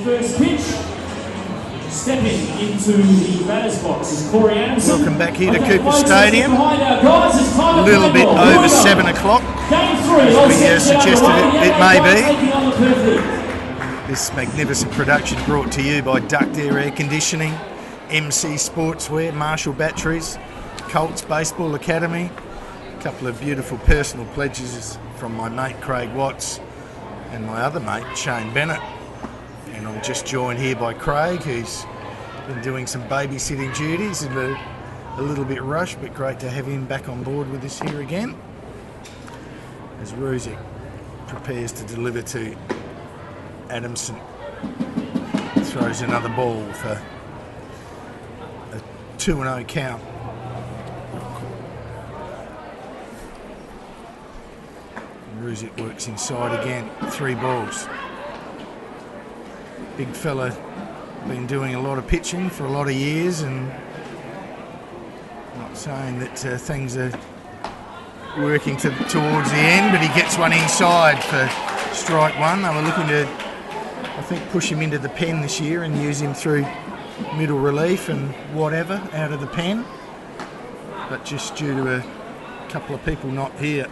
first pitch. Stepping into the batter's box is Corey Adamson. Welcome back here to Cooper Stadium. A little bit over 7 o'clock, as we suggested it may be. This magnificent production brought to you by Duct Air Conditioning, MC Sportswear, Marshall Batteries, Colts Baseball Academy. A couple of beautiful personal pledges from my mate Craig Watts and my other mate Shane Bennett. And I'm just joined here by Craig, who's been doing some babysitting duties and a little bit rushed, but great to have him back on board with us here again. As Ruzic prepares to deliver to Adamson, throws another ball for a 2-0 count. Ruzic works inside again, 3 balls. Big fella, been doing a lot of pitching for a lot of years, and not saying that things are working towards the end, but he gets one inside for strike 1. They were looking to, I think, push him into the pen this year and use him through middle relief and whatever out of the pen, but just due to a couple of people not here,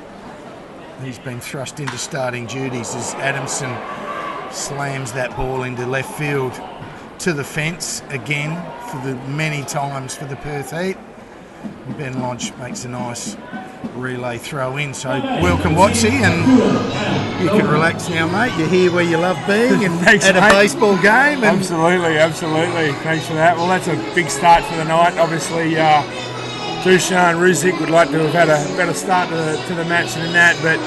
he's been thrust into starting duties as Adamson slams that ball into left field to the fence again for the many times for the Perth Heat. Ben Lodge makes a nice relay throw in. So welcome, Watsy, and you can relax now, mate. You're here where you love being and Thanks, at a mate. baseball game. And Absolutely. Thanks for that. Well, that's a big start for the night. Obviously, Dushan Ruzic would like to have had a better start to the match than that, but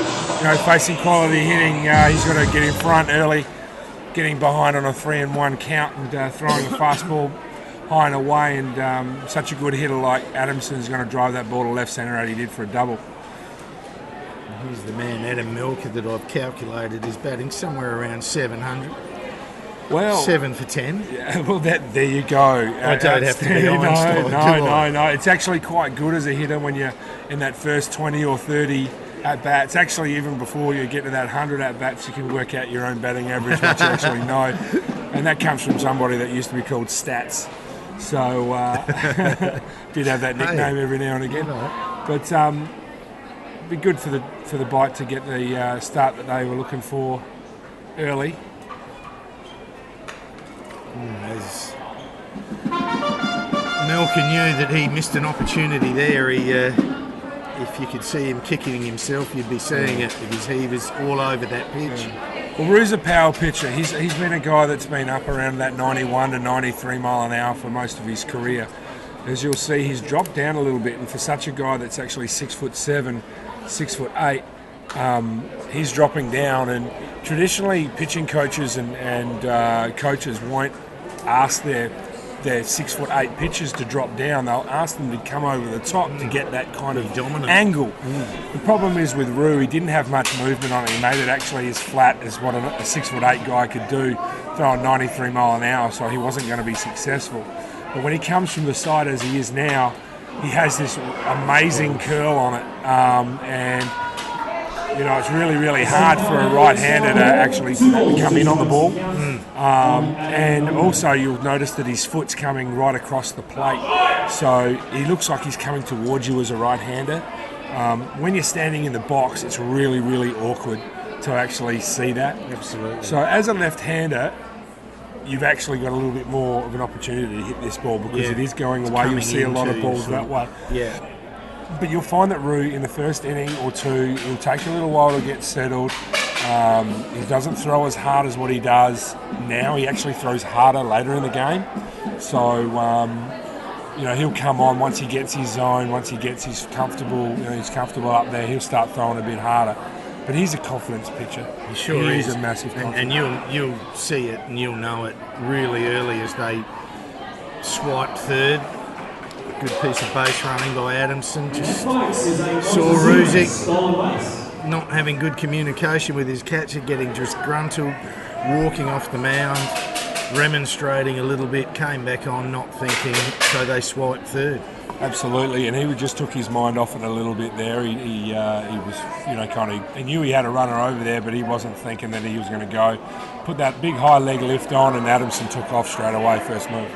facing quality hitting, he's got to get in front early, getting behind on a 3-1 count and throwing a fastball high and away, and such a good hitter like Adamson's going to drive that ball to left centre, as he did for a double. here's the man, Adam Milker, that I've calculated is batting somewhere around 700. Well, 7 for 10. Yeah, well, there you go. I don't have to be Einstein. No. It's actually quite good as a hitter when you're in that first 20 or 30 at bats. Actually, even before you get to that 100 at bats, you can work out your own batting average, which you actually know. And that comes from somebody that used to be called Stats. So did have that nickname every now and again. But be good for the Bite to get the start that they were looking for early. As Milker knew that he missed an opportunity there, if you could see him kicking himself, you'd be seeing it, because he was all over that pitch. Well, Ru's a power pitcher. He's been a guy that's been up around that 91 to 93 mile an hour for most of his career. As you'll see, he's dropped down a little bit, and for such a guy that's actually 6'7", 6'8", he's dropping down. And traditionally, pitching coaches and coaches won't ask their 6'8" pitchers to drop down. They'll ask them to come over the top to get that kind of dominant angle. The problem is with Ru, he didn't have much movement on it. He made it actually as flat as what a 6'8" guy could do, throwing 93 mile an hour, so he wasn't going to be successful. But when he comes from the side as he is now, he has this amazing curl on it, and it's really, really hard for a right-hander to actually come in on the ball. And also you'll notice that his foot's coming right across the plate. So he looks like he's coming towards you as a right-hander. When you're standing in the box, it's really, really awkward to actually see that. Absolutely. So as a left-hander, you've actually got a little bit more of an opportunity to hit this ball, because it is going away. You'll see a lot of balls that way. Yeah. But you'll find that Ru, in the first inning or two, it'll take a little while to get settled. He doesn't throw as hard as what he does now. He actually throws harder later in the game. So, he'll come on once he gets his zone, once he gets his comfortable, he's comfortable up there, he'll start throwing a bit harder. But he's a confidence pitcher. He sure he is. A massive confidence. And you'll see it and you'll know it really early as they swipe third. Good piece of base running by Adamson. Just saw Ruzic not having good communication with his catcher, getting disgruntled, walking off the mound. remonstrating a little bit, came back on not thinking, so they swiped third. Absolutely, and he just took his mind off it a little bit there. He was, he knew he had a runner over there, but he wasn't thinking that he was going to go. Put that big high leg lift on, and Adamson took off straight away, first move.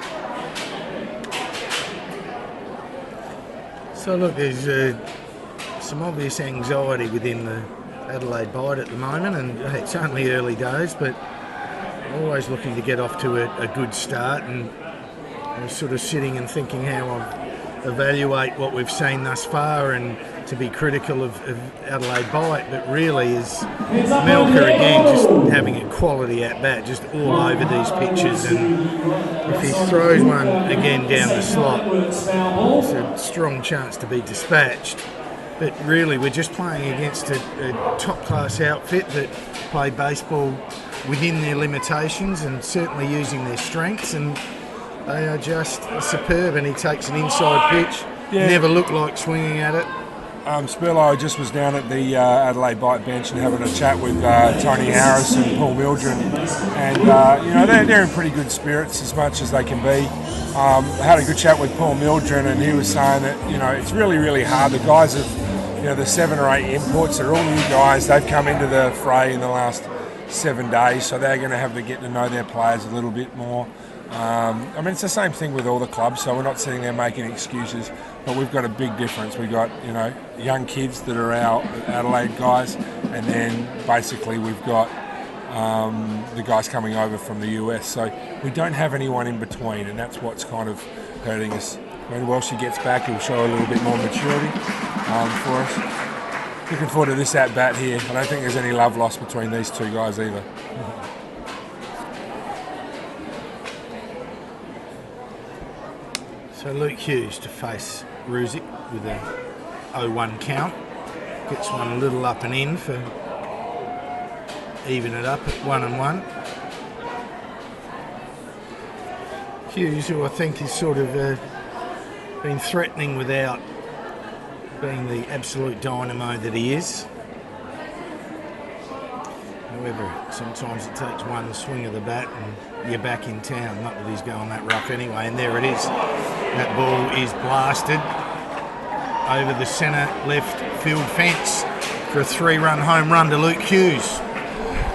So look, there's some obvious anxiety within the Adelaide Bite at the moment, and it's only early days, but always looking to get off to a good start, and I'm sort of sitting and thinking how I'll evaluate what we've seen thus far and to be critical of Adelaide Bite, but really is Melker again just having a quality at bat just all over these pitches, and if he throws one again down the slot, it's a strong chance to be dispatched. But really we're just playing against a top class outfit that play baseball within their limitations and certainly using their strengths, and they are just superb. And he takes an inside pitch, never looked like swinging at it. Spurlow just was down at the Adelaide Bite bench and having a chat with Tony Harris and Paul Mildren, and they're in pretty good spirits as much as they can be. I had a good chat with Paul Mildren, and he was saying that it's really, really hard. The guys have, the 7 or 8 imports, they're all new guys. They've come into the fray in the last 7 days, so they're going to have to get to know their players a little bit more. It's the same thing with all the clubs, so we're not sitting there making excuses, but we've got a big difference. We've got, young kids that are our Adelaide guys, and then basically we've got the guys coming over from the US, so we don't have anyone in between, and that's what's kind of hurting us. When Welshie gets back, he'll show a little bit more maturity for us. Looking forward to this at-bat here. I don't think there's any love lost between these two guys either. So Luke Hughes to face Ruzic with a 0-1 count. Gets one a little up and in for even it up at 1-1. Hughes, who I think is sort of been threatening without being the absolute dynamo that he is. However, sometimes it takes one swing of the bat and you're back in town. Not that he's going that rough anyway, and there it is. That ball is blasted over the centre left field fence for a 3-run home run to Luke Hughes.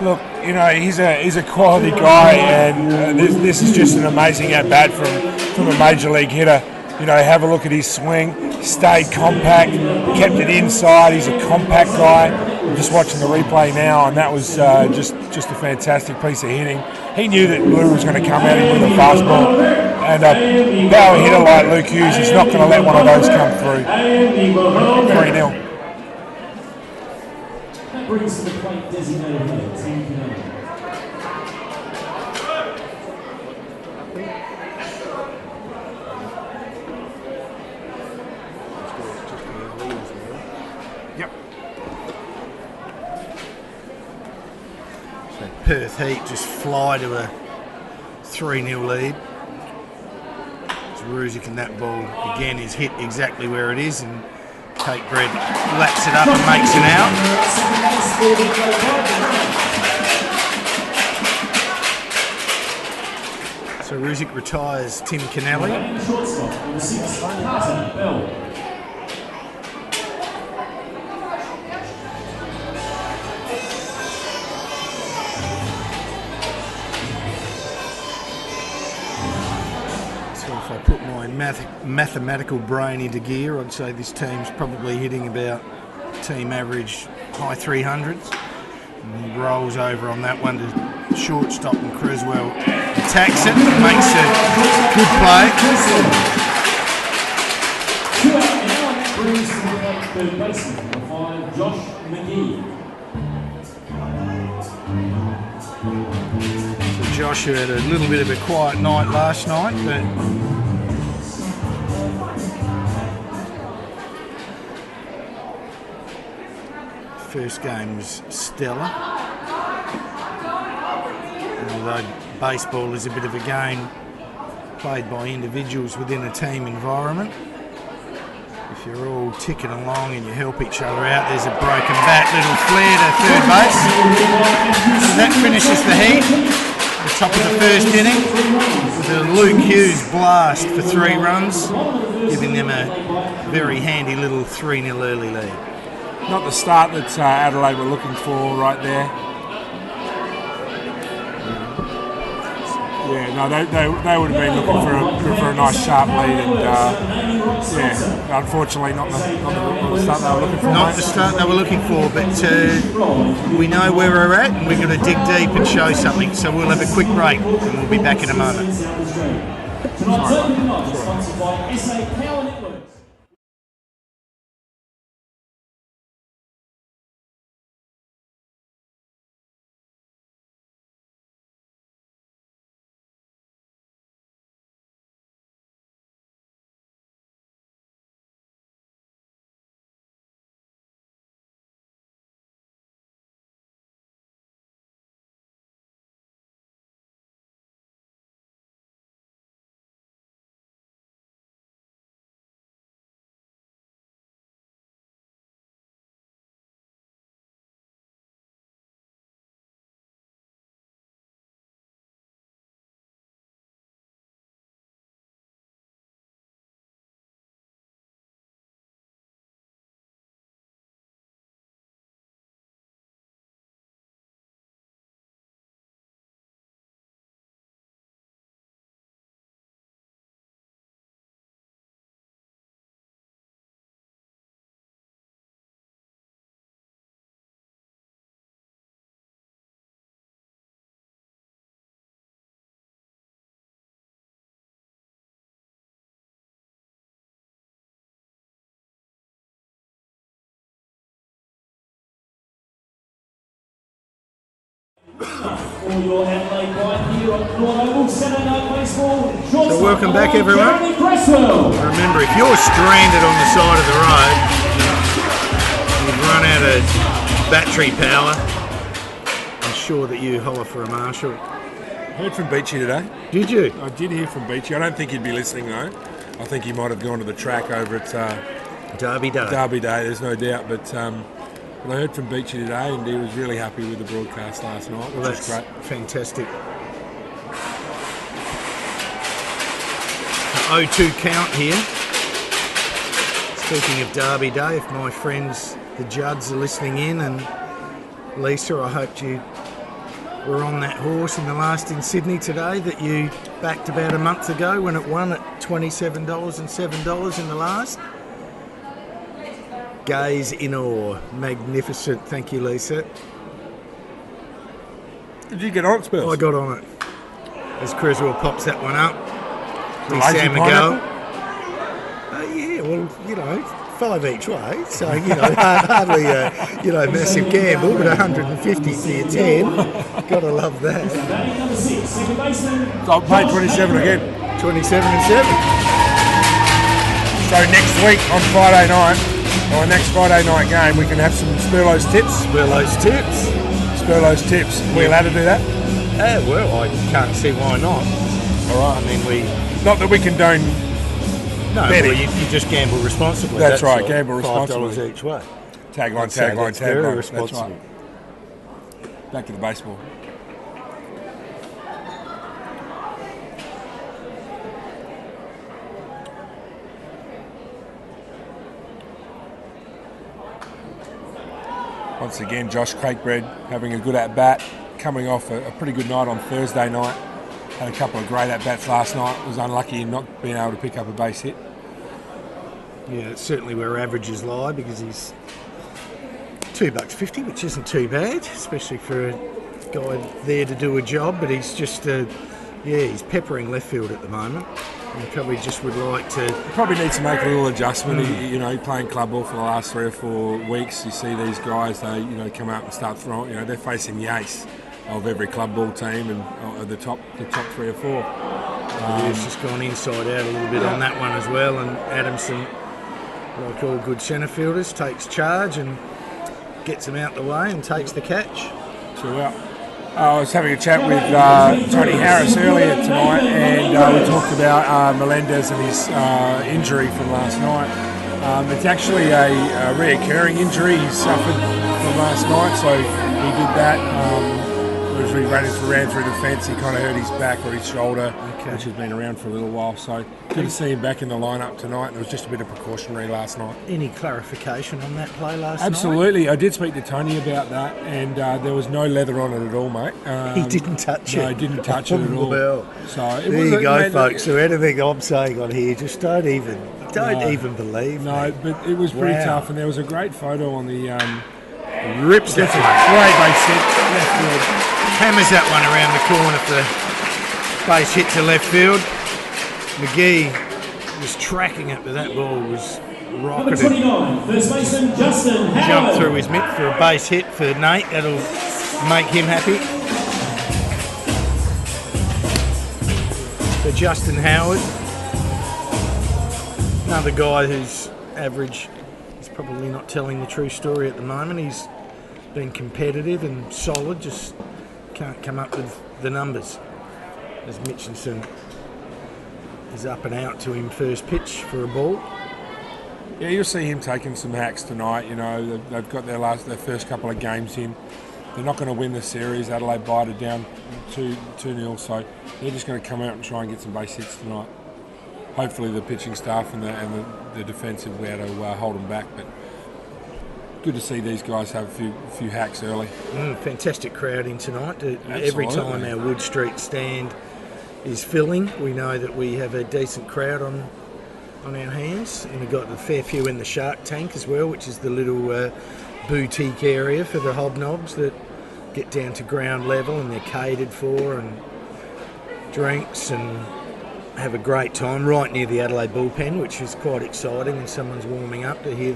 Look, he's a quality guy, and this is just an amazing at-bat from a major league hitter. Have a look at his swing, stayed compact, kept it inside. He's a compact guy. I'm just watching the replay now, and that was just a fantastic piece of hitting. He knew that Blue was going to come at him with a fastball, and a power hitter like Luke Hughes is not going to let one of those come through. 3-0. That brings to the plate designated hitter, Tim Canelli. Yep. So Perth Heat just fly to a 3-0 lead. Ruzic, and that ball again is hit exactly where it is, and Kate Bread laps it up and makes it out. So Ruzic retires Tim Canelli. If I put my mathematical brain into gear, I'd say this team's probably hitting about team average high 300s. And he rolls over on that one to shortstop, and Creswell attacks it and makes a good play. Brings to the third baseman, number 5, Josh McGee. So Josh had a little bit of a quiet night last night, but first game was stellar. Although baseball is a bit of a game played by individuals within a team environment, if you're all ticking along and you help each other out, there's a broken bat, little flare to third base. So that finishes the heat. the top of the first inning with a Luke Hughes blast for 3 runs, giving them a very handy little 3-0 early lead. Not the start that Adelaide were looking for right there. Yeah, no, they would have been looking for a nice sharp lead, and yeah, unfortunately not the start they were looking for. Not the start they were looking for, but we know where we're at, and we're going to dig deep and show something. So we'll have a quick break, and we'll be back in a moment. So welcome back, everyone. Remember, if you're stranded on the side of the road, you've run out of battery power, ensure that you holler for a marshal. Heard from Beachy today. Did you? I did hear from Beachy. I don't think he'd be listening though. I think he might have gone to the track over at Derby Day. Derby Day, there's no doubt. But I heard from Beachy today, and he was really happy with the broadcast last night, which was great. Fantastic. 0-2 count here. Speaking of Derby Day, if my friends the Judds are listening in, and Lisa, I hope you were on that horse in the last in Sydney today that you backed about a month ago when it won at $27 and $7 in the last. Gaze in awe. Magnificent. Thank you, Lisa. Did you get on it, Spurs? I got on it. As Creswell pops that one up. Lazy Miguel. Yeah, well, 5 each way. So, hardly a, massive gamble, but 150 for your 10. Gotta love that. So I'll play 27 again. 27 and 7. So next week on Friday night, or next Friday night game, we can have some Spurlow's tips. Spurlow's tips. Spurlow's tips. Are we allowed to do that? Well, I can't see why not. All right. I mean, not that we condone. No, well, you just gamble responsibly. That's right, gamble responsibly. $5 each way. Tagline. Very responsible. That's right. Back to the baseball. Once again, Josh Crakebread having a good at-bat, coming off a pretty good night on Thursday night. Had a couple of great at-bats last night. Was unlucky in not being able to pick up a base hit. Yeah, it's certainly where averages lie, because he's $2.50, which isn't too bad, especially for a guy there to do a job. But he's just, he's peppering left field at the moment. And probably just would like to. Probably needs to make a little adjustment. He playing club ball for the last 3 or 4 weeks. You see these guys, they come out and start throwing. They're facing the ace of every club ball team, and the top 3 or 4. He's just gone inside out a little bit on that one as well. And Adamson, like all good centre fielders, takes charge and gets him out the way and takes the catch. So I was having a chat with Tony Harris earlier tonight, and we talked about Melendez and his injury from last night. It's actually a reoccurring injury he suffered from last night, so he did that. as he ran through the fence, he kind of hurt his back or his shoulder, Okay. which has been around for a little while. So good to see him back in the lineup tonight. It was just a bit of precautionary last night. Any clarification on that play last night? Absolutely. I did speak to Tony about that, and there was no leather on it at all, mate. He didn't touch it. No, he didn't touch it at all. Well, So it there you go, mate, folks. So anything I'm saying on here, just don't even believe No, me. but it was pretty Wow. tough, and there was a great photo on the Rips great that base hit left field. hammers that one around the corner for base hit to left field. McGee was tracking it, but that ball was Number rocketed. 29, first baseman Justin Howard. Jumped through his mitt for a base hit for Nate. That'll make him happy. For Justin Howard, another guy whose average is probably not telling the true story at the moment. He's been competitive and solid, just can't come up with the numbers. As Mitchinson is up and out to him first pitch for a ball. Yeah, you'll see him taking some hacks tonight. You know, they've got their first couple of games in. They're not going to win the series. Adelaide bited down 2-0, so they're just going to come out and try and get some base hits tonight. Hopefully the pitching staff and the defence will be able to hold them back. But good to see these guys have a few hacks early. Fantastic crowd in tonight. Every Absolutely. time our Wood Street stand is filling, we know that we have a decent crowd on our hands, and we've got a fair few in the Shark Tank as well, which is the little boutique area for the hobnobs that get down to ground level, and they're catered for, and drinks, and have a great time right near the Adelaide bullpen, which is quite exciting, and someone's warming up to hear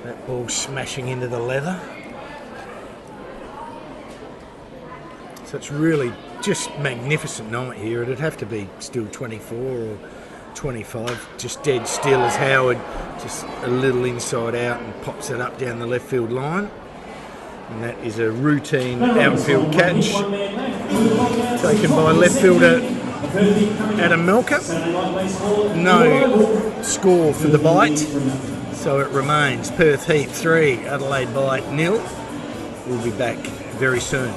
that ball smashing into the leather. So it's really just magnificent night here. It'd have to be still 24 or 25, just dead still as Howard just a little inside out and pops it up down the left field line. And that is a routine outfield catch taken by left fielder Adam Melker. No score for the bite, so it remains Perth Heat 3, Adelaide Bite 0. We'll be back very soon.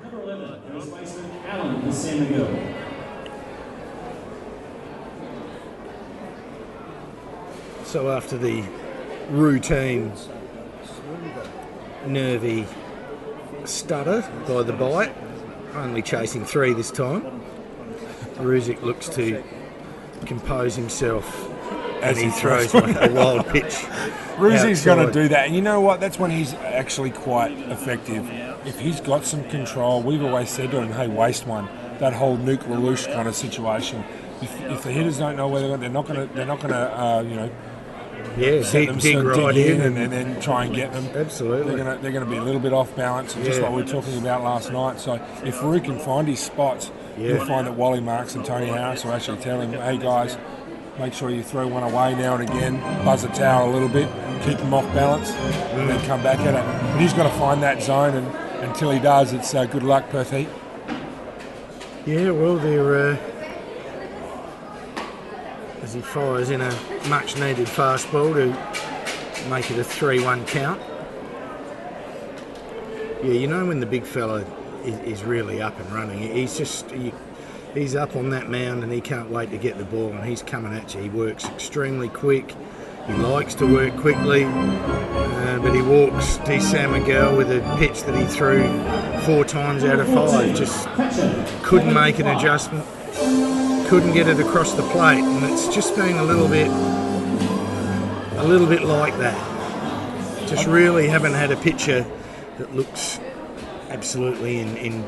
Number 11, first baseman Alan Samigo. So after the routine nervy stutter by the bite, only chasing 3 this time, Ruzic looks to compose himself as he throws like a wild pitch. Ruzic's going to outside. do that, and you know what? That's when he's actually quite effective. If he's got some control, we've always said to him, "Hey, waste one." That whole nuke Lelouch kind of situation. If the hitters don't know where they're not going to, Yeah, dig right in and then try and get them. Absolutely. They're going to be a little bit off balance, just Yeah. like we were talking about last night. So if Roo can find his spots, you'll find that Wally Marks and Tony Harris will actually tell him, "Hey guys, make sure you throw one away now and again, buzz the tower a little bit, keep him off balance, and then come back at it." But he's got to find that zone, and until he does, it's good luck, Perth Heat. Yeah, well, they're as he fires in a much-needed fastball to make it a 3-1 count. Yeah, you know when the big fella is really up and running, he's just he's up on that mound and he can't wait to get the ball, and he's coming at you. He works extremely quick. He likes to work quickly, but he walks D. San Miguel with a pitch that he threw 4 times out of 5. Just couldn't make an adjustment, couldn't get it across the plate, and it's just been a little bit like that. Just really haven't had a pitcher that looks absolutely in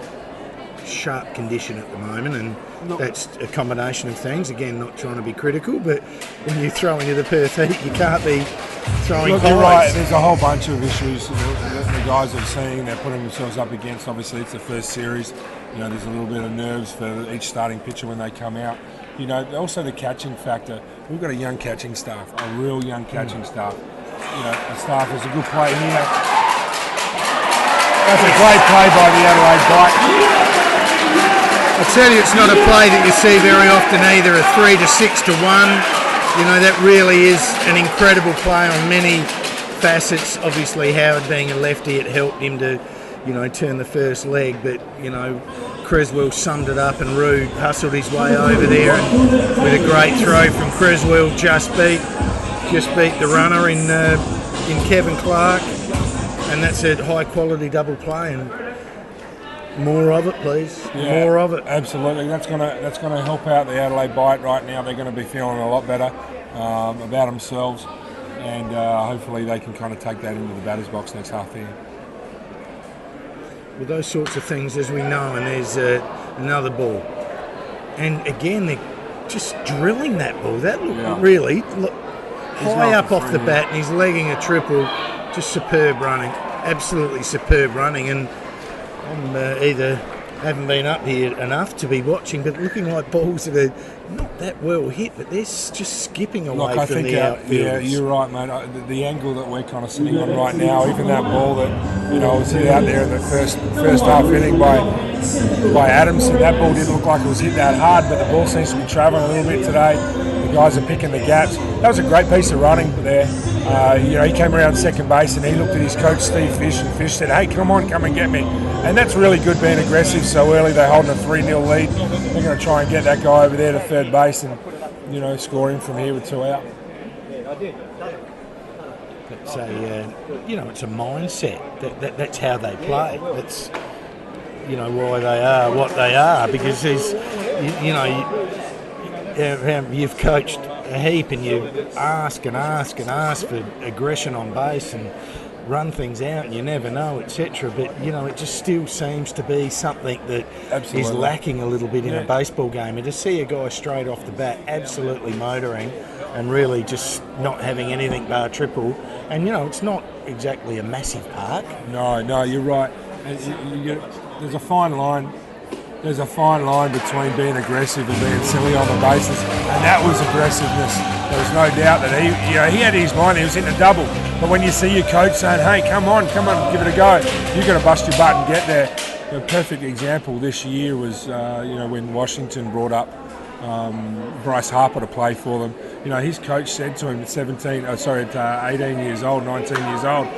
sharp condition at the moment, and that's a combination of things. Again, not trying to be critical, but when you throw into the Perth heat, you can't be throwing Look, highs. you're right. There's a whole bunch of issues the guys are seeing. They're putting themselves up against. Obviously, it's the first series. There's a little bit of nerves for each starting pitcher when they come out. Also the catching factor. We've got a young catching staff, a real young catching staff. A staff is a good play here. That's a great play by the Adelaide Bite. I tell you, it's not a play that you see very often either, a 3 to 6 to 1. That really is an incredible play on many facets. Obviously, Howard being a lefty, it helped him to, turn the first leg. But, Creswell summed it up, and Rude hustled his way over there, and with a great throw from Creswell, just beat the runner in Kevin Clark. And that's a high quality double play, and more of it, please. Yeah, more of it. Absolutely. That's gonna help out the Adelaide Bite right now. They're going to be feeling a lot better about themselves, and hopefully they can kind of take that into the batter's box next half here. Well, those sorts of things, as we know, and there's another ball, and again they're just drilling that ball. That really high up off the bat, and he's legging a triple. Just superb running, absolutely superb running, and I'm either haven't been up here enough to be watching, but looking like balls that are not that well hit, but they're just skipping away from the outfield. Yeah, you're right, mate. The angle that we're kind of sitting on right now, even that ball that was hit out there in the first half inning by Adamson, that ball didn't look like it was hit that hard, but the ball seems to be travelling a little bit today. The guys are picking the gaps. That was a great piece of running there. He came around second base and he looked at his coach Steve Fish, and Fish said, "Hey, come on, come and get me." And that's really good, being aggressive so early. They're holding a 3-0 lead. They're going to try and get that guy over there to third base and score him from here with 2 out. It's it's a mindset. That's how they play. That's why they are what they are, because there's you've coached a heap, and you ask and ask and ask for aggression on base and run things out, and you never know, etc. But it just still seems to be something that is lacking a little bit in a baseball game. And to see a guy straight off the bat absolutely motoring and really just not having anything bar triple, and it's not exactly a massive park. No, you're right. There's a fine line. There's a fine line between being aggressive and being silly on the bases, and that was aggressiveness. There was no doubt that he had in his mind he was hitting a double. But when you see your coach saying, "Hey, come on, give it a go," you've got to bust your butt and get there. A perfect example this year was when Washington brought up Bryce Harper to play for them. His coach said to him at 18 years old, 19 years old,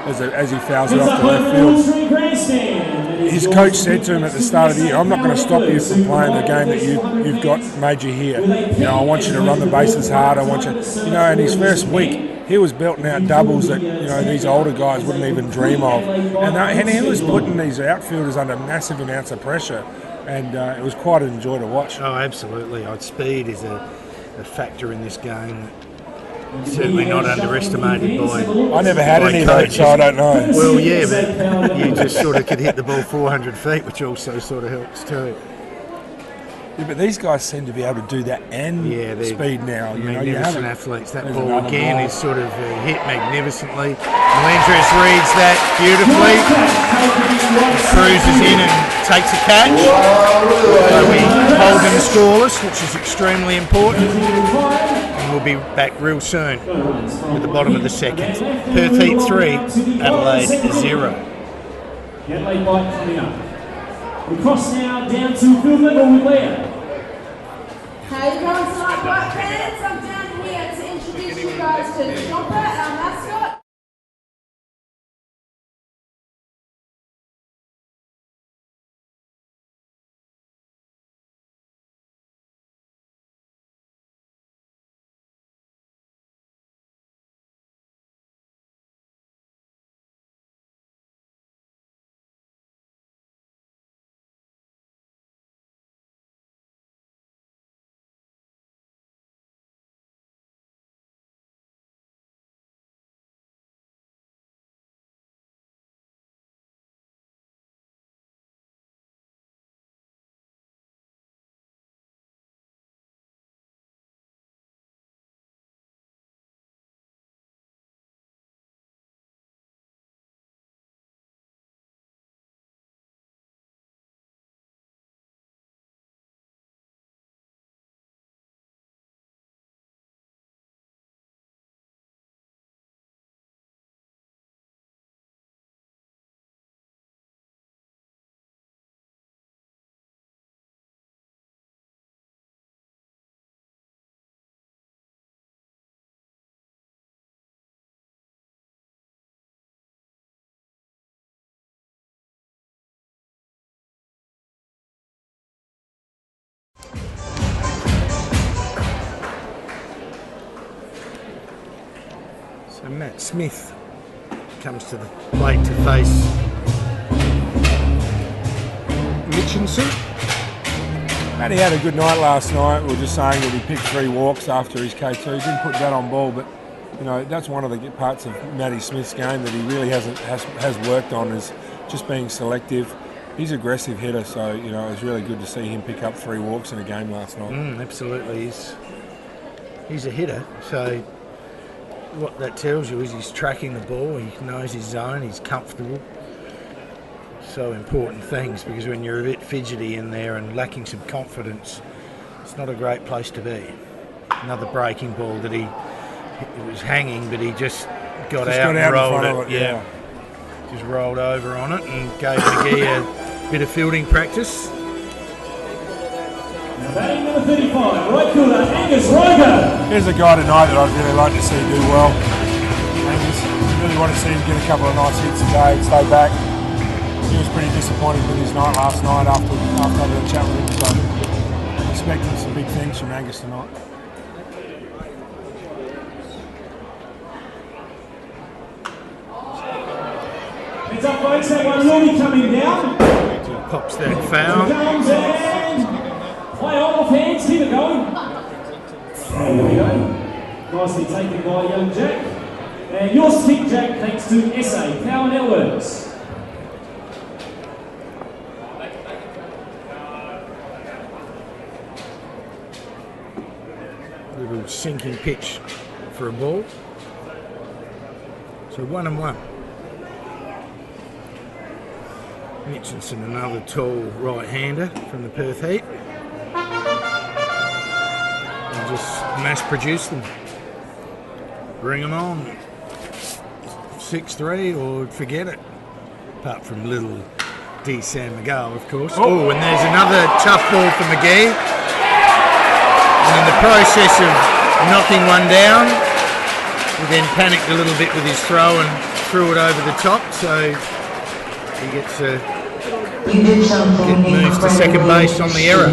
as he fouls it off the left field. His coach said to him at the start of the year, "I'm not going to stop you from playing the game that you've got made you here. I want you to run the bases hard. I want you." In his first week, he was belting out doubles that these older guys wouldn't even dream of, and he was putting these outfielders under massive amounts of pressure, and it was quite an enjoy to watch. Oh, absolutely. Speed is a factor in this game. Certainly not underestimated by. I never had any of that, so I don't know. Well, yeah, but you just sort of could hit the ball 400 feet, which also sort of helps too. Yeah, but these guys seem to be able to do that and speed now. Magnificent athletes. That ball again is sort of hit magnificently. Melendres reads that beautifully. Cruises in and takes a catch. So we hold them scoreless, which is extremely important. We'll be back real soon at the bottom of the second. Perth Heat 3, Adelaide 0. The Adelaide Bite coming up. We cross now down to field level with Leah. Hey guys, tonight, Bite fans, I'm down here to introduce you guys to Chopper, our mascot. And Matt Smith comes to the plate to face Mitchinson. Matty had a good night last night. We were just saying that he picked 3 walks after his K2. Didn't put that on ball, but that's one of the parts of Matty Smith's game that he really has worked on, is just being selective. He's an aggressive hitter, so it was really good to see him pick up 3 walks in a game last night. Absolutely, he's a hitter. So what that tells you is he's tracking the ball. He knows his zone. He's comfortable. So important things, because when you're a bit fidgety in there and lacking some confidence, it's not a great place to be. Another breaking ball that he was hanging, but he just got out and rolled it. Yeah. Just rolled over on it and gave McGee a bit of fielding practice. Now batting number 35, right fielder Angus Roger. Here's a guy tonight that I'd really like to see do well. Angus, really want to see him get a couple of nice hits today and stay back. He was pretty disappointed with his night last night after having a chat with him, so expecting some big things from Angus tonight. Heads up folks, that one will be coming down. Pops that foul. Comes and play on off hands, keep it going. There we go. Nicely taken by young Jack. And your stick, Jack, thanks to SA Power Networks. Little sinking pitch for a ball. So 1-1. Mitchinson, another tall right-hander from the Perth Heat. And just mass produce them. Bring them on. 6-3 or forget it. Apart from little D. Sam McGill, of course. Oh, and there's another tough ball for McGee. And in the process of knocking one down, he then panicked a little bit with his throw and threw it over the top. So he gets moves to second base on the error.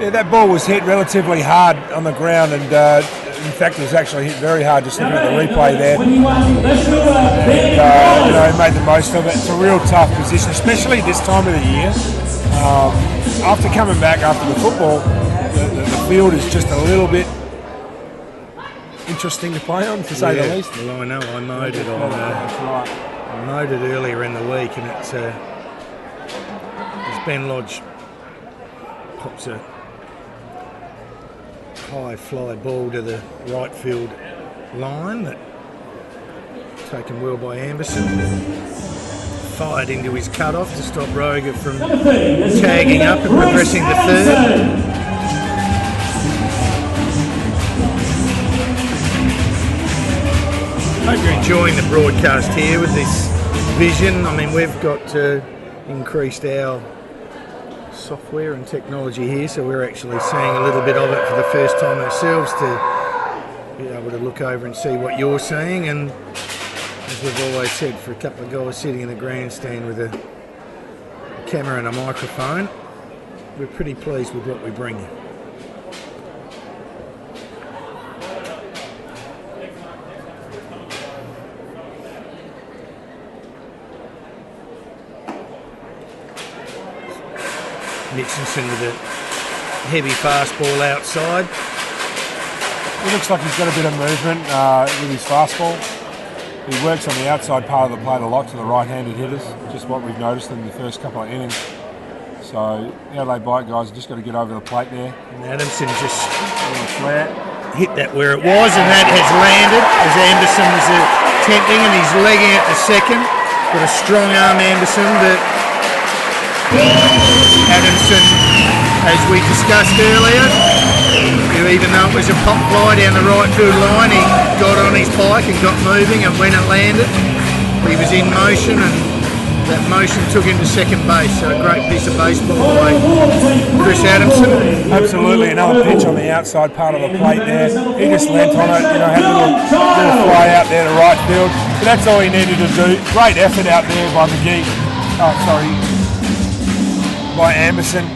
Yeah, that ball was hit relatively hard on the ground, and in fact it was actually hit very hard. Just looking at the replay there, and, he made the most of it. It's a real tough position, especially this time of the year. After coming back after the football, the field is just a little bit interesting to play on, to say the least. Well, I know I mowed it I mowed it earlier in the week, and it's Ben Lodge pops a high fly ball to the right field line, that taken well by Anderson. Fired into his cut-off to stop Roger from tagging up and progressing to third. Hope you're enjoying the broadcast here with this vision. I mean, we've got increased our software and technology here, so we're actually seeing a little bit of it for the first time ourselves, to be able to look over and see what you're seeing. And as we've always said, for a couple of guys sitting in the grandstand with a camera and a microphone, we're pretty pleased with what we bring you. Mitchinson with a heavy fastball outside. It looks like he's got a bit of movement with his fastball. He works on the outside part of the plate a lot to the right-handed hitters, just what we've noticed in the first couple of innings. So the Adelaide Bite guys have just got to get over the plate there. And Adamson just hit that where it was, and that has landed as Anderson was attempting, and he's legging it to second. Got a strong arm, Anderson, but Adamson, as we discussed earlier, even though it was a pop fly down the right field line, he got on his bike and got moving, and when it landed, he was in motion, and that motion took him to second base. So a great piece of baseball by Chris Adamson. Absolutely, another pitch on the outside part of the plate there. He just leant on it, had a little fly out there to right field. But that's all he needed to do. Great effort out there by McGee. By Anderson.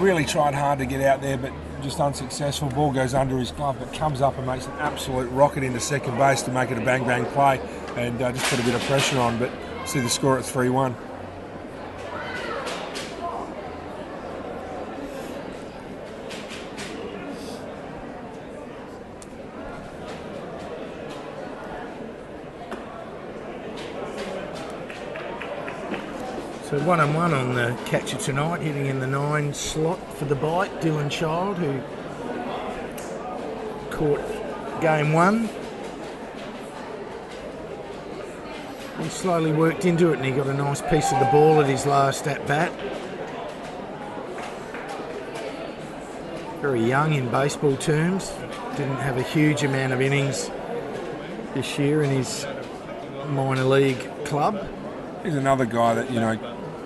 Really tried hard to get out there, but just unsuccessful. Ball goes under his glove, but comes up and makes an absolute rocket into second base to make it a bang-bang play and just put a bit of pressure on. But see the score at 3-1. So 1-1 on the catcher tonight, hitting in the 9 slot for the bite, Dylan Child, who caught game 1. He slowly worked into it and he got a nice piece of the ball at his last at-bat. Very young in baseball terms, didn't have a huge amount of innings this year in his minor league club. He's another guy that, you know,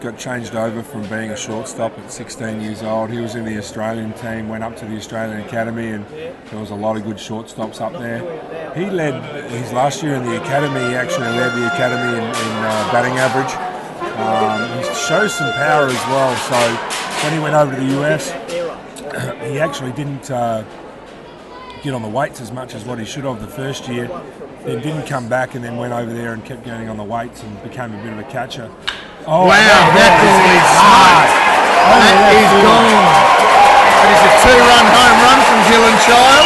got changed over from being a shortstop at 16 years old. He was in the Australian team, went up to the Australian Academy, and there was a lot of good shortstops up there. He led his last year in the academy. He actually led the academy in batting average. He shows some power as well. So when he went over to the US, he actually didn't get on the weights as much as what he should have the first year. Then didn't come back and then went over there and kept going on the weights and became a bit of a catcher. Oh, wow, that ball is smart. That is gone. It is a 2-run home run from Dylan Child,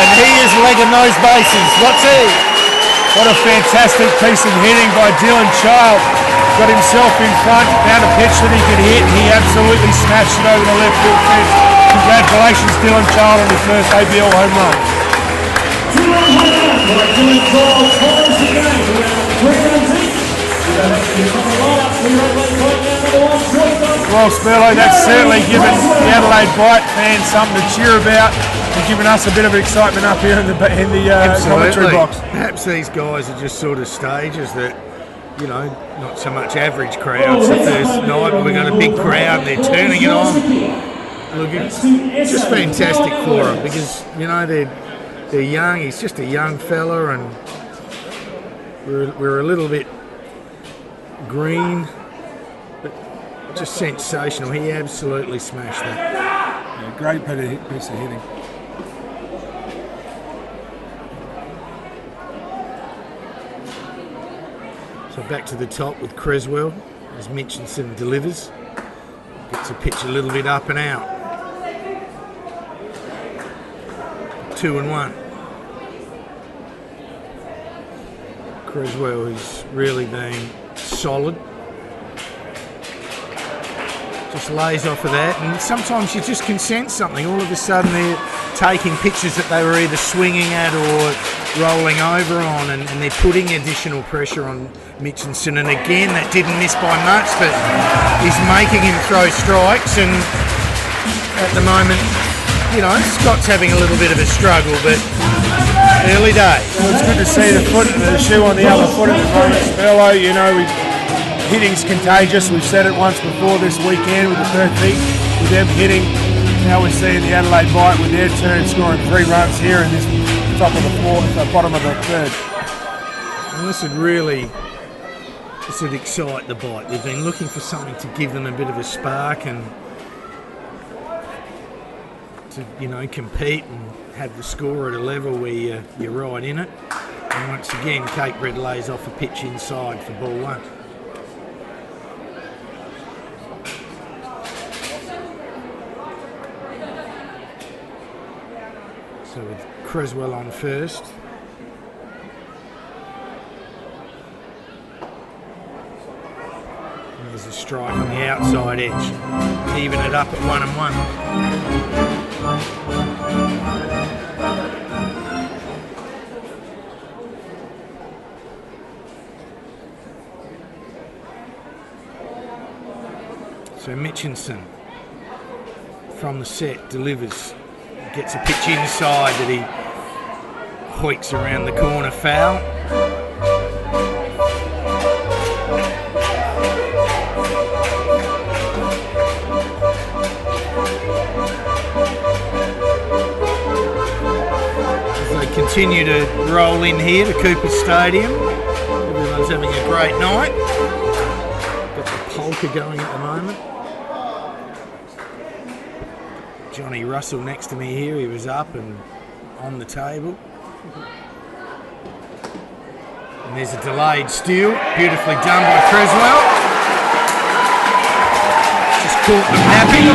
and he is legging those bases. What's he? What a fantastic piece of hitting by Dylan Child. Got himself in front, found a pitch that he could hit, and he absolutely smashed it over the left field fence. Congratulations, Dylan Child, on his first ABL home run. 2-run home run by Dylan Child, ties the game around 3 runs each. Well, Spurlo, that's certainly given the Adelaide Bite fans something to cheer about and given us a bit of excitement up here in the commentary box. Perhaps these guys are just sort of stages that, you know, not so much average crowds the first night, but we've got a big crowd and they're turning it on. Look, it's just fantastic for them because, you know, they're young. He's just a young fella and we're a little bit green, but just sensational. He absolutely smashed that. Yeah, great piece of hitting. So back to the top with Creswell as Mitchinson delivers. Gets a pitch a little bit up and out. 2-1. Creswell has really been solid. Just lays off of that, and sometimes you just can sense something. All of a sudden they're taking pitches that they were either swinging at or rolling over on, and they're putting additional pressure on Mitchinson. And again, that didn't miss by much, but he's making him throw strikes. And at the moment, you know, Scott's having a little bit of a struggle, but early days. Well, it's good to see the shoe on the other foot at the moment. Spurlo, you know, hitting's contagious. We've said it once before this weekend with the Perth Heat, with them hitting. Now we're seeing the Adelaide Bite with their turn scoring 3 runs here in this top of the fourth, the bottom of the third. And this would excite the Bite. They've been looking for something to give them a bit of a spark and to, you know, compete and have the score at a level where you're right in it. And once again, Cape Bread lays off a pitch inside for ball 1. So with Creswell on first. And there's a strike on the outside edge. Even it up at 1-1. So Mitchinson from the set delivers, gets a pitch inside that he hoiks around the corner, foul. As they continue to roll in here to Cooper Stadium, everyone's having a great night. Got the polka going at the moment. Johnny Russell next to me here. He was up and on the table. And there's a delayed steal, beautifully done by Creswell. Just caught them napping.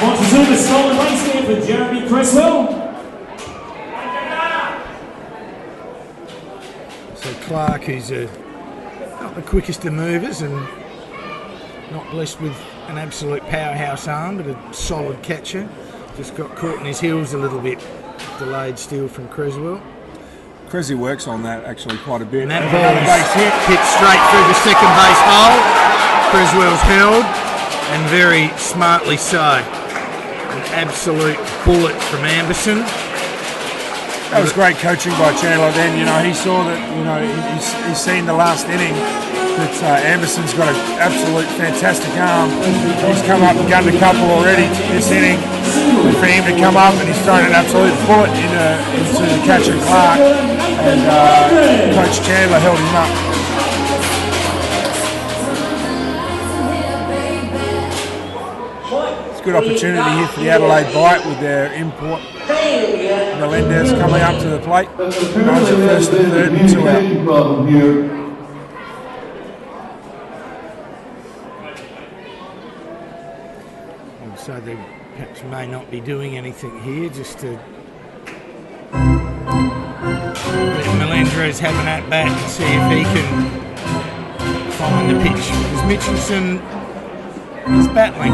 Montezuma stolen base there for Jeremy Creswell. So Clark, who's not the quickest of movers and not blessed with an absolute powerhouse arm, but a solid catcher, just got caught in his heels a little bit. Delayed steal from Creswell. Cressy works on that actually quite a bit. And that ball's hit straight through the second base hole. Creswell's held, and very smartly so. An absolute bullet from Amberson. That was great coaching by Chandler then. You know, he saw that, you know, he's seen the last inning that Amberson's got an absolute fantastic arm. He's come up and gunned a couple already this inning. And for him to come up and he's thrown an absolute bullet into the catcher Clark, and Coach Chandler held him up. It's a good opportunity here for the Adelaide Bite with their import. Melendez coming up to the plate. Runs at first and third and 2 out. So they perhaps may not be doing anything here, just to let Melendez have an at-bat and see if he can find the pitch. Because Mitchelson is battling.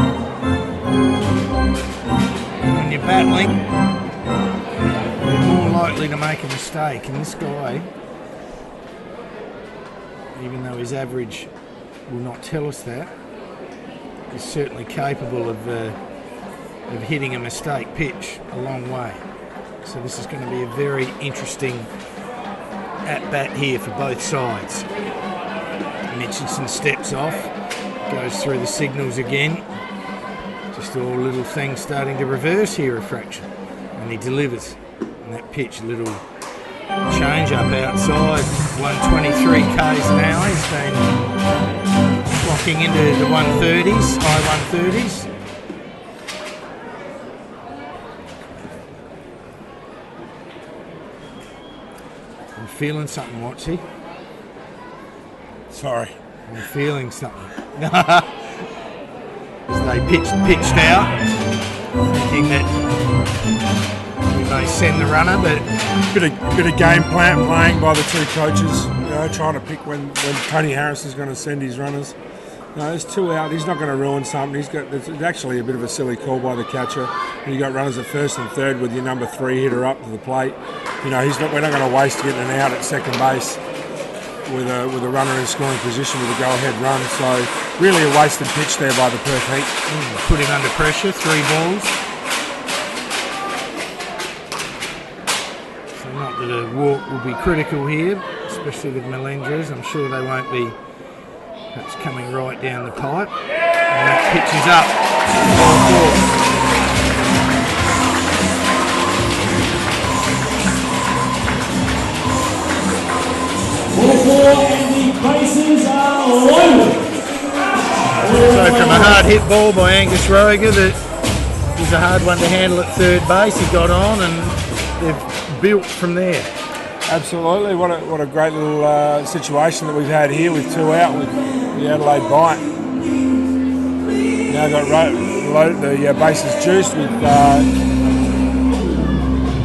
When you're battling, you're more likely to make a mistake. And this guy, even though his average will not tell us that, is certainly capable of hitting a mistake pitch a long way. So this is going to be a very interesting at-bat here for both sides. Mitchelson steps off, goes through the signals again. Just all little things starting to reverse here a fraction. And he delivers. And that pitch, little change up outside, 123 k's an hour. He's been clocking into the 130s, high 130s. I'm feeling something, Watsy. Sorry. I'm feeling something. As they pitched out, thinking that we may send the runner, but Bit of game plan playing by the two coaches. You know, trying to pick when Tony Harris is going to send his runners. No, there's 2 out. He's not going to ruin something. It's actually a bit of a silly call by the catcher. You got runners at first and third with your number 3 hitter up to the plate. You know, we're not going to waste getting an out at second base with a runner in scoring position with a go-ahead run. So really a wasted pitch there by the Perth Heat. Put him under pressure. 3 balls. So not that a walk will be critical here, especially with Melendez. I'm sure they won't be. Perhaps coming right down the pipe. And that pitch is up. 4-4 and the bases are loaded. So from a hard hit ball by Angus Roger, that was a hard one to handle at third base. He got on and they've built from there. Absolutely. What a great little situation that we've had here with 2 out with the Adelaide Bite. Now got the bases juiced with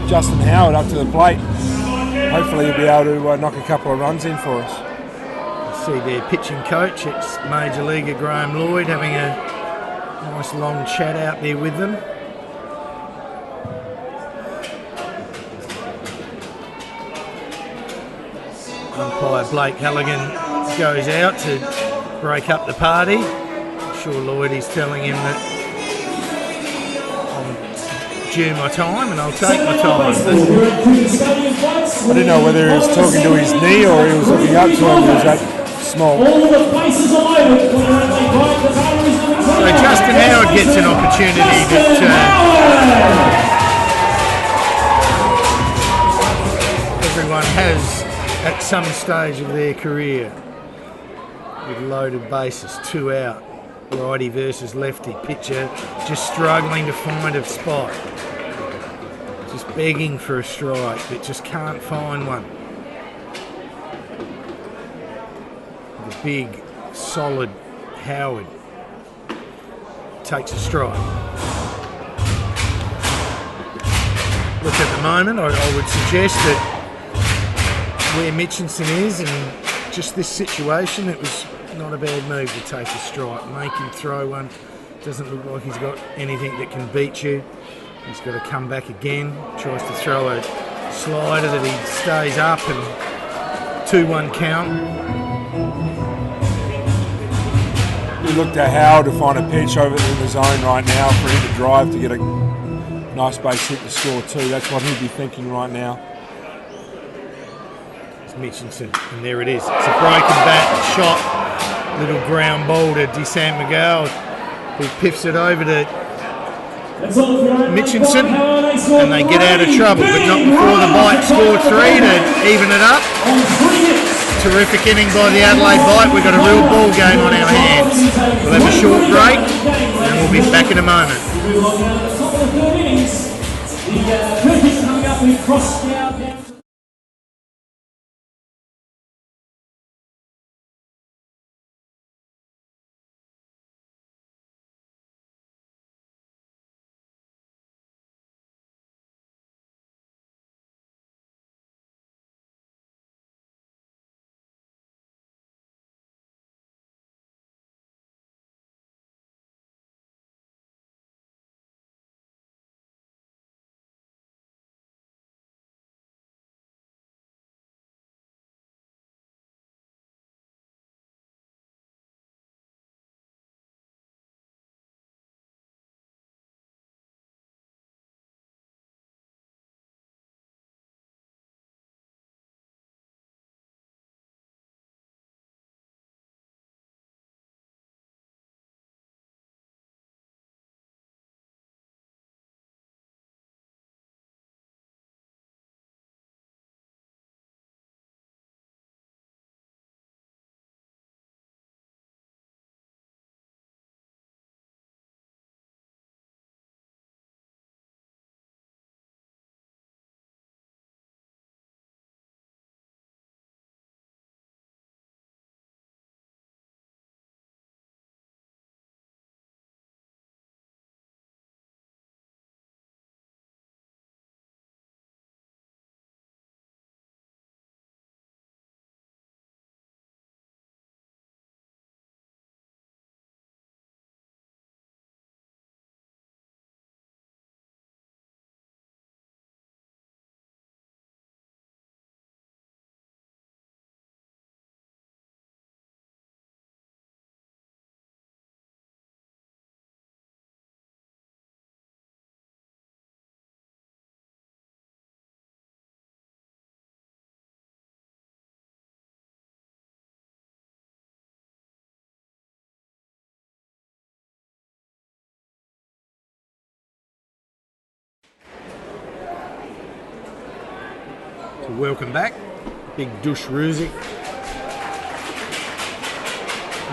Justin Howard up to the plate. Hopefully he'll be able to knock a couple of runs in for us. See their pitching coach, ex-Major Leaguer Graham Lloyd, having a nice long chat out there with them. Umpire Blake Halligan goes out to break up the party. I'm sure Lloyd is telling him that I'm due my time and I'll take my time. I didn't know whether he was talking to his knee or he was looking up to him. He was that small. All the bases are loaded. So Justin Howard gets an opportunity that everyone has at some stage of their career with loaded bases, 2 out. righty versus lefty. Pitcher just struggling to find a spot. Just begging for a strike, but just can't find one. The big, solid Howard takes a strike. Look, at the moment, I would suggest that where Mitchinson is and just this situation, it was not a bad move to take a strike. Make him throw one. Doesn't look like he's got anything that can beat you. He's got to come back again. Tries to throw a slider that he stays up and 2-1 count. We looked at Howard to find a pitch over in the zone right now for him to drive to get a nice base hit to score too. That's what he'd be thinking right now. It's Mitchinson, and there it is. It's a broken bat shot. Little ground ball to DeSant Miguel, who piffs it over to Mitchinson, and they get out of trouble, but not before the Bite score 3 to even it up. Terrific inning by the Adelaide Bite. We've got a real ball game on our hands. We'll have a short break, and we'll be back in a moment. So welcome back. Big Dush Ruzik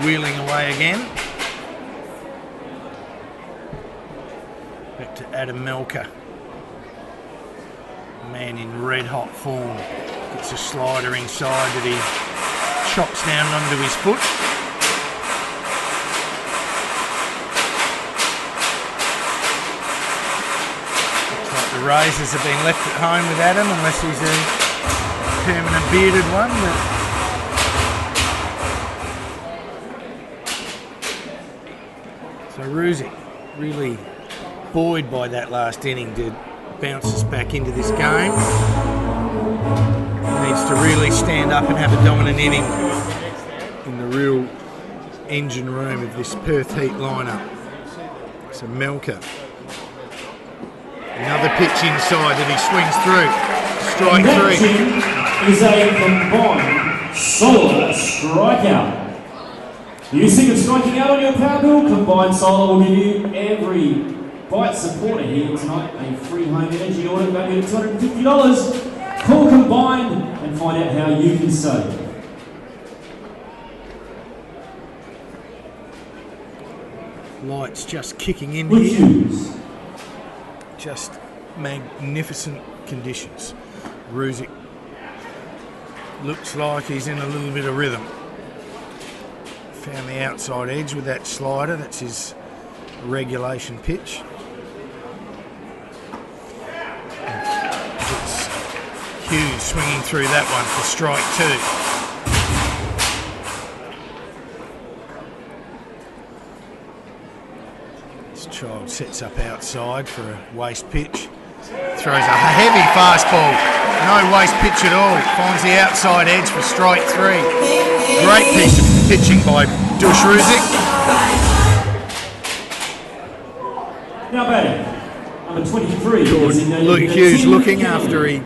wheeling away again. Back to Adam Melker. Man in red hot form. Gets a slider inside that he chops down onto his foot. Looks like the Razors have been left at home with Adam, unless he's a permanent bearded one. So Ruzik really buoyed by that last inning to bounce us back into this game. Needs to really stand up and have a dominant inning in the real engine room of this Perth Heat lineup. So Melker. Another pitch inside that he swings through. Strike three. Is a combined solar strikeout. You sick of striking out on your power bill? Combined Solar will give you every Bite supporter here tonight a free home energy audit valued at $250. Call Combined and find out how you can save. Light's just kicking in Wood here. Hughes. Just magnificent conditions. Ruzic looks like he's in a little bit of rhythm. Found the outside edge with that slider. That's his regulation pitch. It's Hughes swinging through that one for strike 2. Child sets up outside for a waste pitch. Throws a heavy fastball. No waste pitch at all. Finds the outside edge for strike 3. Great piece of pitching by Dush Ruzic. Now batting, number 23. Luke Hughes looking after he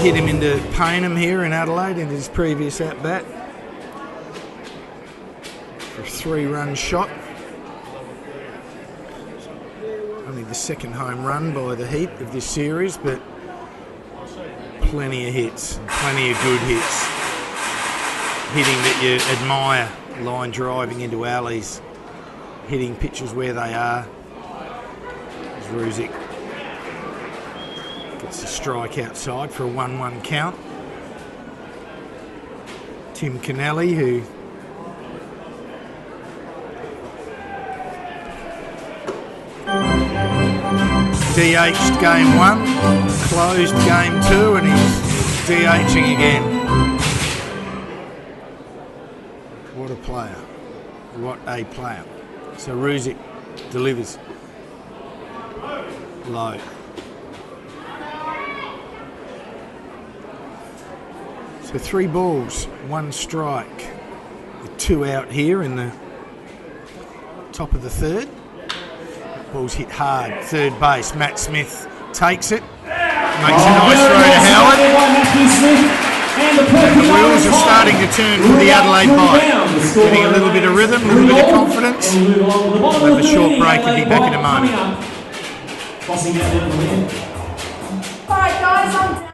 hit him into Paynham here in Adelaide in his previous at-bat. For a 3-run shot. Only the second home run by the Heat of this series, but plenty of hits, plenty of good hits. Hitting that you admire, line driving into alleys, hitting pitches where they are. As Ruzic gets a strike outside for a 1-1 count. Tim Kennelly, who DH'd game 1, closed game 2, and he's DHing again. What a player. What a player. So Ruzic delivers. Low. So 3 balls, 1 strike. With 2 out here in the top of the 3rd. Ball's hit hard, third base. Matt Smith takes it, makes a nice throw to Howard. And the wheels are starting to turn for the Adelaide bite. Getting a little bit of rhythm, a little bit of confidence. We'll have a short break and be back in a moment. All right, guys, I'm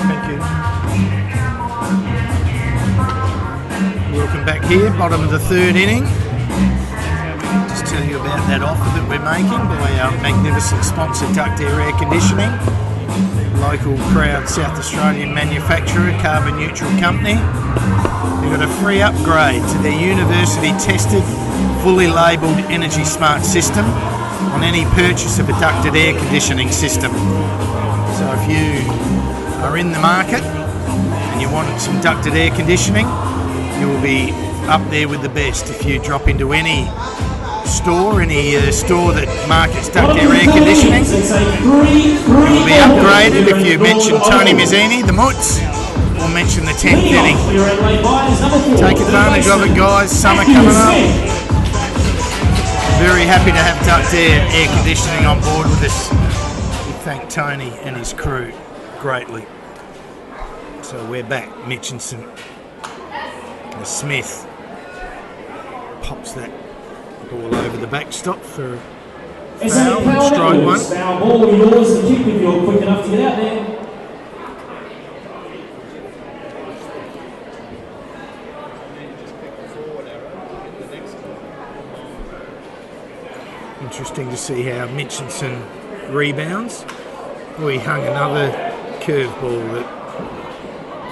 Thank you. Welcome back here, bottom of the 3rd inning. Just tell you about that offer that we're making by our magnificent sponsor, Duct Air Conditioning. Local proud South Australian manufacturer, carbon neutral company. They've got a free upgrade to their university tested, fully labelled Energy Smart system on any purchase of a ducted air conditioning system. So if you are in the market and you want some ducted air conditioning, you will be up there with the best. If you drop into any store that markets duct air conditioning, you will be upgraded if you mention Tony Mazzini, the Mutts, or mention the 10th inning. Take advantage of it, guys. Summer coming up. Very happy to have duct air conditioning on board with us. We thank Tony and his crew greatly. So we're back. Mitchinson. Smith pops that ball over the backstop for foul, strike 1. Foul ball will be yours to kick if you're quick enough to get out there. Interesting to see how Mitchinson rebounds. Oh, he hung another curveball that.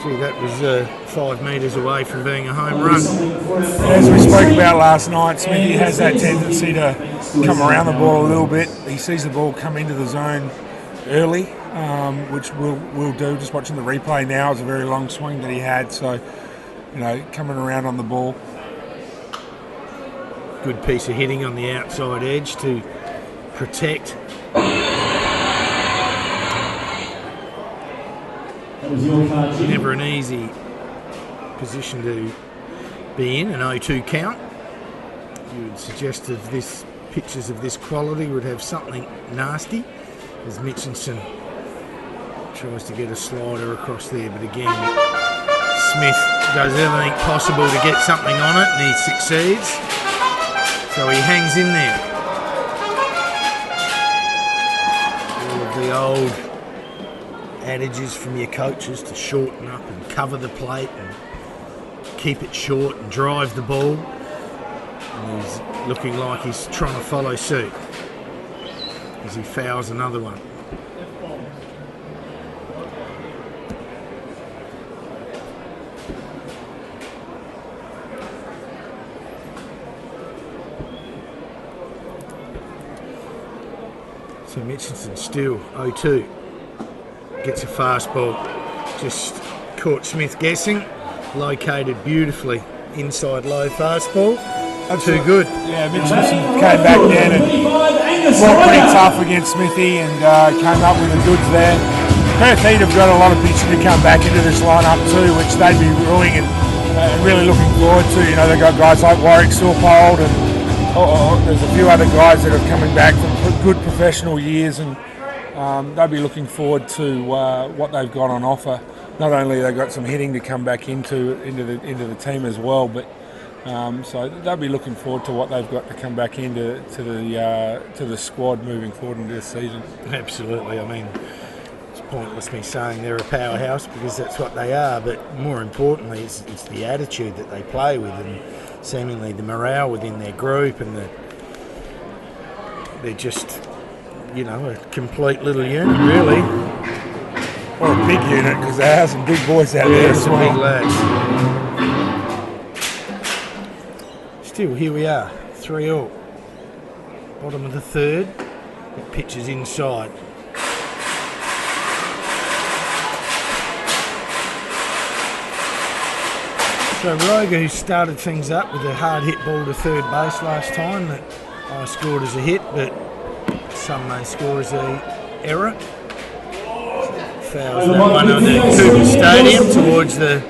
Gee, that was 5 metres away from being a home run. As we spoke about last night, Smithy has that tendency to come around the ball a little bit. He sees the ball come into the zone early, which we'll do. Just watching the replay now, it's a very long swing that he had. So, coming around on the ball. Good piece of hitting on the outside edge to protect. That was your card, Jim. Never an easy position to be in, an 0-2 count. You would suggest that this pitches of this quality would have something nasty, as Mitchinson tries to get a slider across there, but again Smith does everything possible to get something on it, and he succeeds, so he hangs in there. All of the old adages from your coaches to shorten up and cover the plate and keep it short and drive the ball, and he's looking like he's trying to follow suit as he fouls another one. So Mitchinson still 0-2, gets a fastball, just caught Smith guessing, located beautifully, inside low fastball. Too good. Yeah, Mitchinson came back down and fought pretty tough against Smithy and came up with the goods there. Perth have got a lot of pitching to come back into this lineup too, which they'd be ruling and really looking forward to. You know, they've got guys like Warwick Silpold and there's a few other guys that are coming back from good professional years, and they'll be looking forward to what they've got on offer. Not only they've got some hitting to come back into the team as well, but so they'll be looking forward to what they've got to come back into the squad moving forward into this season. Absolutely. I mean, it's pointless me saying they're a powerhouse because that's what they are, but more importantly, it's the attitude that they play with, and seemingly the morale within their group, and they're just, you know, a complete little unit, really. Or a big unit, because they have some big boys out there as some well. big lads. Still, here we are, 3-all. Bottom of the third, the pitch is inside. So Roger, who started things up with a hard hit ball to third base last time that I scored as a hit, but some may score as a error. Fouls that one on the Cooper Stadium towards the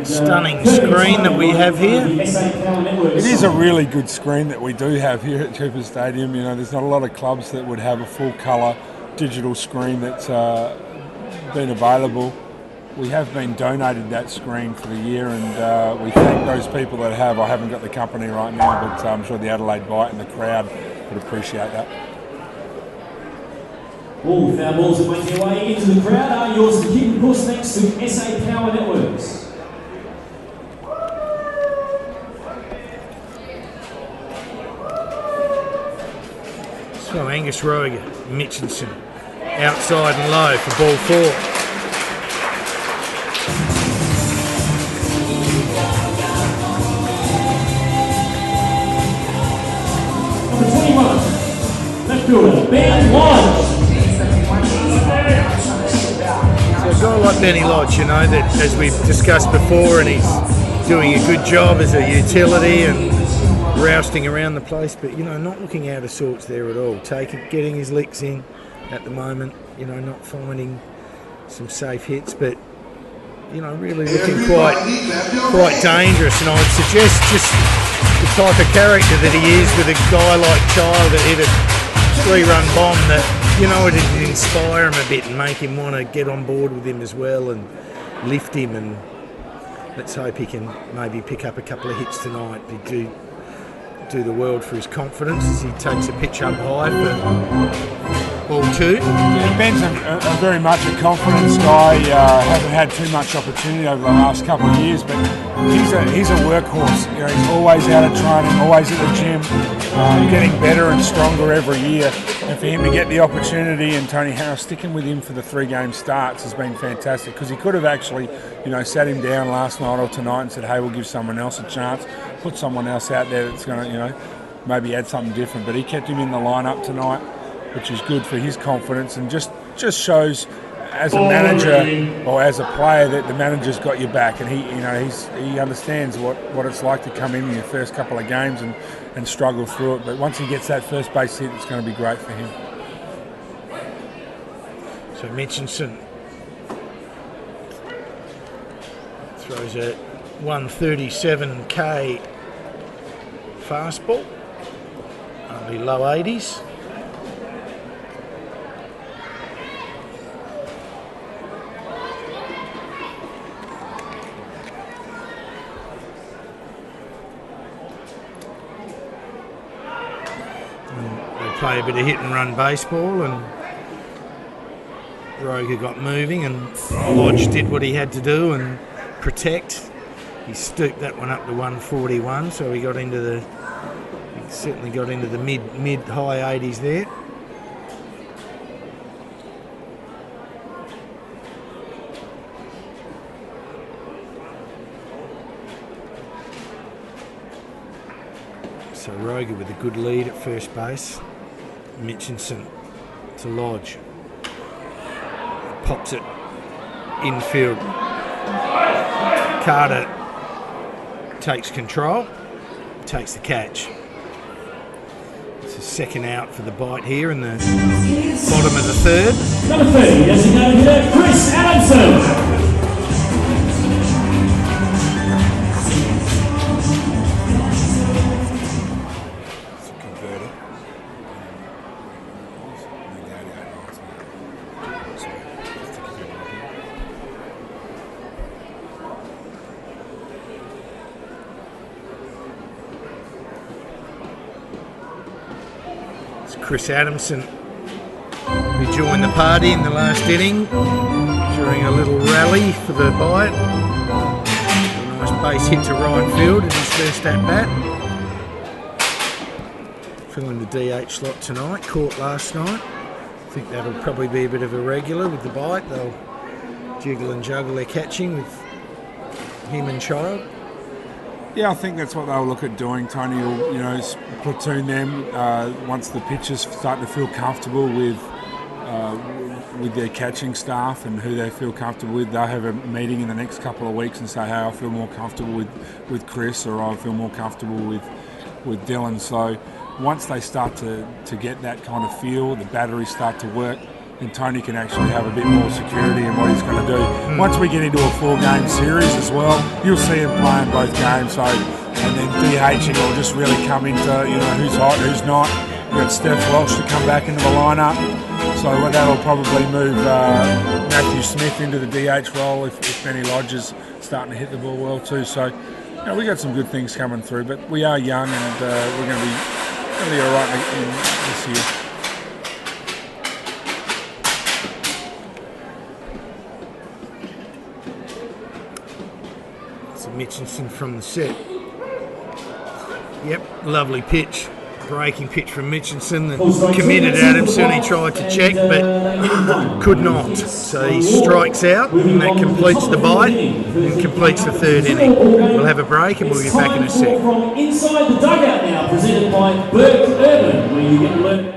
stunning screen that we have here. It is a really good screen that we do have here at Cooper Stadium. You know, there's not a lot of clubs that would have a full colour digital screen that's been available. We have been donated that screen for the year, and we thank those people that have. I haven't got the company right now, but I'm sure the Adelaide Bite and the crowd would appreciate that. All foul balls that make their way into the crowd are yours to keep, of course, thanks to SA Power Networks. So Angus Roger, Mitchinson, outside and low for ball 4. Ben Lodge. So a guy like Benny Lodge, you know, that as we've discussed before, and he's doing a good job as a utility and rousting around the place, but you know, not looking out of sorts there at all. Getting his licks in at the moment, you know, not finding some safe hits, but you know, really looking quite dangerous. And I would suggest just the type of character that he is with a guy like Child that hit a 3-run bomb, that, you know, it'd inspire him a bit and make him want to get on board with him as well and lift him, and let's hope he can maybe pick up a couple of hits tonight. He'd do the world for his confidence as he takes a pitch up high for ball 2. Yeah, Ben's a very much a confidence guy. Hasn't had too much opportunity over the last couple of years, but he's a workhorse. You know, he's always out of training, always at the gym, getting better and stronger every year. And for him to get the opportunity, and Tony Harris sticking with him for the 3-game starts, has been fantastic, because he could have actually, you know, sat him down last night or tonight and said, hey, we'll give someone else a chance, put someone else out there that's going to, you know, maybe add something different. But he kept him in the lineup tonight, which is good for his confidence, and just shows as a manager or as a player, that the manager's got your back, and he understands what it's like to come in your first couple of games and struggle through it. But once he gets that first base hit, it's going to be great for him. So Mitchinson throws a 137k fastball, only low 80s. Play a bit of hit and run baseball, and Roger got moving, and Lodge did what he had to do and protect. He stooped that one up to 141, so he certainly got into the mid high 80s there. So Roger with a good lead at first base. Mitchinson to Lodge. Pops it infield. Carter takes control, takes the catch. It's a second out for the bite here in the bottom of the third. Number 30, designated hitter, Chris Adamson. Chris Adamson, who joined the party in the last inning during a little rally for the bite. A nice base hit to right field in his first at-bat. Filling the DH slot tonight, caught last night. I think that'll probably be a bit of a regular with the bite. They'll jiggle and juggle their catching with him and Child. Yeah, I think that's what they'll look at doing. Tony will, platoon them once the pitchers start to feel comfortable with their catching staff and who they feel comfortable with. They'll have a meeting in the next couple of weeks and say, hey, I feel more comfortable with Chris, or I feel more comfortable with Dylan. So once they start to get that kind of feel, the batteries start to work, and Tony can actually have a bit more security in what he's going to do. Once we get into a 4-game series as well, you'll see him playing both games. So, and then DHing will just really come into who's hot, who's not. You've got Steph Welsh to come back into the lineup, so that'll probably move Matthew Smith into the DH role if Benny Lodge is starting to hit the ball well too. So, we got some good things coming through, but we are young, and we're going to be all right in this year. Mitchinson from the set. Yep, lovely pitch. Breaking pitch from Mitchinson. The committed Adamson, he tried to check but could not. So he strikes out, and that completes the bite and completes the third inning. We'll have a break and we'll be back in a sec. From inside the dugout now, presented by Burke Urban, where you get to learn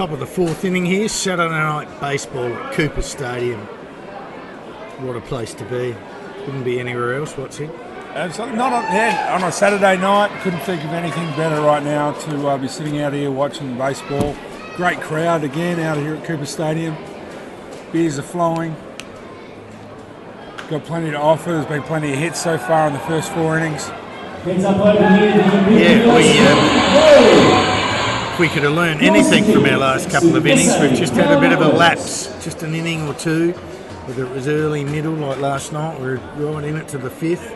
Top of the fourth inning here, Saturday night baseball at Cooper Stadium. What a place to be. Couldn't be anywhere else, what's it? Absolutely. Not on a Saturday night. Couldn't think of anything better right now to be sitting out here watching baseball. Great crowd again out here at Cooper Stadium. Beers are flowing. Got plenty to offer. There's been plenty of hits so far in the first 4 innings. Heads up over here. If we could have learned anything from our last couple of innings, we've just had a bit of a lapse, just an inning or two, whether it was early, middle, like last night. We're right in it to the 5th.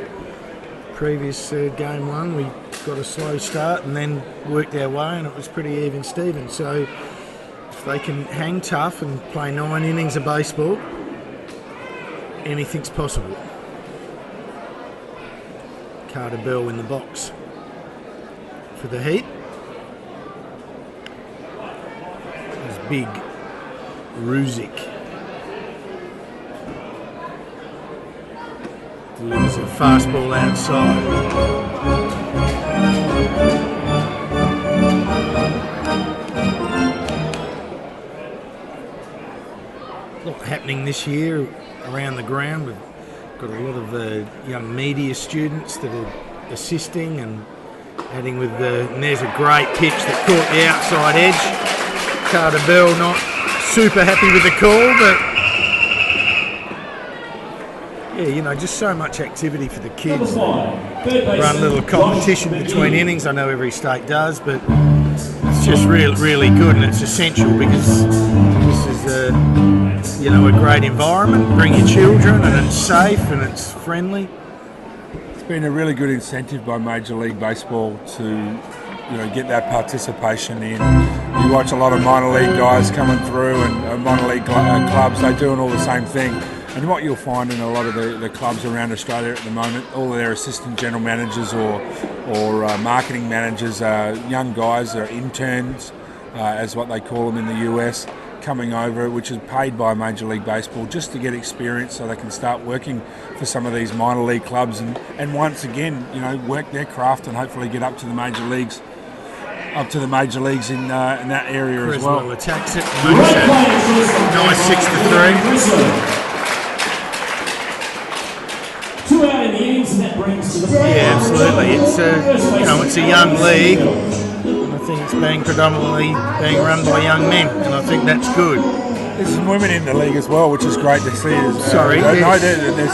Previous game 1, we got a slow start and then worked our way, and it was pretty even Steven. So if they can hang tough and play 9 innings of baseball, anything's possible. Carter Bell in the box for the Heat. There's big Ruzic. Delivers a fastball outside. A lot happening this year around the ground. We've got a lot of young media students that are assisting and adding with and there's a great pitch that caught the outside edge. Carter Bell not super happy with the call, but yeah, you know, just so much activity for the kids. Run a little competition between innings. I know every state does, but it's just really good, and it's essential because this is you know, a great environment. Bring your children, and it's safe and it's friendly. It's been a really good incentive by Major League Baseball to, you know, get that participation in. You watch a lot of minor league guys coming through and minor league clubs. They're doing all the same thing. And what you'll find in a lot of the clubs around Australia at the moment, all of their assistant general managers or marketing managers are young guys, they're interns, as what they call them in the US, coming over, which is paid by Major League Baseball just to get experience so they can start working for some of these minor league clubs and once again, you know, work their craft and hopefully get up to the major leagues. Up to the major leagues in that area as well. Attacks it. Nice 6-3. 2 out in the innings, and that brings to the yeah, absolutely. It's you know, it's a young league. And I think it's being predominantly being run by young men, and I think that's good. There's some women in the league as well, which is great to see. Sorry, there's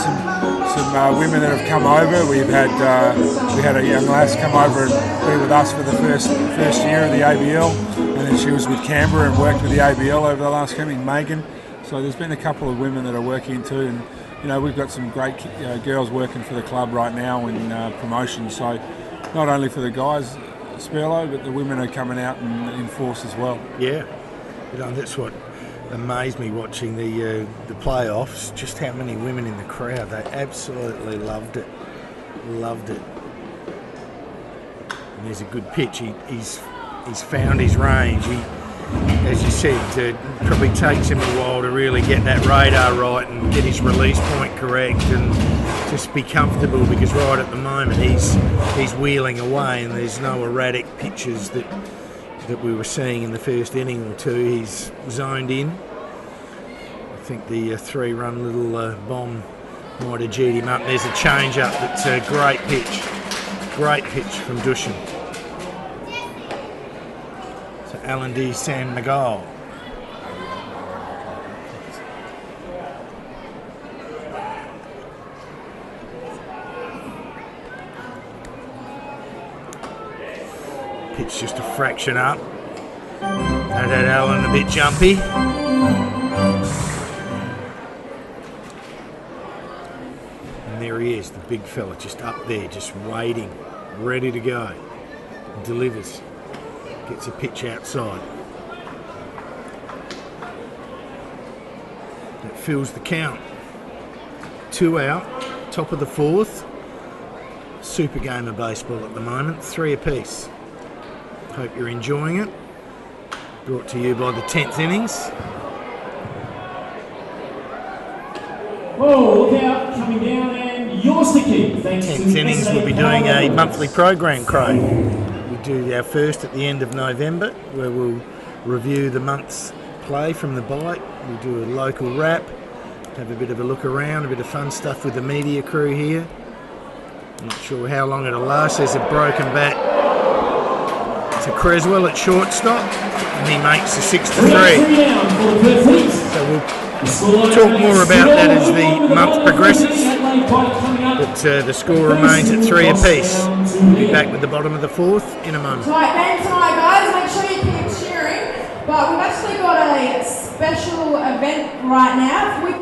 some women that have come over. We had a young lass come over and be with us for the first year of the ABL, and then she was with Canberra and worked with the ABL over the last coming, Megan. So there's been a couple of women that are working too, and you know, we've got some great girls working for the club right now in promotion. So not only for the guys, Spurlo, but the women are coming out in force as well. Yeah, you know, that's what amazed me watching the playoffs. Just how many women in the crowd. They absolutely loved it. And there's a good pitch. He's found his range. As you said, it probably takes him a while to really get that radar right and get his release point correct and just be comfortable, because right at the moment he's wheeling away and there's no erratic pitches that we were seeing in the first inning or two. He's zoned in. I think the 3-run little bomb might have G'd him up. There's a change-up that's a great pitch. Great pitch from Dushan. Alan D. San Miguel. Pitch just a fraction up. Had Alan a bit jumpy. And there he is, the big fella, just up there, just waiting, ready to go. Delivers. Gets a pitch outside. That fills the count. 2 out, top of the 4th. Super game of baseball at the moment, 3 apiece. Hope you're enjoying it. Brought to you by the 10th innings. Whoa, look out, coming down, and yours to keep. Thanks 10th innings, we'll be doing a monthly program, Craig. Do our first at the end of November, where we'll review the month's play from the bike. We do a local wrap, have a bit of a look around, a bit of fun stuff with the media crew here. Not sure how long it'll last. There's a broken bat to Creswell at shortstop, and he makes a 6-3. So we'll talk more about that as the month progresses. But the score remains at 3 apiece. We'll be back with the bottom of the 4th in a moment. Tonight, guys, make sure you keep cheering. But we've actually got a special event right now.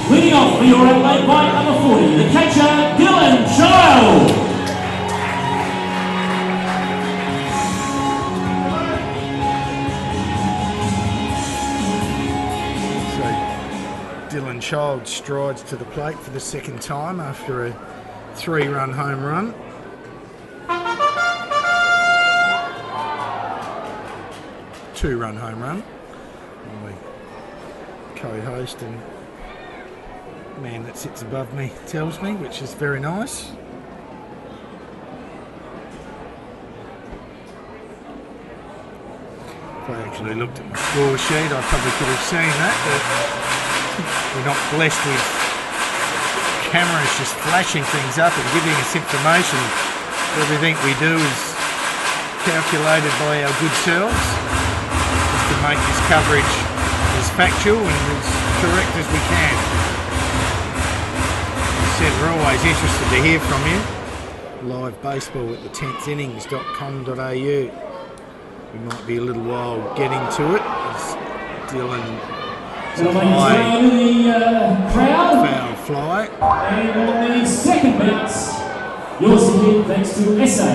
Leading off for your Adelaide by number 40, the catcher, Dylan Child. So Dylan Child strides to the plate for the second time after a 3-run home run. Two-run home run. My co-host and man that sits above me tells me, which is very nice. If I actually looked at my score sheet, I probably could have seen that, but we're not blessed with cameras just flashing things up and giving us information. Everything we do is calculated by our good selves, just to make this coverage as factual and as correct as we can. We're always interested to hear from you. Live baseball at the 10thinnings.com.au. We might be a little while getting to it as Dylan foul fly. And on the second bounce, yours again thanks to SA.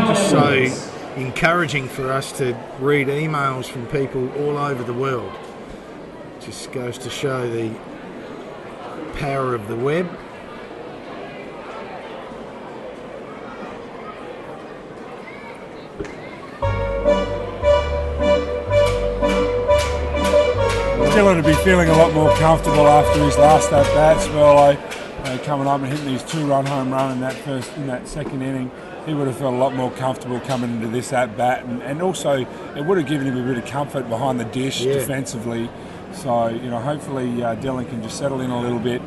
Just so encouraging for us to read emails from people all over the world. Just goes to show the power of the web. Dylan to be feeling a lot more comfortable after his last at-bats. Well, coming up and hitting his 2-run home run in that second inning, he would have felt a lot more comfortable coming into this at-bat, and also it would have given him a bit of comfort behind the dish defensively. So, hopefully Dylan can just settle in a little bit,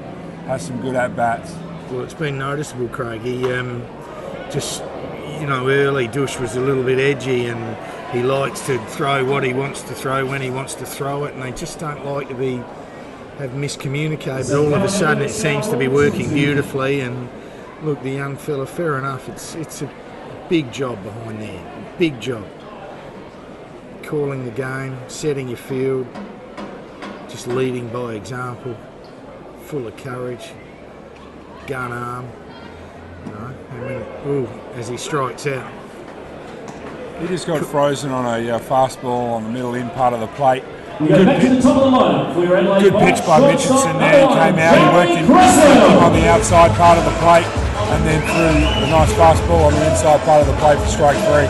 have some good at-bats. Well, it's been noticeable, Craig. He early Dush was a little bit edgy, and he likes to throw what he wants to throw when he wants to throw it, and they just don't like to have miscommunicated. But all of a sudden it seems to be working beautifully, and look, the young fella, fair enough, it's a big job behind there, big job. Calling the game, setting your field, just leading by example, full of courage, gun arm, as he strikes out. He just got frozen on a fastball on the middle in part of the plate. We go back to the top of the lineup for your Adelaide. Good pitch by Richardson there. He came out, he worked him on the outside part of the plate and then threw a nice fastball on the inside part of the plate for strike 3.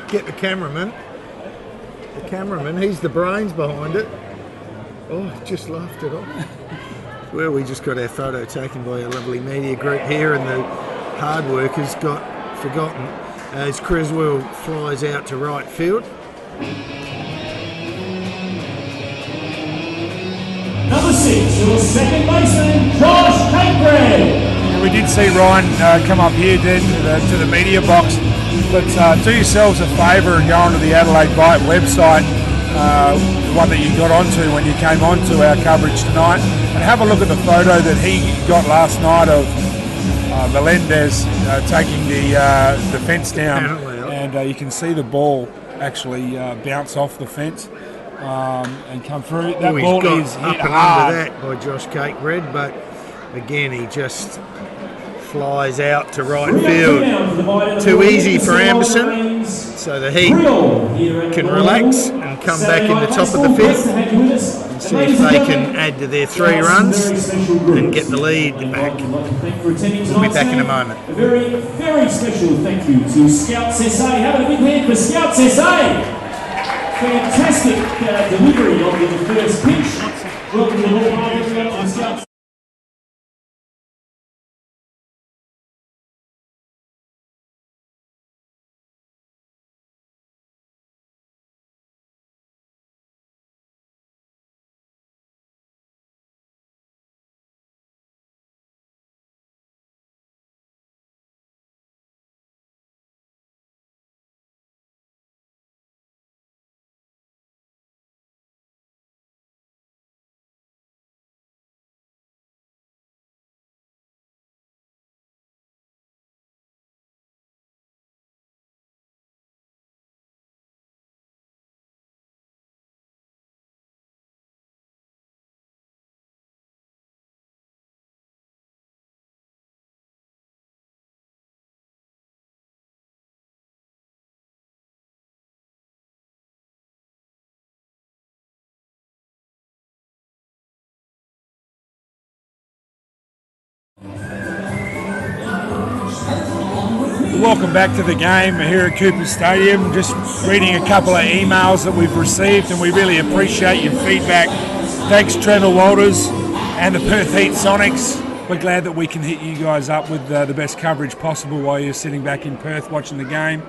Get the cameraman. The cameraman, he's the brains behind it. Oh, just laughed it off. Well, we just got our photo taken by a lovely media group here, and the hard workers got forgotten as Criswell flies out to right field. Number 6, your second baseman, Josh Capebread. And we did see Ryan come up here then to the media box, but do yourselves a favour and go onto the Adelaide Bite website, the one that you got onto when you came onto our coverage tonight, and have a look at the photo that he got last night of Melendez taking the fence down, and you can see the ball actually bounce off the fence and come through. That ball is up hit and hard. under that by Josh Capebread, but again he just flies out to right field. Too easy for Anderson, so the Heat can relax and come back in the top of the fifth and see if they can add to their 3 runs and get the lead back. We'll be back in a moment. A very, very special thank you to Scouts SA. Have a big hand for Scouts SA. Fantastic delivery of the first pitch. Welcome to the ball, everyone, to the Scouts. Welcome back to the game here at Cooper Stadium. Just reading a couple of emails that we've received, and we really appreciate your feedback. Thanks, Trevor Walters and the Perth Heat Sonics. We're glad that we can hit you guys up with the best coverage possible while you're sitting back in Perth watching the game.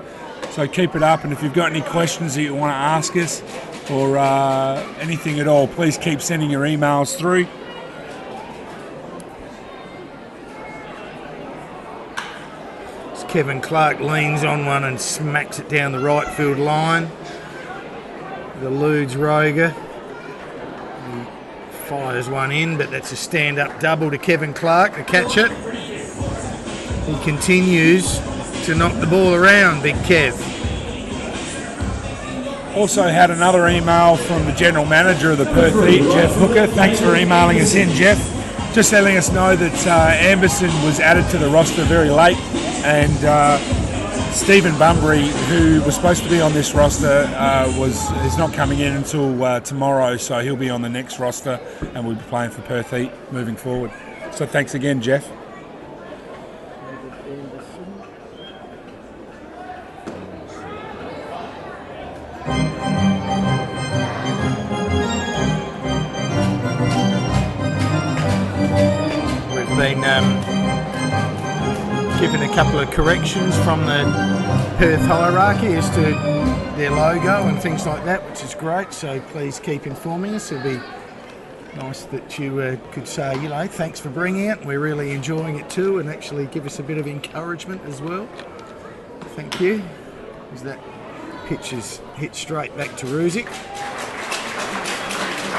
So keep it up, and if you've got any questions that you want to ask us or anything at all, please keep sending your emails through. Kevin Clark leans on one and smacks it down the right field line. The eludes Roger. He fires one in, but that's a stand-up double to Kevin Clark to catch it. He continues to knock the ball around, Big Kev. Also had another email from the General Manager of the Perth Heat, Jeff Hooker. Thanks for emailing us in, Jeff. Just letting us know that Anderson was added to the roster very late, and Stephen Bunbury, who was supposed to be on this roster, is not coming in until tomorrow, so he'll be on the next roster and we'll be playing for Perth Heat moving forward. So thanks again, Jeff. We've been given a couple of corrections from the Perth hierarchy as to their logo and things like that, which is great, so please keep informing us. It'll be nice that you could say, you know, thanks for bringing it, we're really enjoying it too, and actually give us a bit of encouragement as well. Thank you. As that pitch is hit straight back to Ruzic.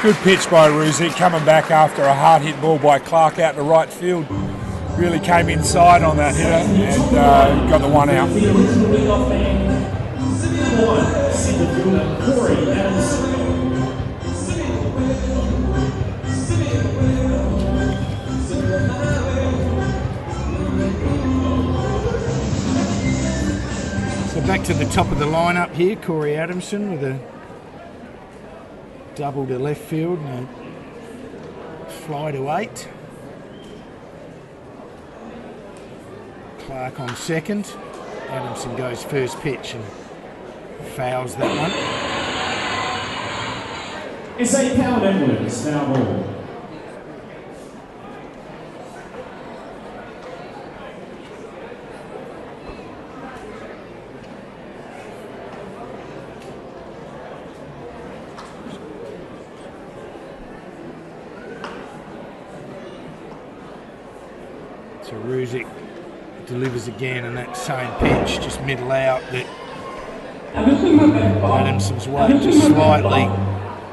Good pitch by Ruzic, coming back after a hard hit ball by Clark out to right field. Really came inside on that hitter and got the one out. The original leadoff man, 1, centre fielder Corey Adams. Back to the top of the lineup here, Corey Adamson with a double to left field and a fly to 8. Clark on second. Adamson goes first pitch and fouls that one. SA Power Networks, foul ball. So Ruzic delivers again and that same pitch, just middle out, that Adamson's weight just slightly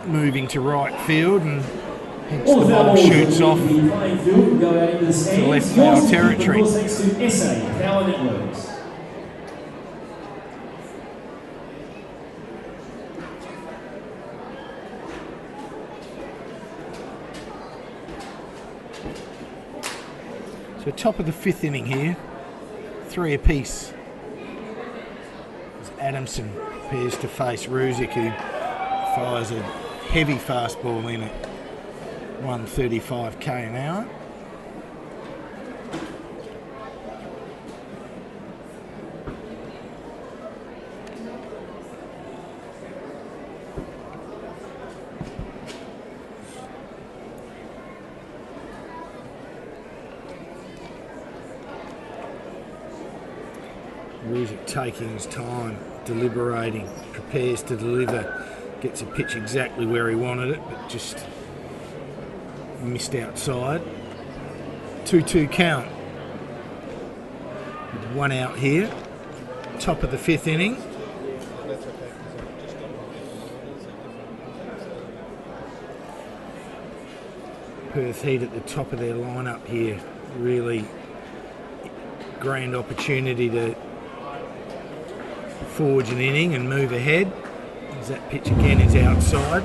moving to right field, and hence the ball shoots off to left foul territory. So top of the 5th inning here, 3 apiece. As Adamson prepares to face Ruzic, who fires a heavy fastball in at 135 k an hour. Ruzic taking his time, deliberating, prepares to deliver, gets a pitch exactly where he wanted it, but just missed outside. 2-2 count. With 1 out here. Top of the 5th inning. Perth Heat at the top of their lineup here. Really grand opportunity to forge an inning and move ahead, as that pitch again is outside.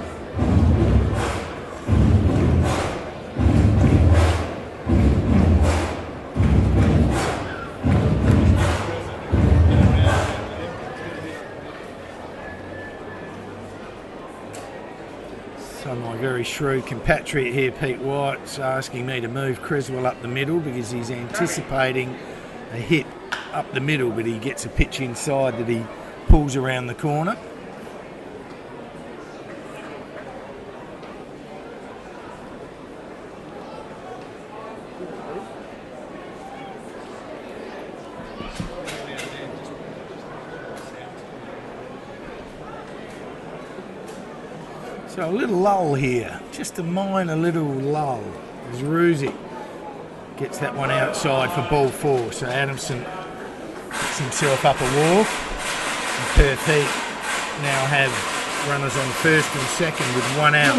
So my very shrewd compatriot here, Pete White's asking me to move Creswell up the middle because he's anticipating a hit up the middle, but he gets a pitch inside that he pulls around the corner. So a little lull here, just a minor little lull as Ruzic gets that one outside for ball 4. So Adamson gets himself up a walk, and Perth Heat now have runners on first and second with 1 out.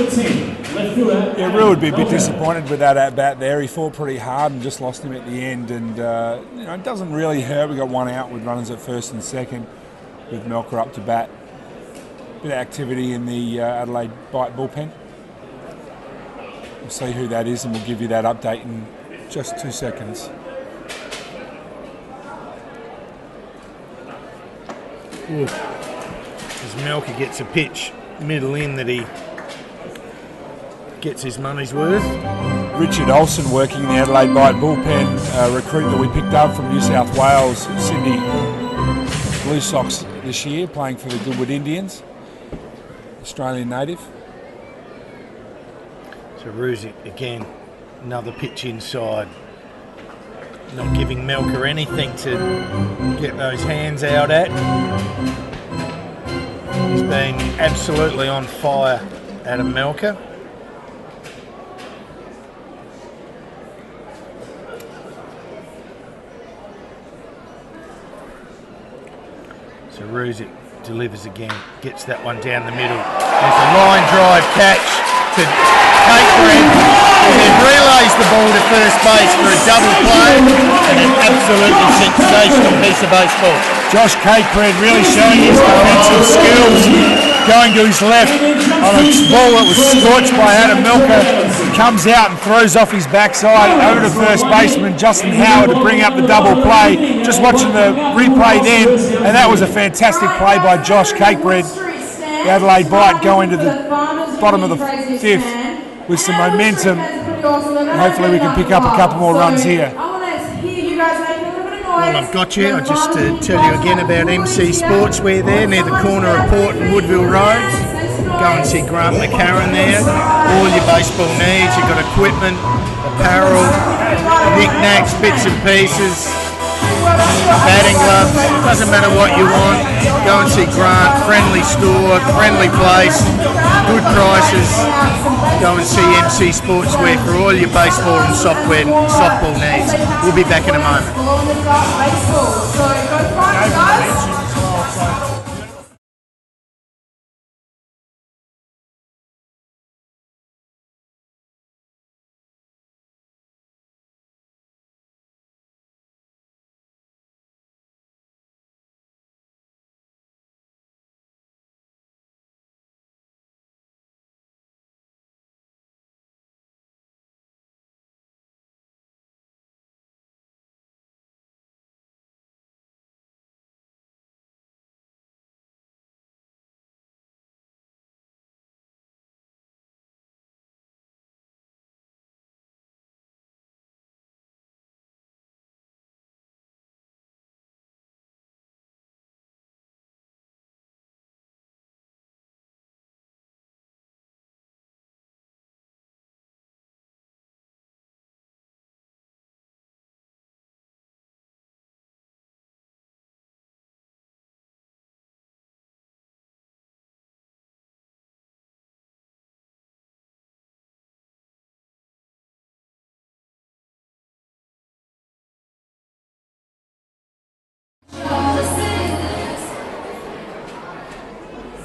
Yeah, Real would be a bit disappointed with that at bat there. He fought pretty hard and just lost him at the end, and it doesn't really hurt. We got 1 out with runners at first and second with Melker up to bat. Bit of activity in the Adelaide Bite bullpen. We'll see who that is, and we'll give you that update in just 2 seconds. Ooh. As Melker gets a pitch middle in that he gets his money's worth. Richard Olsen working in the Adelaide Bite bullpen, a recruit that we picked up from New South Wales, Sydney Blue Sox this year, playing for the Goodwood Indians. Australian native. So Ruzic again, another pitch inside. Not giving Melker anything to get those hands out at. He's been absolutely on fire, Adam Melker. So Ruzic delivers again, gets that one down the middle. There's a line drive catch to Capered, who then relays the ball to first base for a double play, and an absolutely sensational piece of baseball. Josh Capered really showing his defensive skills. going to his left on a ball that was scorched by Adam Milker. Comes out and throws off his backside over to first baseman Justin Howard to bring up the double play. Just watching the replay then, and that was a fantastic play by Josh Cakebread. The Adelaide Bite going to the bottom of the fifth with some momentum. Hopefully we can pick up a couple more runs here. Well, I've got you. I'll just tell you again about MC Sportswear there near the corner of Port and Woodville Roads. Go and see Grant McCarran there. All your baseball needs. You've got equipment, apparel, knickknacks, bits and pieces, batting gloves. Doesn't matter what you want. Go and see Grant. Friendly store, friendly place, good prices. Go and see MC Sportswear for all your baseball and softball needs. We'll be back in a moment.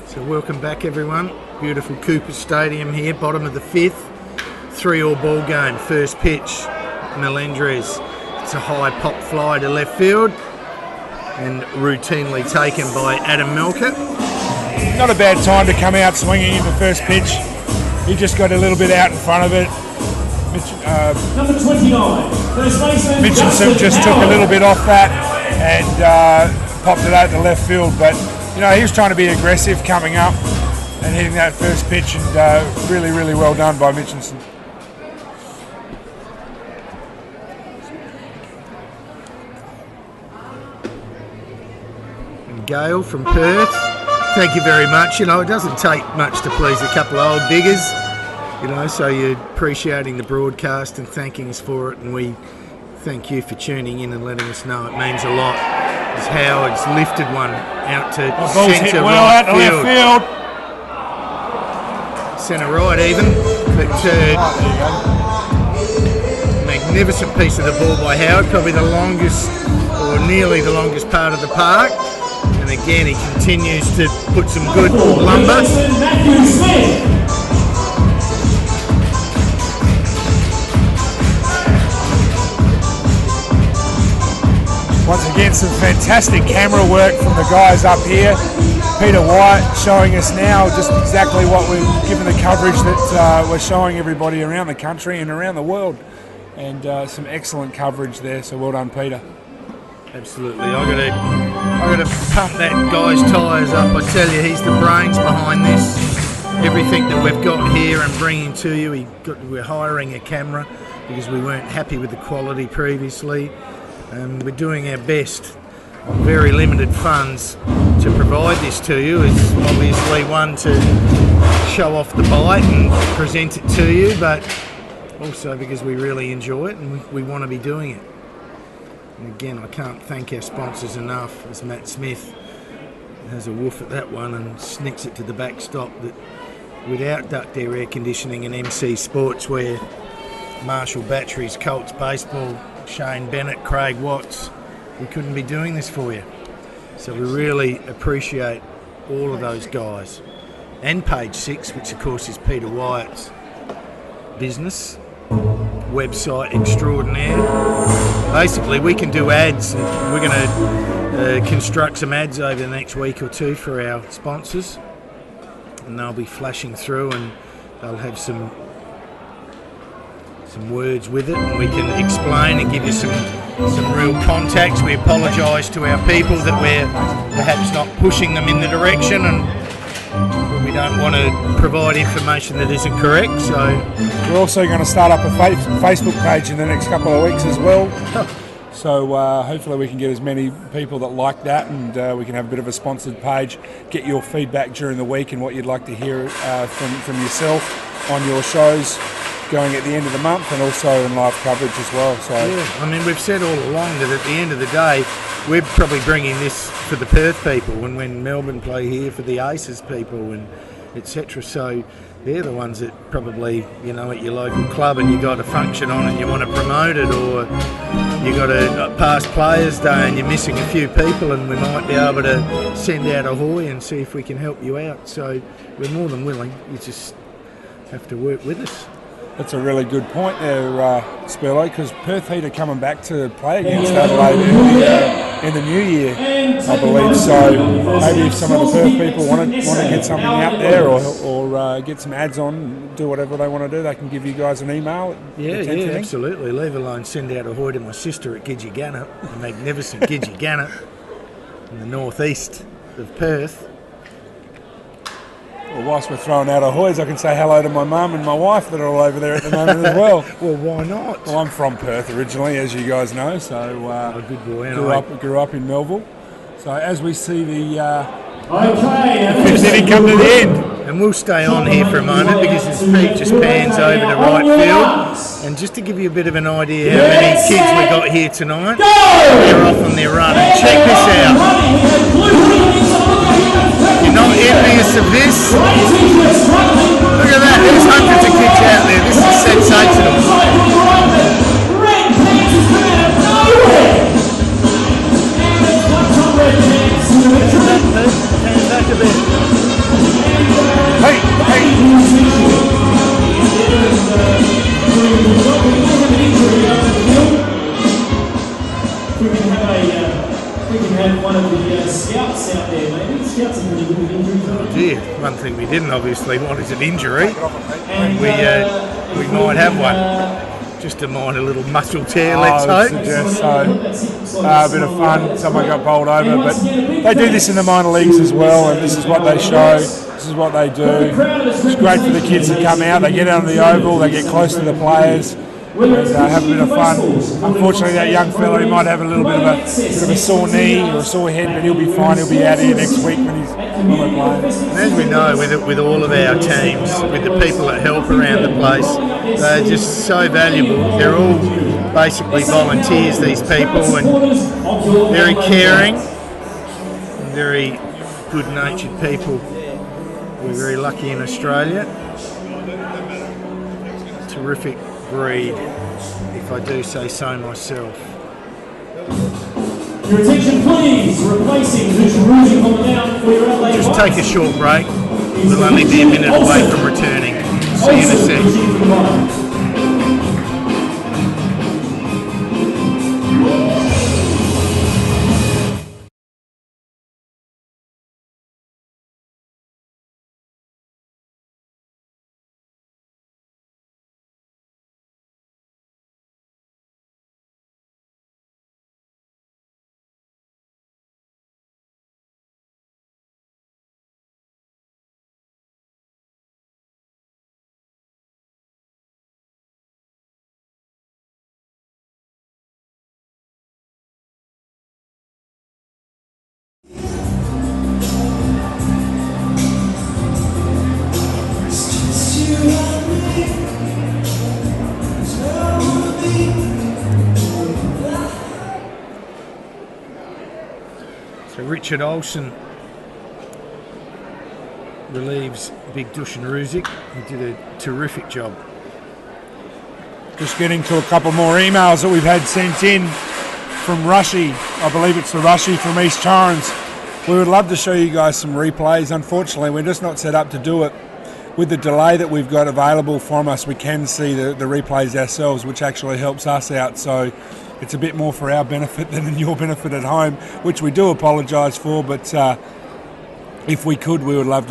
So welcome back everyone. Beautiful Cooper Stadium here, bottom of the fifth. 3-all ball game, first pitch, Melendrez. It's a high pop fly to left field and routinely taken by Adam Milker. Not a bad time to come out swinging in the first pitch. He just got a little bit out in front of it. Number 29, first baseman Mitchinson just took a little bit off that and popped it out to left field, but you know, he was trying to be aggressive coming up and hitting that first pitch, and really well done by Mitchinson. And Gail from Perth, thank you very much. You know, it doesn't take much to please a couple of old diggers, you know, so you're appreciating the broadcast and thanking us for it, and we thank you for tuning in and letting us know. It means a lot. As Howard's lifted one out to centre right field. Centre right even, but magnificent piece of the ball by Howard, probably the longest or nearly the longest part of the park, and again he continues to put some good lumber. Once again, some fantastic camera work from the guys up here. Peter White showing us now just exactly what we've given the coverage that we're showing everybody around the country and around the world. And some excellent coverage there, so well done, Peter. Absolutely. I got to pump that guy's tyres up. I tell you, he's the brains behind this. Everything that we've got here and bringing to you, we're hiring a camera because we weren't happy with the quality previously. We're doing our best on very limited funds to provide this to you. It's obviously one to show off the bite and present it to you, but also because we really enjoy it and we want to be doing it. And again, I can't thank our sponsors enough, as Matt Smith has a woof at that one and snicks it to the backstop, that without Duct Air Air Conditioning and MC Sportswear, Marshall Batteries, Colts Baseball, Shane Bennett, Craig Watts, we couldn't be doing this for you. So we really appreciate all of those guys. And Page 6, which of course is Peter Wyatt's business, website extraordinaire. Basically, we can do ads, and we're going to construct some ads over the next week or two for our sponsors. and they'll be flashing through, and they'll have some words with it, and we can explain and give you some real context. We apologise to our people that we're perhaps not pushing them in the direction, and we don't want to provide information that isn't correct. So we're also going to start up a Facebook page in the next couple of weeks as well. So hopefully we can get as many people that like that, and we can have a bit of a sponsored page, get your feedback during the week and what you'd like to hear from yourself on your shows going at the end of the month, and also in live coverage as well. So yeah, I mean, we've said all along that at the end of the day, we're probably bringing this for the Perth people, and when Melbourne play here for the Aces people, and etc. So they're the ones that probably, you know, at your local club, and you got a function on and you want to promote it, or you got a past Players Day and you're missing a few people, and we might be able to send out a hoy and see if we can help you out. So we're more than willing. You just have to work with us. That's a really good point there, Spurlo, because Perth Heat are coming back to play against Adelaide in the new year, I believe. So maybe if some of the Perth people want to get something out there, or get some ads on, do whatever they want to do, they can give you guys an email. Yeah, absolutely. Leave alone send out a hoy to my sister at Gidgee-Gannet, the magnificent Gidgee-Gannet in the northeast of Perth. Well, whilst we're throwing out ahoys, I can say hello to my mum and my wife that are all over there at the moment as well. Well, why not? Well, I'm from Perth originally, as you guys know, so a good boy. Grew up in Melville. So as we see the Okay, come to the end. And we'll stay on here for a moment because this feed just pans over to right field. And just to give you a bit of an idea how many kids we got here tonight, they're off on their run. And check this out. You're not envious of this? Look at that, there's hundreds of kids out there. This is sensational. Hey! We can have one of the scouts out there, maybe. Scouts are pretty good with injuries. Oh dear, one thing we didn't obviously want is an injury. And we might have one. Just a minor little muscle tear, let's hope. Suggest so. A bit of fun, someone got bowled over, but they do this in the minor leagues as well, and this is what they show, this is what they do. It's great for the kids to come out, they get out on the oval, they get close to the players, and have a bit of fun. Unfortunately, that young fella, he might have a little bit of a sore knee or a sore head, but he'll be fine. He'll be out here next week when we're playing. And as we know, with all of our teams, with the people that help around the place, they're just so valuable. They're all basically volunteers, these people, and very caring, and very good-natured people. We're very lucky in Australia. Terrific breed, if I do say so myself. Your attention please, replacing who's ruling on the mound for your Adelaide. Just take a short break. We'll only be a minute away from returning. See you in a sec. So Richard Olsen relieves Big Dushan Ruzic. He did a terrific job. Just getting to a couple more emails that we've had sent in from Rushy. I believe it's the Rushy from East Torrens. We would love to show you guys some replays. Unfortunately, we're just not set up to do it. With the delay that we've got available from us, we can see the replays ourselves, which actually helps us out. So it's a bit more for our benefit than in your benefit at home, which we do apologise for, but if we could, we would love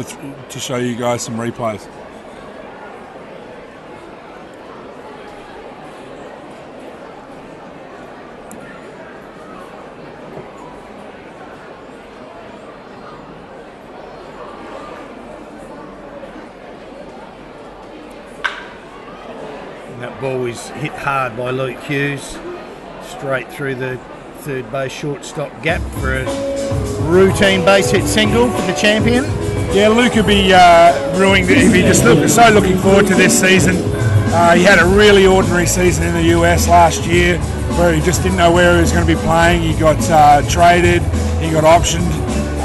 to show you guys some replays. That ball was hit hard by Luke Hughes, straight through the third base shortstop gap for a routine base hit single for the champion. Yeah, Luke would be ruining. He'd be just so looking forward to this season. He had a really ordinary season in the US last year, where he just didn't know where he was going to be playing. He got traded, he got optioned.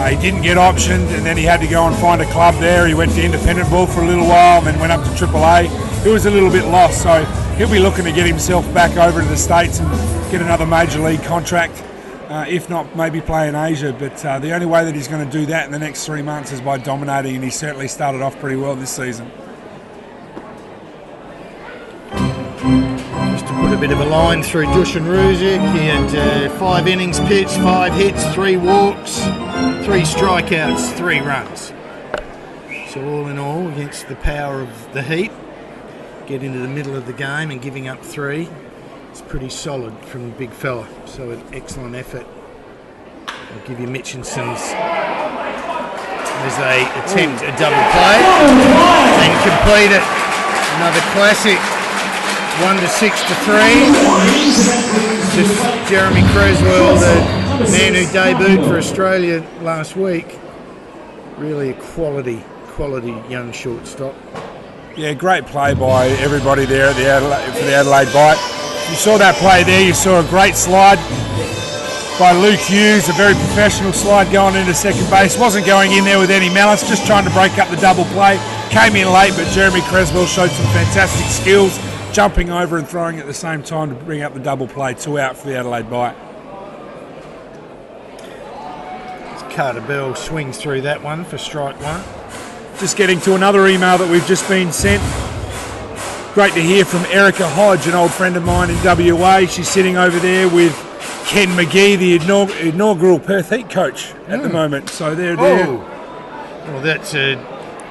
He didn't get optioned, and then he had to go and find a club there. He went to independent ball for a little while, and then went up to AAA. He was a little bit lost, so he'll be looking to get himself back over to the States and get another major league contract, if not maybe play in Asia. But the only way that he's going to do that in the next 3 months is by dominating, and he certainly started off pretty well this season. Just to put a bit of a line through Dusan Ruzic, he had 5 innings pitched, 5 hits, 3 walks, 3 strikeouts, 3 runs. So all in all, against the power of the Heat, get into the middle of the game and giving up 3, it's pretty solid from the big fella. So an excellent effort. I'll give you Mitchinson's as they attempt a double play and complete it. Another classic. 1-6 to 3. Just Jeremy Creswell, the man who debuted for Australia last week. Really a quality young shortstop. Yeah, great play by everybody there at for the Adelaide Bite. You saw that play there. You saw a great slide by Luke Hughes, a very professional slide going into second base. Wasn't going in there with any malice, just trying to break up the double play. Came in late, but Jeremy Creswell showed some fantastic skills, jumping over and throwing at the same time to bring up the double play. 2 out for the Adelaide Bite. Carter Bell swings through that one for strike 1. Just getting to another email that we've just been sent. Great to hear from Erica Hodge, an old friend of mine in WA. She's sitting over there with Ken McGee, the inaugural Perth Heat coach at the moment. So they're there. Oh. Well, that's a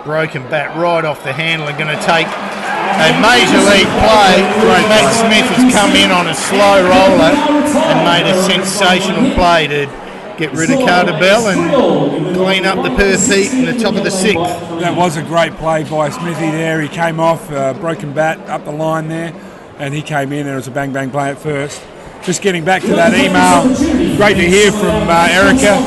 broken bat right off the handle and going to take a major league play. Matt Smith has come in on a slow roller and made a sensational play to get rid of Carter Bell and clean up the Perth Heat in the top of the 6th. That was a great play by Smithy there. He came off, broken bat up the line there, and he came in and it was a bang-bang play at first. Just getting back to that email, great to hear from Erica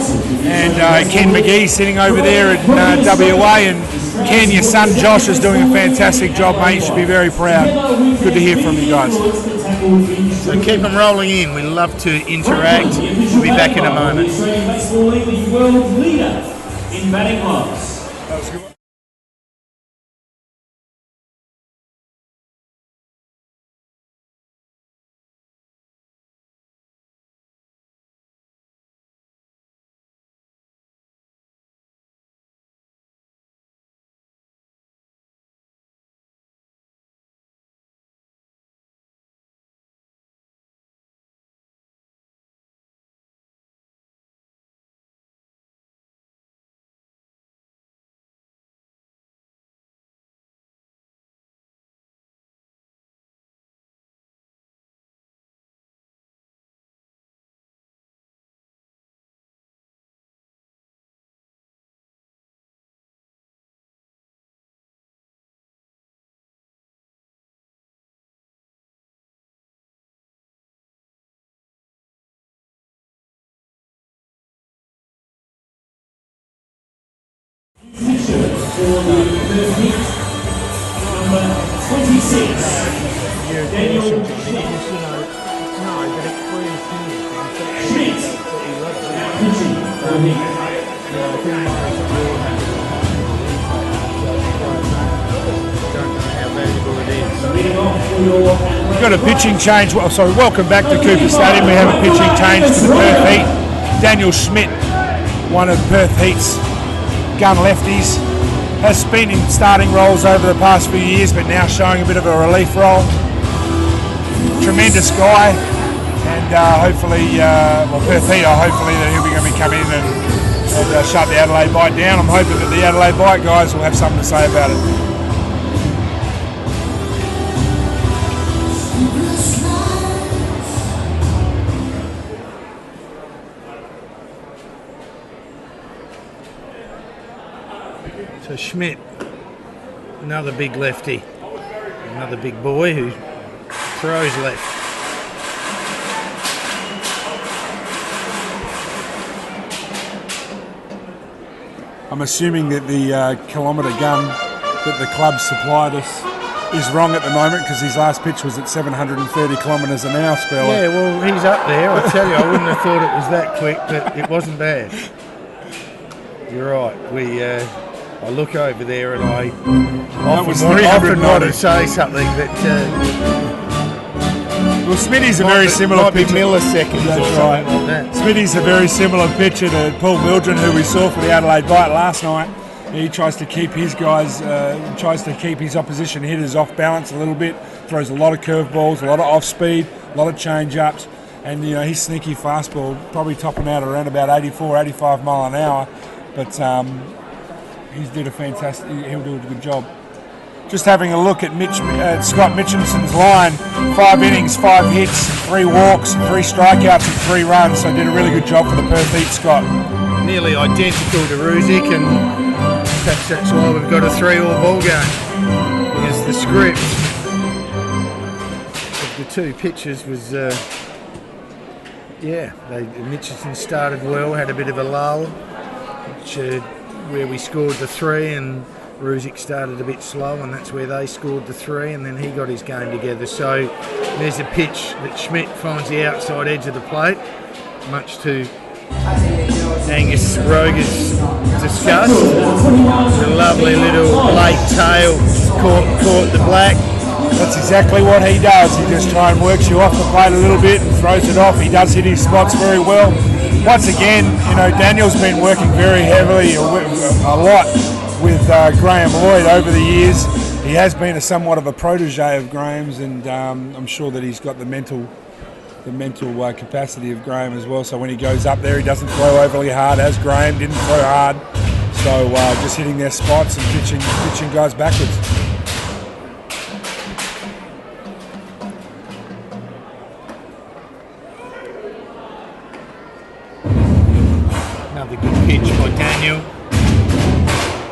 and Ken McGee sitting over there at WA, and Ken, your son Josh is doing a fantastic job, mate. You should be very proud. Good to hear from you guys. So keep them rolling in. We love to interact. We'll be back in a moment. Baseball League, the world leader in batting gloves. That was good. For the Perth Heat, number 26, Daniel Schmidt. Pitching for the Heat. We've got a pitching change. Well, sorry, welcome back to Cooper Stadium. We have a pitching change for the Perth Heat. Daniel Schmidt, one of Perth Heat's gun lefties, has been in starting roles over the past few years, but now showing a bit of a relief role. Tremendous guy, and hopefully, Perth Heat, hopefully that he'll be going to be coming in and and shut the Adelaide bite down. I'm hoping that the Adelaide bite guys will have something to say about it. So Schmidt, another big lefty, another big boy who throws left. I'm assuming that the kilometre gun that the club supplied us is wrong at the moment because his last pitch was at 730 kilometres an hour, Speller. Yeah, well, he's up there. I tell you, I wouldn't have thought it was that quick, but it wasn't bad. You're right. I look over there and I often want to say something, but well, Smitty's a very similar pitcher. Milliseconds. That's right. Like that. Smitty's a very similar pitcher to Paul Mildren, who we saw for the Adelaide Bite last night. He tries to keep his guys, tries to keep his opposition hitters off balance a little bit. Throws a lot of curveballs, a lot of off speed, a lot of change ups, and his sneaky fastball probably topping out around about 84, 85 mile an hour, but. He'll do a good job. Just having a look at Scott Mitchinson's line, 5 innings, 5 hits, 3 walks, 3 strikeouts and 3 runs, so did a really good job for the Perth Heat, Scott. Nearly identical to Ruzic, and perhaps that's why we've got a 3-all ball game, because the script of the 2 pitches was, Mitchinson started well, had a bit of a lull, where we scored the 3, and Ruzic started a bit slow, and that's where they scored the 3, and then he got his game together. So there's a pitch that Schmidt finds the outside edge of the plate, much to Angus Roger's disgust. A lovely little late tail caught the black. That's exactly what he does. He just tries and works you off the plate a little bit and throws it off. He does hit his spots very well. Once again, Daniel's been working very heavily, a lot with Graham Lloyd over the years. He has been somewhat of a protege of Graham's, and I'm sure that he's got the mental capacity of Graham as well. So when he goes up there, he doesn't throw overly hard, as Graham didn't throw hard. So just hitting their spots and pitching guys backwards. Another good pitch by Daniel.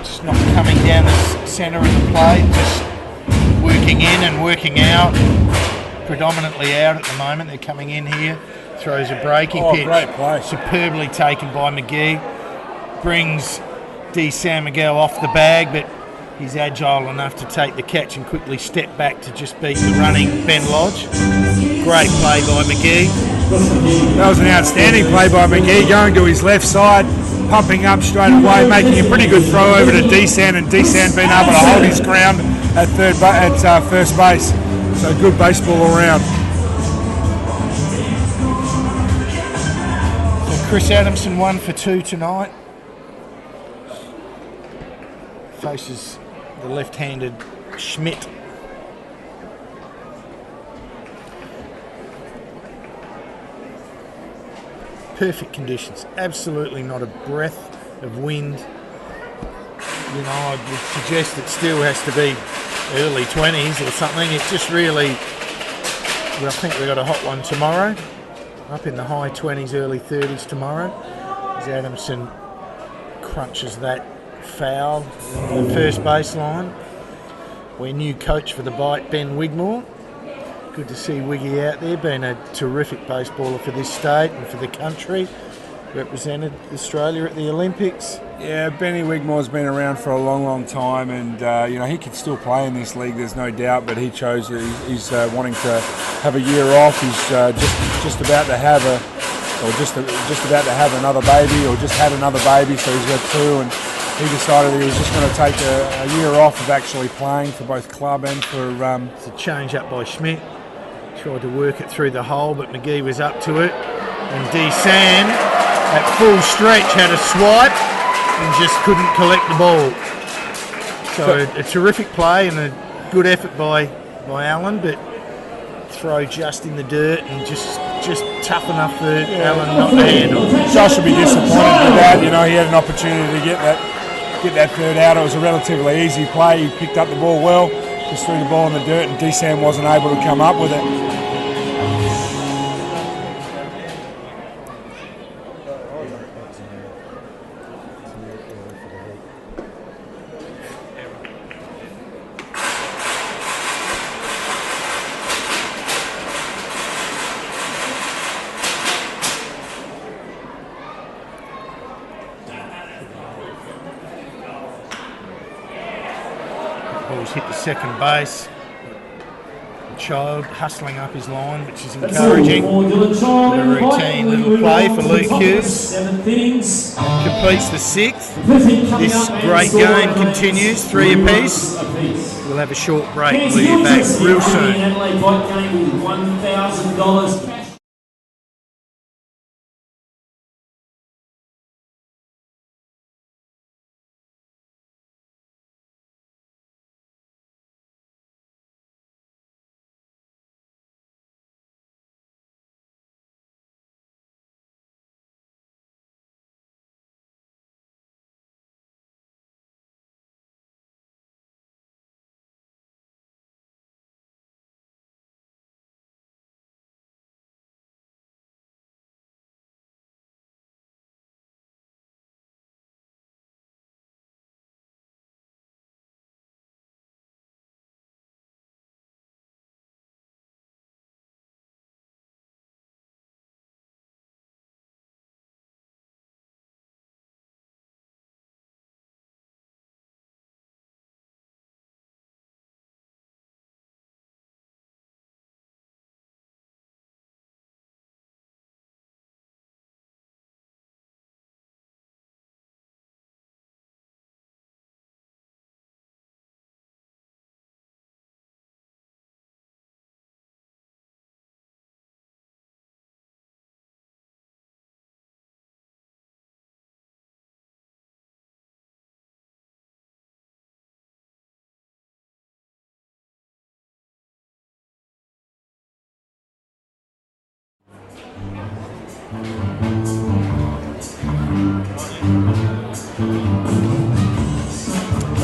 Just not coming down the centre of the plate, just working in and working out. Predominantly out at the moment. They're coming in here. Throws a breaking pitch. Great play. Superbly taken by McGee. Brings San Miguel off the bag, but he's agile enough to take the catch and quickly step back to just beat the running Ben Lodge. Great play by McGee. That was an outstanding play by McGee, going to his left side, pumping up straight away, making a pretty good throw over to San, and San being able to hold his ground at first base. So good baseball all round. So Chris Adamson 1 for 2 tonight. Faces the left-handed Schmidt. Perfect conditions, absolutely not a breath of wind. I would suggest it still has to be early 20s or something. It's just really, I think we've got a hot one tomorrow, up in the high 20s, early 30s tomorrow, as Adamson crunches that foul on the first baseline. Our new coach for the Bite, Ben Wigmore. Good to see Wiggy out there, being a terrific baseballer for this state and for the country. Represented Australia at the Olympics. Yeah, Benny Wigmore's been around for a long, long time, and he could still play in this league. There's no doubt, but he chose. He's wanting to have a year off. He's just about to have just about to have another baby, or just had another baby, so he's got 2, and he decided he was just going to take a year off of actually playing for both club and for. It's a change up by Schmidt. Tried to work it through the hole, but McGee was up to it, and San at full stretch had a swipe and just couldn't collect the ball. So a terrific play and a good effort by Allen, but throw just in the dirt and just just tough enough for Alan not to handle. Josh will be disappointed with that. You know, he had an opportunity to get that third out. It was a relatively easy play. He picked up the ball well, just threw the ball in the dirt, and D-Sam wasn't able to come up with it. Ball's hit the second base. Child hustling up his line, which is encouraging. A routine little play for Luke Hughes. Completes the sixth. This great game continues, 3 apiece. We'll have a short break. We'll be back real soon. Adelaide bike game with $1,000 cash.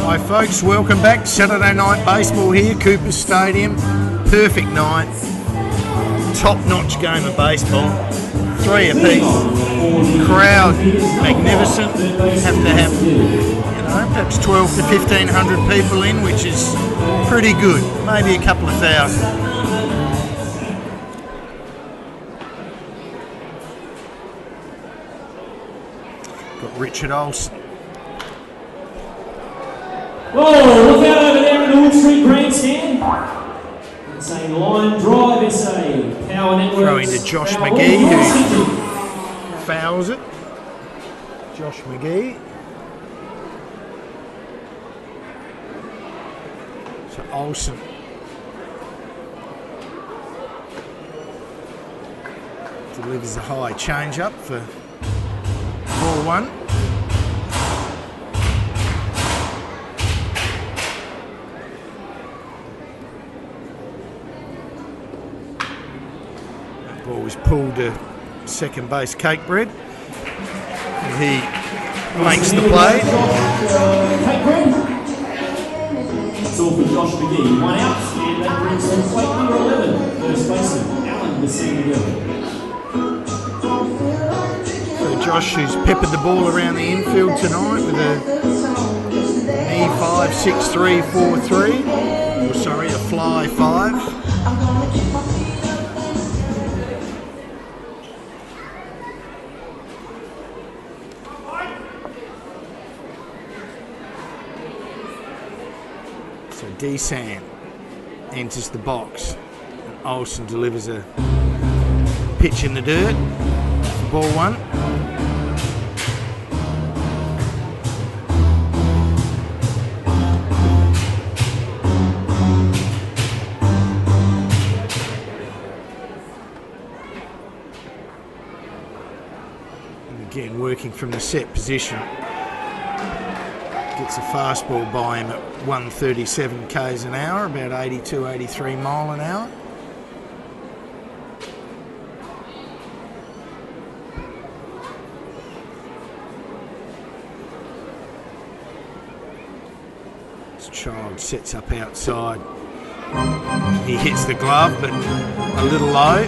Hi folks, welcome back. Saturday night baseball here, Cooper Stadium. Perfect night. Top-notch game of baseball. 3 apiece. Crowd magnificent. Have to have, perhaps 12 to 1,500 people in, which is pretty good. Maybe a couple of thousand. Got Richard Olsen. Whoa, look out over there in the Wood Street Grandstand. It's a line drive, it's a Power Networks. Throwing to Josh McGee, who fouls it. Josh McGee. So Olsen. Delivers a high change up for ball 1. Ball was pulled to second base Cakebread. And he makes the play. Cakebread. That's all for Josh McGee. 1 out, and that brings him plate number 11. First baseman, Alan Bassini. So Josh, who's peppered the ball around the infield tonight with an E5-6-3-4-3. Or sorry, a fly 5. So D-Sam enters the box. And Olsen delivers a pitch in the dirt for ball 1. And again, working from the set position. Gets a fastball by him at 137 k's an hour, about 82, 83 mile an hour. Child sets up outside. He hits the glove, but a little low.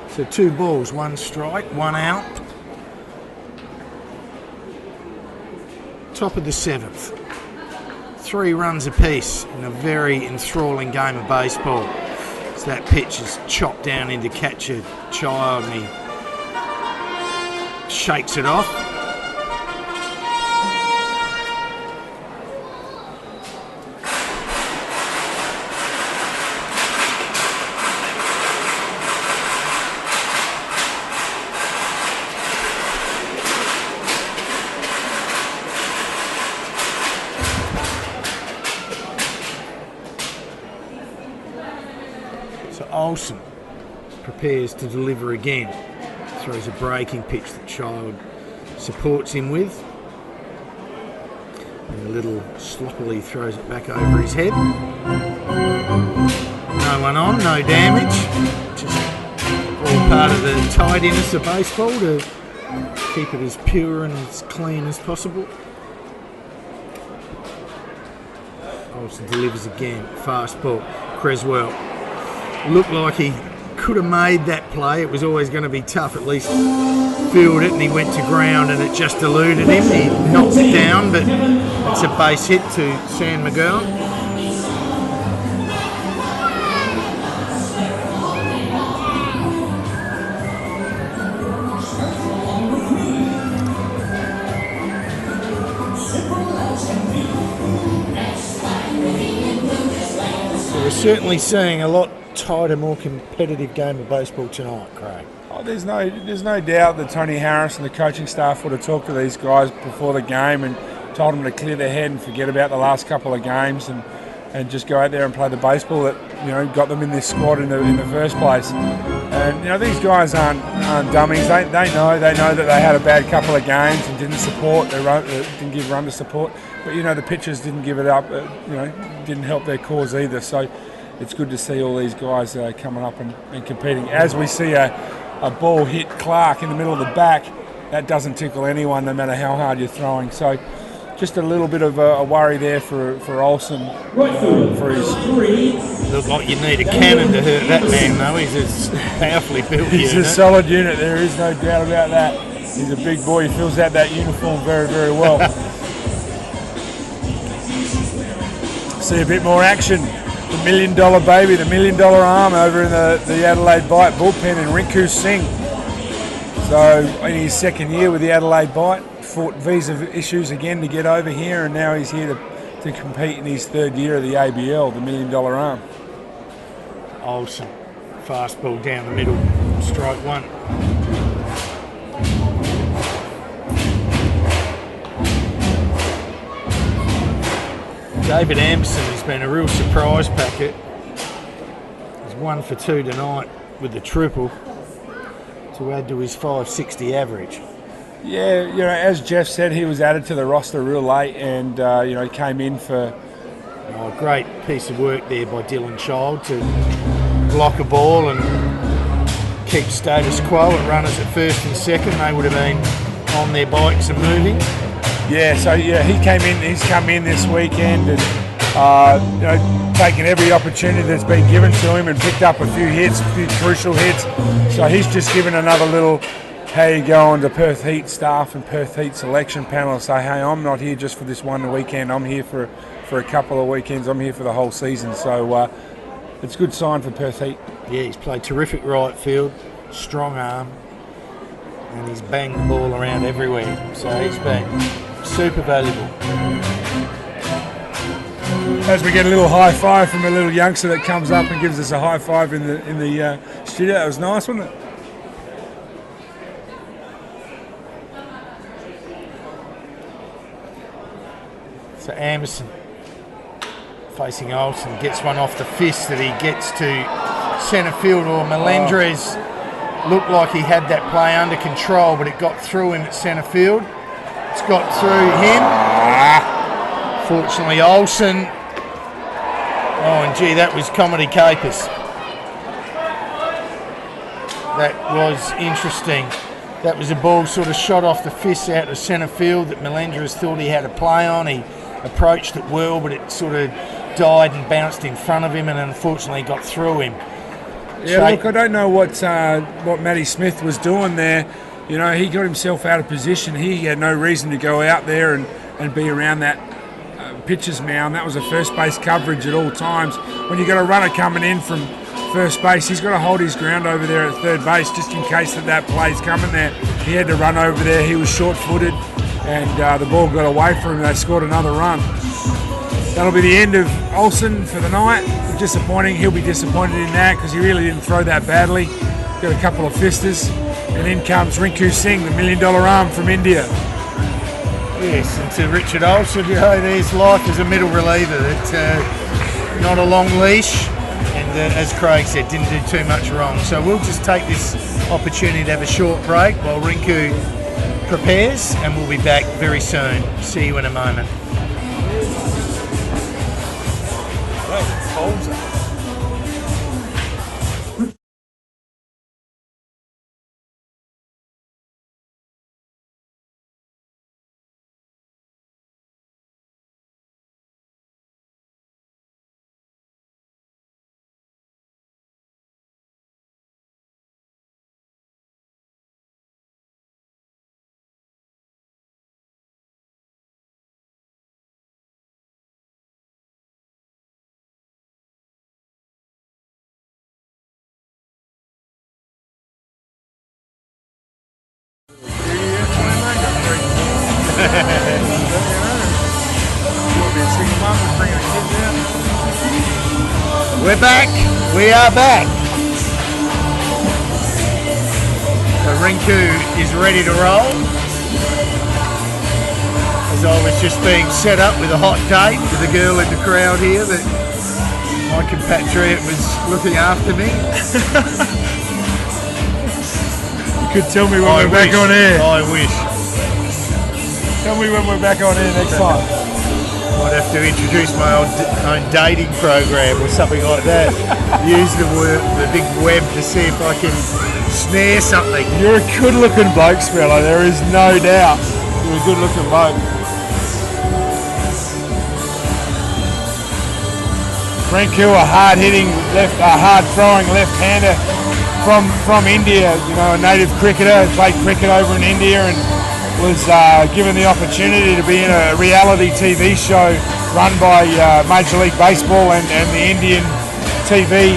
So 2 balls, 1 strike, 1 out. Top of the 7th. 3 runs apiece in a very enthralling game of baseball. So that pitch is chopped down into catcher Child, and he shakes it off. So Olsen prepares to deliver again. Throws a breaking pitch that Child supports him with. And a little sloppily throws it back over his head. No one on, no damage. Just all part of the tidiness of baseball to keep it as pure and as clean as possible. Olsen delivers again. Fastball. Creswell looked like he could have made that play. It was always going to be tough, at least field it, and he went to ground and it just eluded him. He knocked it down, but it's a base hit to San Miguel. So we're certainly seeing a lot tighter, more competitive game of baseball tonight, Craig. Oh, there's no doubt that Tony Harris and the coaching staff would have talked to these guys before the game and told them to clear their head and forget about the last couple of games and just go out there and play the baseball that got them in this squad in the first place. And these guys aren't dummies. They know that they had a bad couple of games and didn't support. Didn't give run to support. But the pitchers didn't give it up. Didn't help their cause either. So it's good to see all these guys coming up and competing. As we see a ball hit Clark in the middle of the back, that doesn't tickle anyone, no matter how hard you're throwing. So just a little bit of a worry there for Olsen. For his, look like you need a cannon to hurt that man, though. He's a powerfully built He's unit. a solid unit. There is no doubt about that. He's a big boy. He fills out that uniform very, very well. See a bit more action. The $1 million baby, the $1 million arm over in the Adelaide Bite bullpen in Rinku Singh. So in his second year with the Adelaide Bite, fought visa issues again to get over here, and now he's here to compete in his third year of the ABL, the $1 million arm. Olsen, fastball down the middle, strike 1. David Anderson has been a real surprise packet. He's 1 for 2 tonight with the triple to add to his 560 average. Yeah, as Jeff said, he was added to the roster real late, and came in for a great piece of work there by Dylan Child to block a ball and keep status quo at runners at first and second. They would have been on their bikes and moving. Yeah, so he's come in this weekend and taken every opportunity that's been given to him and picked up a few hits, a few crucial hits. So he's just given another little how you go on to Perth Heat staff and Perth Heat selection panel and say, hey, I'm not here just for this one weekend. I'm here for a couple of weekends. I'm here for the whole season. So it's a good sign for Perth Heat. Yeah, he's played terrific right field, strong arm, and he's banged the ball around everywhere. So he's been super valuable. As we get a little high five from a little youngster that comes up and gives us a high five in the studio, that was nice, wasn't it? So Anderson facing Olsen, gets one off the fist that he gets to centre field, or Melendrez looked like he had that play under control, but it got through him at centre field. It's got through him. Fortunately, Olsen. Oh, and gee, that was comedy capers. That was interesting. That was a ball sort of shot off the fist out of centre field that Melendres thought he had a play on. He approached it well, but it sort of died and bounced in front of him and unfortunately got through him. Yeah, look, I don't know what Matty Smith was doing there. You know, he got himself out of position. He had no reason to go out there and be around that pitcher's mound. That was a first base coverage at all times. When you got a runner coming in from first base, he's got to hold his ground over there at third base just in case that play's coming there. He had to run over there. He was short-footed, and the ball got away from him. They scored another run. That'll be the end of Olsen for the night. Disappointing. He'll be disappointed in that because he really didn't throw that badly. Got a couple of fisters, and in comes Rinku Singh, the $1 million arm from India. Yes, and to Richard Olsen, you know, there's life as a middle reliever. It's not a long leash, and as Craig said, didn't do too much wrong. So we'll just take this opportunity to have a short break while Rinku prepares, and we'll be back very soon. See you in a moment. We're back. We are back. So Rinku is ready to roll. As I was just being set up with a hot date with a girl in the crowd here that my compatriot was looking after me. You could tell me when we're back on air. I wish. Tell me when we're back on air next time. Might have to introduce my own dating program or something like that. Use the big web to see if I can snare something. You're a good-looking bloke, Speller. There is no doubt. You're a good-looking bloke. Rinku, a hard-hitting, hard-throwing left-hander from India. You know, a native cricketer, played cricket over in India and was given the opportunity to be in a reality TV show run by Major League Baseball and the Indian TV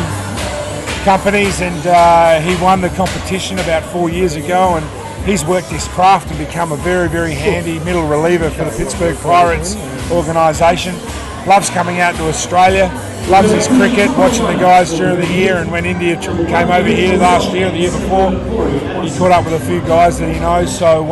companies, and he won the competition about 4 years ago, and he's worked his craft and become a very, very handy middle reliever for the Pittsburgh Pirates organisation. Loves coming out to Australia, loves his cricket, watching the guys during the year, and when India came over here last year or the year before, he caught up with a few guys that he knows, so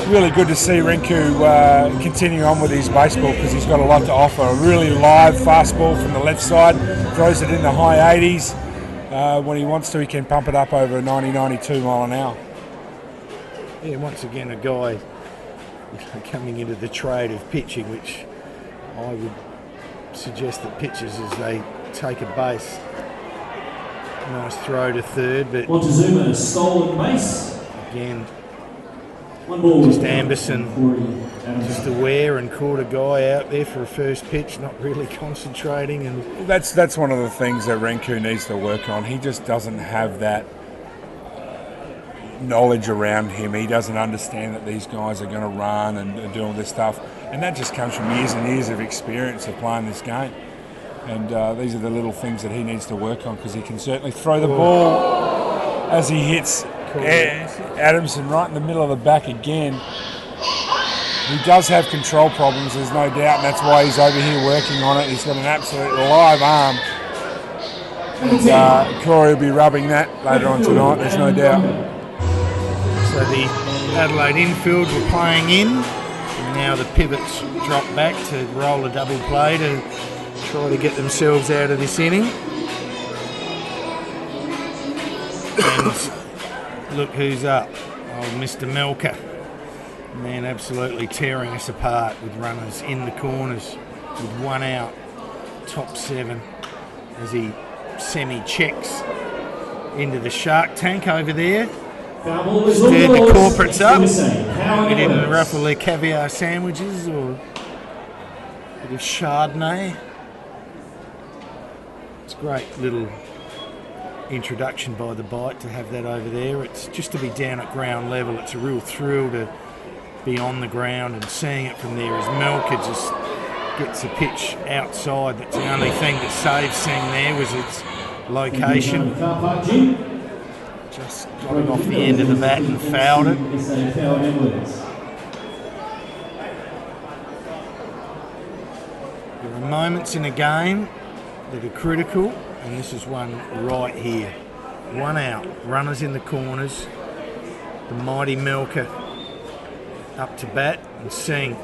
really good to see Rinku continue on with his baseball because he's got a lot to offer. A really live fastball from the left side, throws it in the high 80s. When he wants to, he can pump it up over 90, 92 mile an hour. Yeah, once again, a guy coming into the trade of pitching, which I would suggest that pitchers, as they take a base, nice throw to third, but Montezuma, stolen base. Again, one ball. Just Anderson, just aware and caught a guy out there for a first pitch, not really concentrating. And that's one of the things that Rinku needs to work on. He just doesn't have that knowledge around him. He doesn't understand that these guys are going to run and do all this stuff. And that just comes from years and years of experience of playing this game. And these are the little things that he needs to work on because he can certainly throw the ball as he hits Adamson right in the middle of the back again. He does have control problems, there's no doubt, and that's why he's over here working on it. He's got an absolute live arm. And Corey will be rubbing that later on tonight, there's no doubt. So the Adelaide infield were playing in, and now the pivots drop back to roll a double play to try to get themselves out of this inning. And look who's up. Oh, Mr. Melker. Man, absolutely tearing us apart with runners in the corners with one out. Top 7 as he semi-checks into the shark tank over there. Foul ball is Stirred the all yours. corporates up. USA. Get into the ruffle their caviar sandwiches or a bit of Chardonnay. It's a great little introduction by the bite to have that over there. It's just to be down at ground level. It's a real thrill to be on the ground and seeing it from there as Melker just gets a pitch outside. That's the only thing that saved Singh there was its location. Just got it off the end of the bat and fouled it. There are moments in a game that are critical, and this is one right here. One out, runners in the corners. The mighty Melker up to bat and Singh.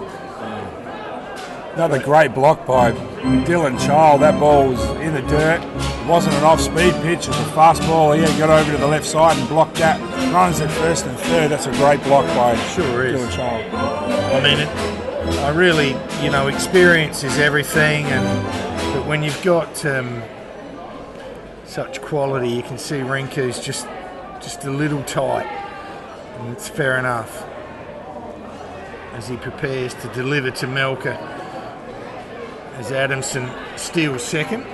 Another great block by Dylan Child. That ball was in the dirt. It wasn't an off-speed pitch. It was a fast ball. He got over to the left side and blocked that. Runs at first and third. That's a great block by Dylan Child. I mean, I really, experience is everything, but when you've got such quality, you can see Rinku's just a little tight, and it's fair enough as he prepares to deliver to Melker as Adamson steals second.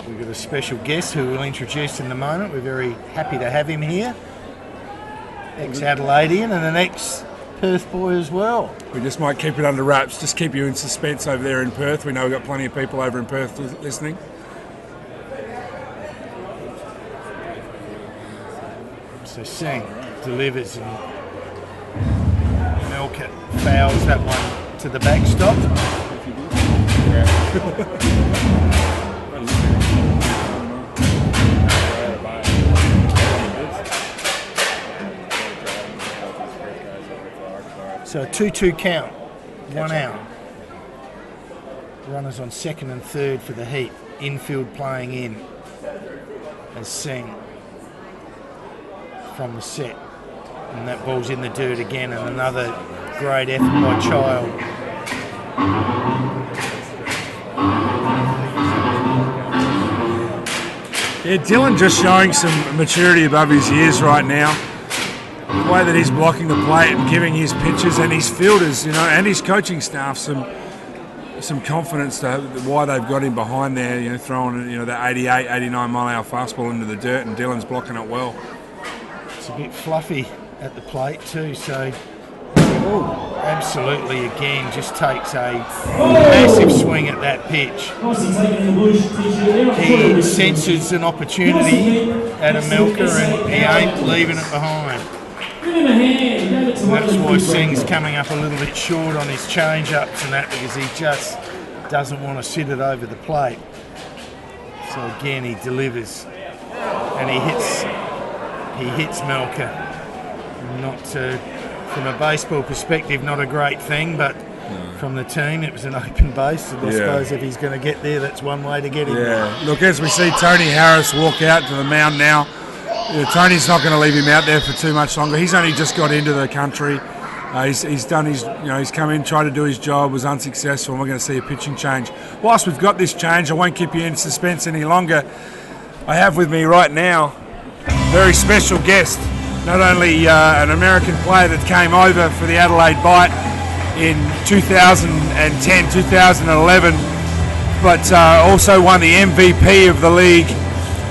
We've got a special guest who we'll introduce in a moment. We're very happy to have him here. Ex-Adelaidean and an ex-Perth boy as well. We just might keep it under wraps, just keep you in suspense over there in Perth. We know we've got plenty of people over in Perth listening. So Singh delivers and Melker fouls that one to the backstop. So a 2-2 count, one out. Runners on second and third for the Heat. Infield playing in as Singh from the set. And that ball's in the dirt again, and another great effort by Child. Yeah, Dylan just showing some maturity above his years right now. The way that he's blocking the plate and giving his pitches and his fielders, and his coaching staff some confidence to why they've got him behind there, throwing, that 88, 89 mile-an-hour fastball into the dirt, and Dylan's blocking it well. It's a bit fluffy at the plate too, so absolutely again just takes a massive swing at that pitch. He senses an opportunity at a Melker and he ain't leaving it behind. That's why Singh's coming up a little bit short on his change-ups and that, because he just doesn't want to sit it over the plate. So again he delivers and he hits Melker. Not from a baseball perspective, not a great thing, but from the team it was an open base, and I suppose if he's going to get there, that's one way to get him there. Look, as we see Tony Harris walk out to the mound now, Tony's not going to leave him out there for too much longer. He's only just got into the country. He's done his, he's come in, tried to do his job, was unsuccessful, and we're going to see a pitching change. Whilst we've got this change, I won't keep you in suspense any longer. I have with me right now a very special guest, not only an American player that came over for the Adelaide Bite in 2010, 2011, but also won the MVP of the league,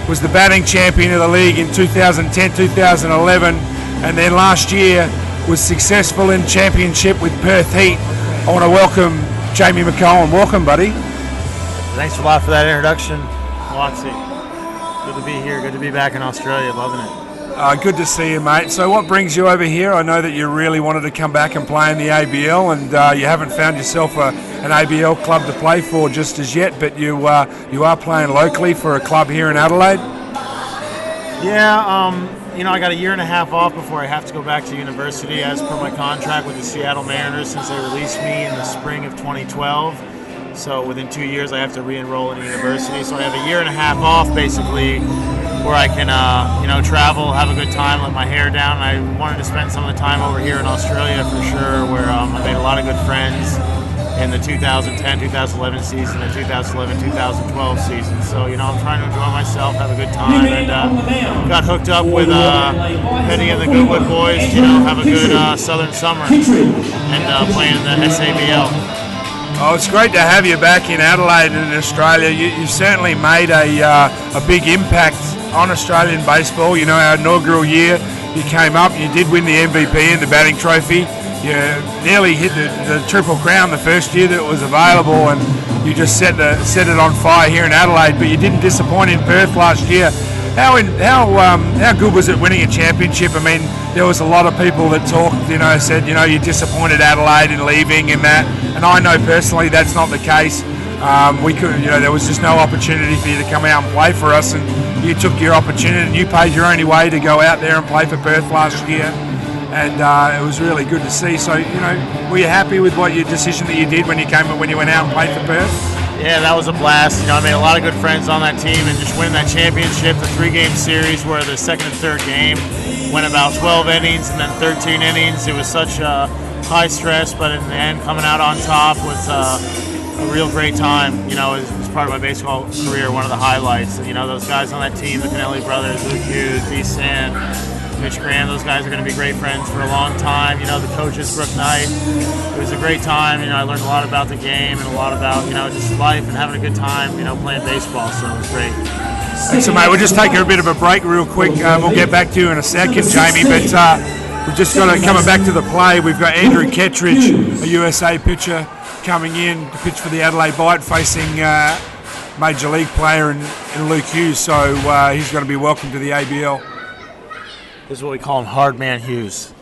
was the batting champion of the league in 2010, 2011, and then last year was successful in championship with Perth Heat. I want to welcome Jamie McCollum. Welcome, buddy. Thanks a lot for that introduction, Watsy. Good to be here. Good to be back in Australia. Loving it. Good to see you, mate. So what brings you over here? I know that you really wanted to come back and play in the ABL, and you haven't found yourself an ABL club to play for just as yet, but you are playing locally for a club here in Adelaide? Yeah, I got a year and a half off before I have to go back to university as per my contract with the Seattle Mariners since they released me in the spring of 2012. So within 2 years I have to re-enroll in university. So I have a year and a half off basically where I can travel, have a good time, let my hair down. I wanted to spend some of the time over here in Australia for sure, where I made a lot of good friends. in the 2010-2011 season and 2011-2012 season. So, you know, I'm trying to enjoy myself, have a good time, and got hooked up with Penny and the Goodwood boys, you know, have a good southern summer, and playing in the SABL. Oh, it's great to have you back in Adelaide and in Australia. You certainly made a big impact on Australian baseball. You know, our inaugural year, you came up, you did win the MVP and the batting trophy. You nearly hit the Triple Crown the first year that it was available, and you just set it on fire here in Adelaide. But you didn't disappoint in Perth last year. How good was it winning a championship? I mean, there was a lot of people that talked, you know, said, you know, you disappointed Adelaide in leaving and that. And I know personally that's not the case. There was just no opportunity for you to come out and play for us, and you took your opportunity and you paid your only way to go out there and play for Perth last year. And it was really good to see. So, you know, were you happy with your decision that you did when you went out and played for Perth? Yeah, that was a blast. You know, I made a lot of good friends on that team, and just winning that championship, the 3-game series where the second and third game went about 12 innings and then 13 innings. It was such high stress, but in the end, coming out on top was a real great time. You know, it was part of my baseball career, one of the highlights. And, you know, those guys on that team, the Kennelly brothers, Luke Hughes, D. Sand, Mitch Graham, those guys are going to be great friends for a long time. You know, the coaches, Brooke Knight. It was a great time. You know, I learned a lot about the game and a lot about, you know, just life and having a good time, you know, playing baseball. So it was great. So, mate, we'll just take a bit of a break real quick. We'll get back to you in a second, Jamie, but we've just got to coming back to the play. We've got Andrew Kettridge, a USA pitcher, coming in to pitch for the Adelaide Bite, facing Major League player in Luke Hughes. So he's going to be welcome to the ABL. This is what we call him, Hard Man Hughes.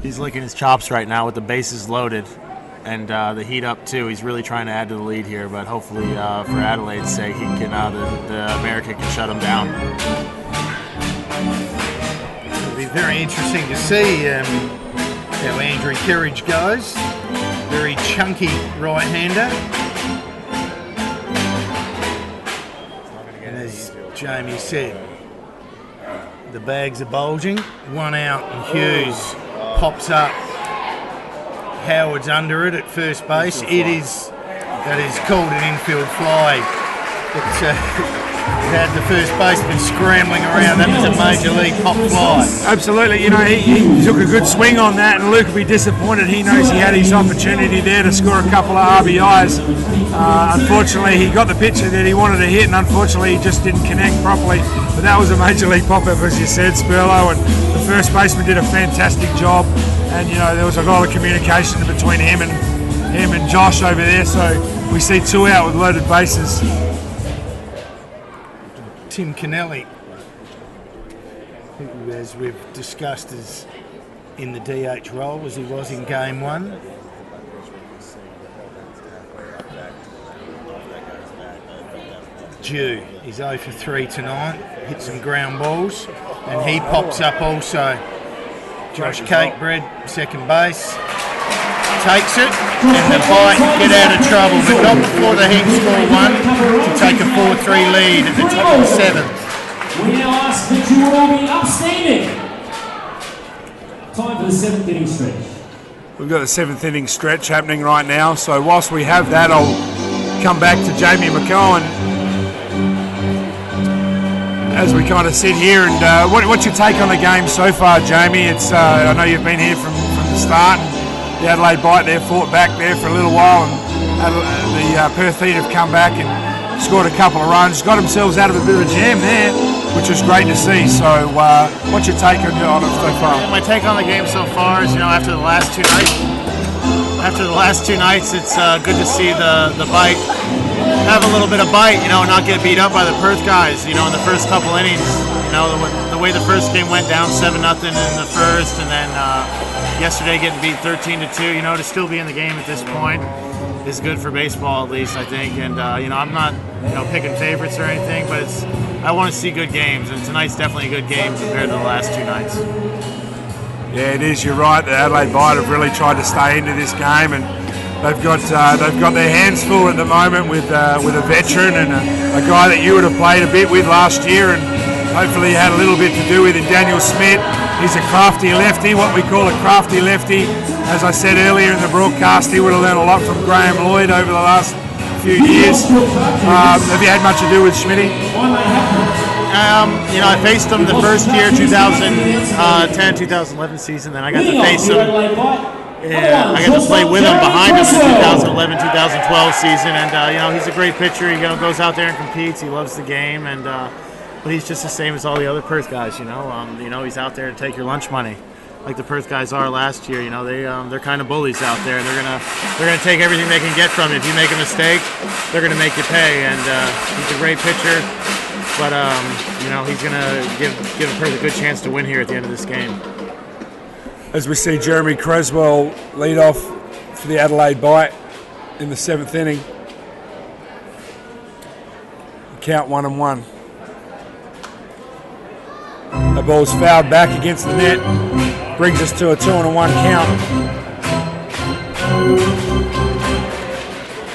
He's licking his chops right now with the bases loaded and the heat up too. He's really trying to add to the lead here, but hopefully for Adelaide's sake, he can the America can shut him down. It'll be very interesting to see how Andrew Kerridge goes. Very chunky right-hander. And as Jamie said, the bags are bulging. One out and Hughes pops up. Howard's under it at first base. That is called an infield fly. Had the first baseman scrambling around. That was a major league pop fly. Absolutely. You know, he took a good swing on that, and Luke will be disappointed. He knows he had his opportunity there to score a couple of RBIs. Unfortunately, he got the pitcher that he wanted to hit, and unfortunately, he just didn't connect properly. But that was a major league pop-up, as you said, Spurlo, and the first baseman did a fantastic job. And you know, there was a lot of communication between him and Josh over there. So we see 2 out with loaded bases. Tim Kennelly, who, as we've discussed, is in the DH role as he was in Game 1. Dew, he's 0 for 3 tonight, hit some ground balls, and he pops up also. Josh Cakebread, second base, takes it, and the Bite get out of trouble, but not before the Heat score 1 to take a 4-3 lead at the top of the 7th. We now ask that you will all be upstanding. Time for the 7th inning stretch. We've got the 7th inning stretch happening right now, so whilst we have that, I'll come back to Jamie McCowan as we kind of sit here. And what's your take on the game so far, Jamie? It's I know you've been here from the start. The Adelaide Bite there fought back there for a little while, and the Perth Heat have come back and scored a couple of runs, got themselves out of a bit of a jam there, which was great to see. So what's your take on it so far? Yeah, my take on the game so far is, you know, after the last two nights, it's good to see the Bite have a little bit of bite, you know, and not get beat up by the Perth guys, you know, in the first couple innings. You know, the way the first game went down 7-0 in the first, and then yesterday getting beat 13-2, you know, to still be in the game at this point is good for baseball, at least, I think. And, you know, I'm not, you know, picking favorites or anything, but I want to see good games, and tonight's definitely a good game compared to the last 2 nights. Yeah, it is. You're right. The Adelaide Bite have really tried to stay into this game, and they've got their hands full at the moment with a veteran and a guy that you would have played a bit with last year, and hopefully had a little bit to do with it. Daniel Smith, he's a crafty lefty, what we call a crafty lefty. As I said earlier in the broadcast, he would have learned a lot from Graham Lloyd over the last few years. Have you had much to do with Schmitty? You know, I faced him the first year, 2010-2011 season. Then I got to face him. Yeah, I got to play with him behind him in 2011-2012 season, and you know, he's a great pitcher. He goes out there and competes. He loves the game, and but he's just the same as all the other Perth guys. You know, he's out there to take your lunch money, like the Perth guys are last year. You know, they're kind of bullies out there. They're gonna take everything they can get from you. If you make a mistake, they're gonna make you pay. And he's a great pitcher, but you know, he's gonna give Perth a good chance to win here at the end of this game. As we see Jeremy Creswell lead off for the Adelaide Bite in the 7th inning. Count 1-1. The ball's fouled back against the net. Brings us to a 2-1 count.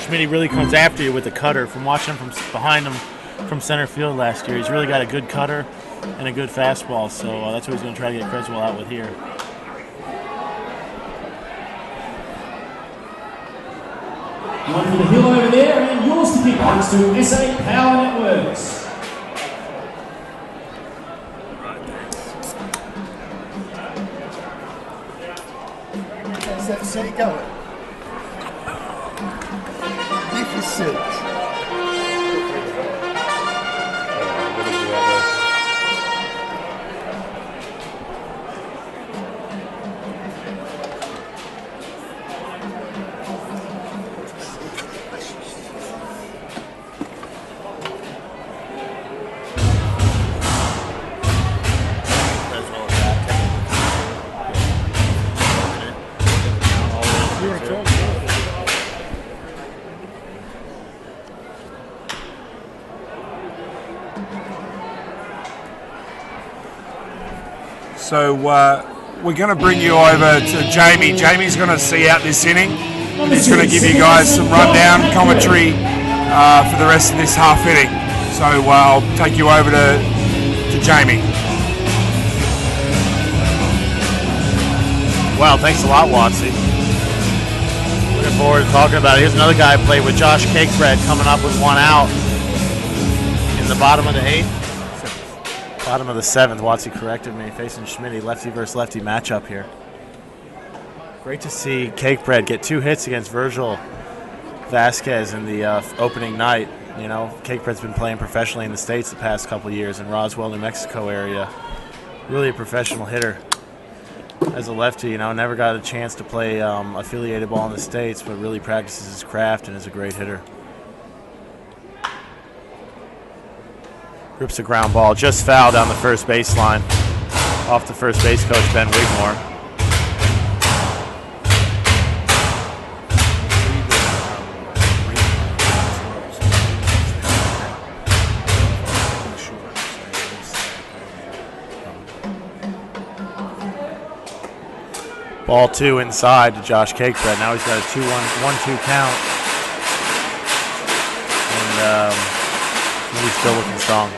Schmitty really comes after you with the cutter. From watching him from behind him from center field last year, he's really got a good cutter and a good fastball. So that's what he's going to try to get Creswell out with here. One for the hill over there, and yours to kick thanks to SA Power Networks. How's that set going? Magnificent. So we're going to bring you over to Jamie. Jamie's going to see out this inning. And he's going to give you guys some rundown commentary for the rest of this half inning. So I'll take you over to Jamie. Wow, thanks a lot, Watsy. Looking forward to talking about it. Here's another guy I played with, Josh Cakebread, coming up with one out in the bottom of the 8th. Bottom of the 7th, Watsy corrected me, facing Schmitty, lefty versus lefty matchup here. Great to see Cakebread get 2 hits against Virgil Vasquez in the opening night. You know, Cakebread's been playing professionally in the States the past couple years in Roswell, New Mexico area. Really a professional hitter. As a lefty, you know, never got a chance to play affiliated ball in the States, but really practices his craft and is a great hitter. Rips a ground ball, just fouled down the first baseline. Off the first base coach, Ben Wigmore. Ball 2 inside to Josh Cakebread. Now he's got a 1-2 count. And he's still looking strong.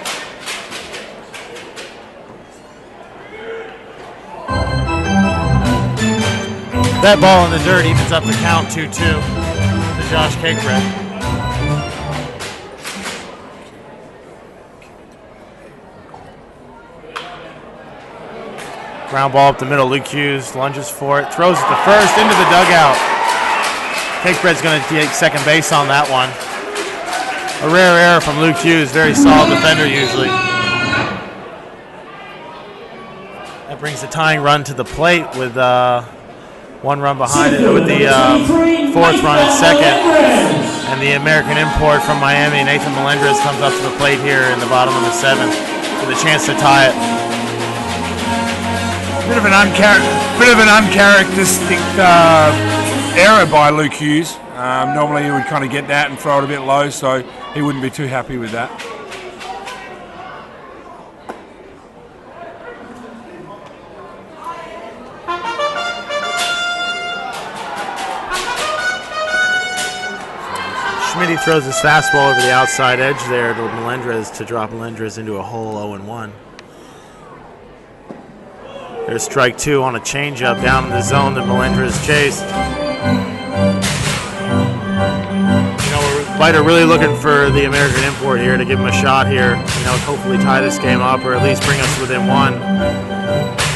That ball in the dirt evens up the count 2-2 to Josh Cakebread. Ground ball up the middle. Luke Hughes lunges for it, throws it to first into the dugout. Cakebread's going to take second base on that one. A rare error from Luke Hughes, very solid defender usually. That brings the tying run to the plate with 1 run behind it, with the 4th run at second. And the American import from Miami, Nathan Melendrez, comes up to the plate here in the bottom of the 7th with a chance to tie it. Bit of an uncharacteristic error by Luke Hughes. Normally he would kind of get that and throw it a bit low, so he wouldn't be too happy with that. Schmitty throws his fastball over the outside edge there to Melendrez to drop Melendrez into a hole 0-1. There's strike 2 on a changeup down in the zone that Melendrez chased. Biter really looking for the American import here to give him a shot here. Hopefully tie this game up or at least bring us within 1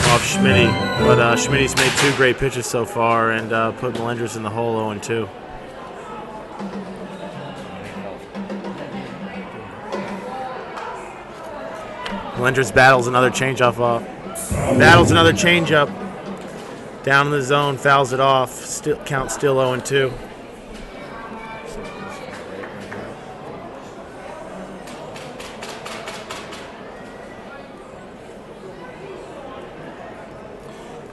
off Schmitty. But Schmitty's made 2 great pitches so far and put Melendrez in the hole 0-2. Melendrez battles another changeup off. Battles another changeup. Down in the zone, fouls it off. Count still 0-2.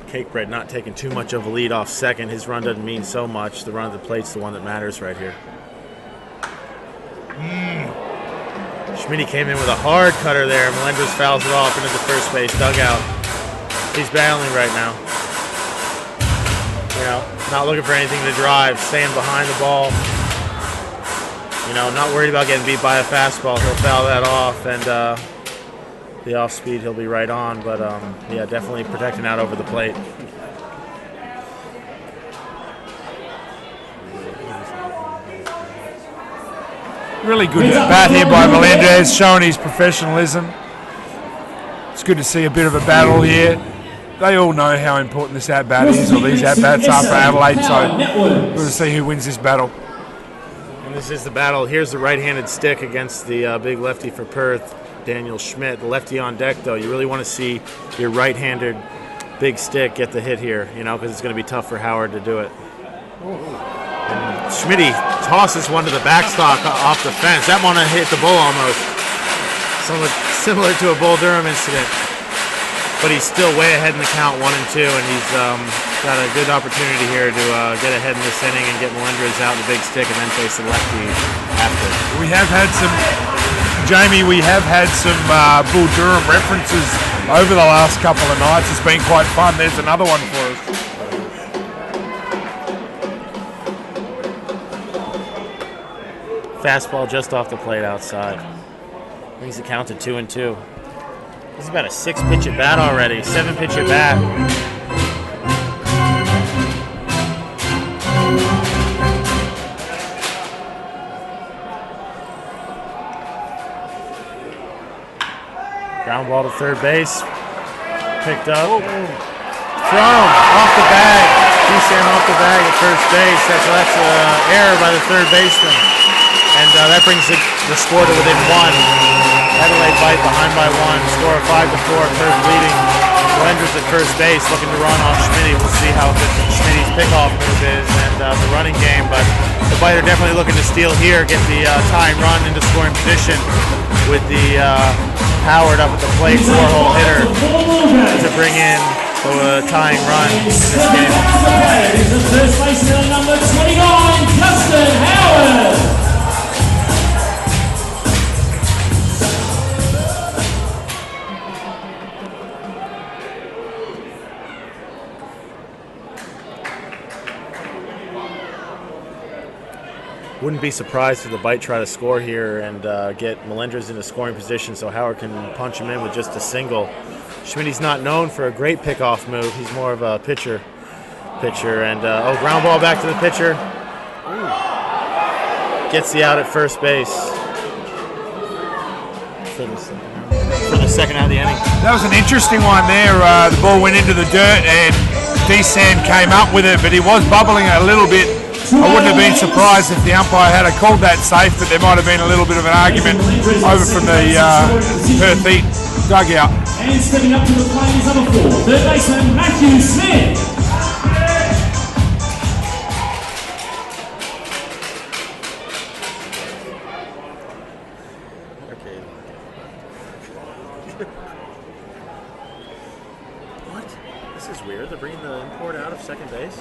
Cakebread not taking too much of a lead off second. His run doesn't mean so much. The run at the plate's the one that matters right here. Schmitty came in with a hard cutter there. Melendrez fouls it off into the first base dugout. He's battling right now. Not looking for anything to drive, staying behind the ball. Not worried about getting beat by a fastball. He'll foul that off, and the off speed he'll be right on. But yeah, definitely protecting out over the plate. Really good at bat here by Melendrez, showing his professionalism. It's good to see a bit of a battle here. They all know how important this at-bat is, or these at-bats are for Adelaide, so good to see who wins this battle. And this is the battle. Here's the right-handed stick against the big lefty for Perth, Daniel Schmidt. The lefty on deck, though. You really want to see your right-handed big stick get the hit here, because it's going to be tough for Howard to do it. And Schmitty tosses one to the backstop off the fence. That one hit the bull almost. Somewhat similar to a Bull Durham incident. But he's still way ahead in the count, 1-2, and he's got a good opportunity here to get ahead in this inning and get Melendrez out the big stick and then face the lefty after. We have had some, Jamie, Bull Durham references over the last couple of nights. It's been quite fun. There's another one for us. Fastball just off the plate outside. Brings the count to 2-2. This is about a 6-pitch at bat already. 7-pitch at bat. Ground ball to third base. Picked up. Thrown off the bag. D-Sam off the bag at first base. That's an error by the third baseman. And that brings the score to within 1. Adelaide bite behind by 1. Score of 5-4. Perth leading. Melendrez at first base looking to run off Schmitty. We'll see how good Schmitty's pickoff move is and the running game. But the Biter definitely looking to steal here, get the tying run into scoring position with the Howard up at the plate, 4-hole hitter to bring in the tying run in this game. The first baseman, number 29, Justin Howard. Wouldn't be surprised if the Bite try to score here and get Melendrez into scoring position so Howard can punch him in with just a single. Schmitty's not known for a great pickoff move. He's more of a pitcher. And ground ball back to the pitcher. Gets the out at first base for the second out of the inning. That was an interesting one there. The ball went into the dirt and D-Sand came up with it, but he was bubbling a little bit. I wouldn't have been surprised if the umpire had called that safe, but there might have been a little bit of an argument over from the Perth Heat dugout. And stepping up to the plate is number 4, third baseman Matthew Smith. What? This is weird. They're bringing the import out of second base.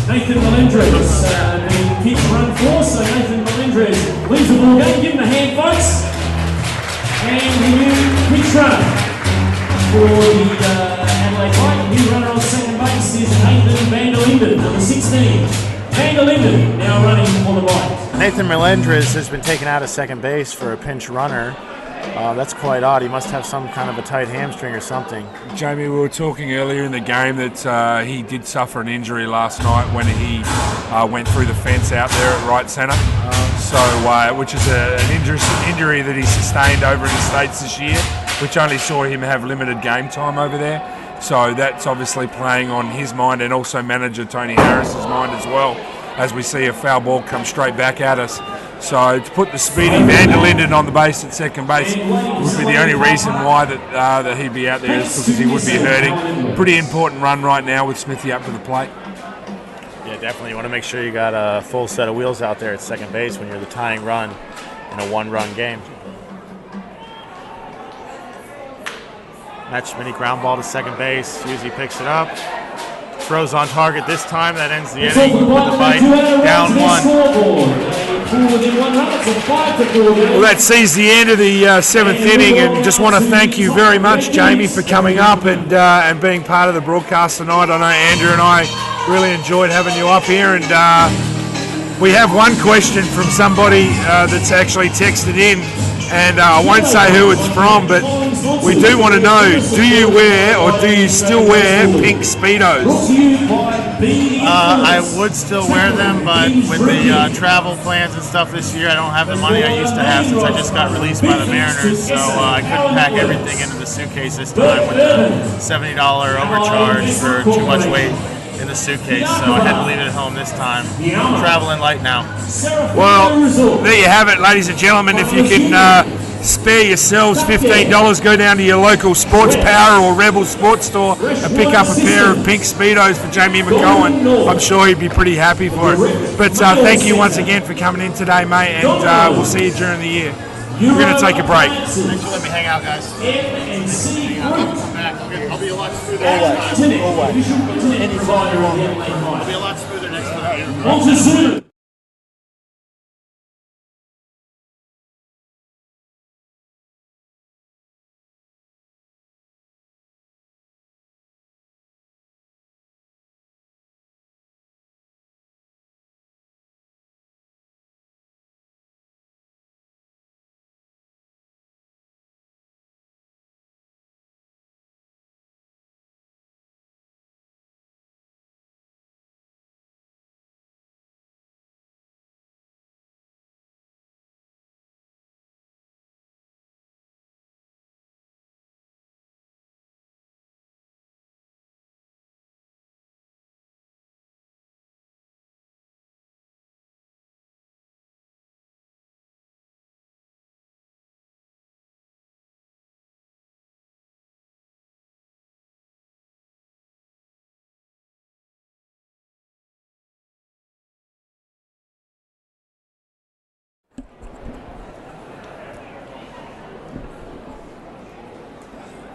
Nathan Melendrez, the pitch run 4, so Nathan Melendrez leads the ball game. Give him a hand, folks. And the new pitch run for the Adelaide Light. The new runner on second base is Nathan Van der Linden, number 16. Van der Linden now running for the Light. Nathan Melendrez has been taken out of second base for a pinch runner. That's quite odd. He must have some kind of a tight hamstring or something. Jamie, we were talking earlier in the game that he did suffer an injury last night when he went through the fence out there at right centre. Which is an injury that he sustained over in the States this year, which only saw him have limited game time over there. So that's obviously playing on his mind and also manager Tony Harris's mind as well, as we see a foul ball come straight back at us. So to put the speedy Van der Linden on the base at second base would be the only reason why that he'd be out there, is because he would be hurting. Pretty important run right now with Smithy up to the plate. Yeah, definitely. You want to make sure you got a full set of wheels out there at second base when you're the tying run in a one-run game. Match mini ground ball to second base. Husey picks it up. Throws on target this time. That ends the inning with the bite. Down one. Well, that sees the end of the seventh inning, and just want to thank you very much, Jamie, for coming up and being part of the broadcast tonight. I know Andrew and I really enjoyed having you up here, and we have one question from somebody that's actually texted in, and I won't say who it's from, but we do want to know, do you wear or do you still wear pink Speedos? I would still wear them, but with the travel plans and stuff this year, I don't have the money I used to have since I just got released by the Mariners, so I couldn't pack everything into the suitcase this time with the $70 overcharge for too much weight in the suitcase, so I had to leave it at home this time. I'm traveling light now. Well, there you have it, ladies and gentlemen. If you can spare yourselves $15, go down to your local Sports Power or Rebel Sports Store and pick up a pair of pink Speedos for Jamie McCowan. I'm sure he'd be pretty happy for it. But thank you once again for coming in today, mate, and we'll see you during the year. We're going to take a break. Thanks for letting me hang out, guys. I'll be a lot smoother next time. I'll be a lot smoother next time.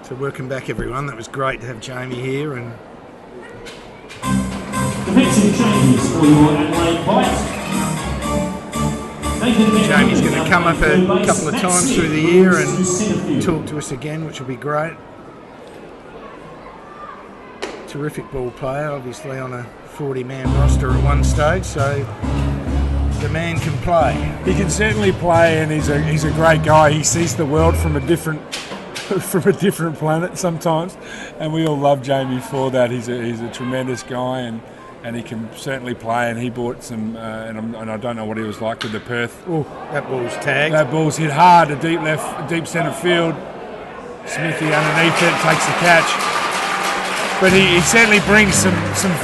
So welcome back, everyone. That was great to have Jamie here, and Defensive changes for your Adelaide Bite. Jamie's going to come up a couple of times through the year and talk to us again, which will be great. Terrific ball player, obviously on a 40-man roster at one stage, so the man can play. He can certainly play, and he's a great guy. He sees the world from a different planet sometimes, and we all love Jamie for that. He's a tremendous guy, and he can certainly play. And he bought some, and I don't know what he was like with the Perth. Oh, that ball's tagged. That ball's hit hard to deep centre field. Smithy underneath it takes the catch. But he certainly brings some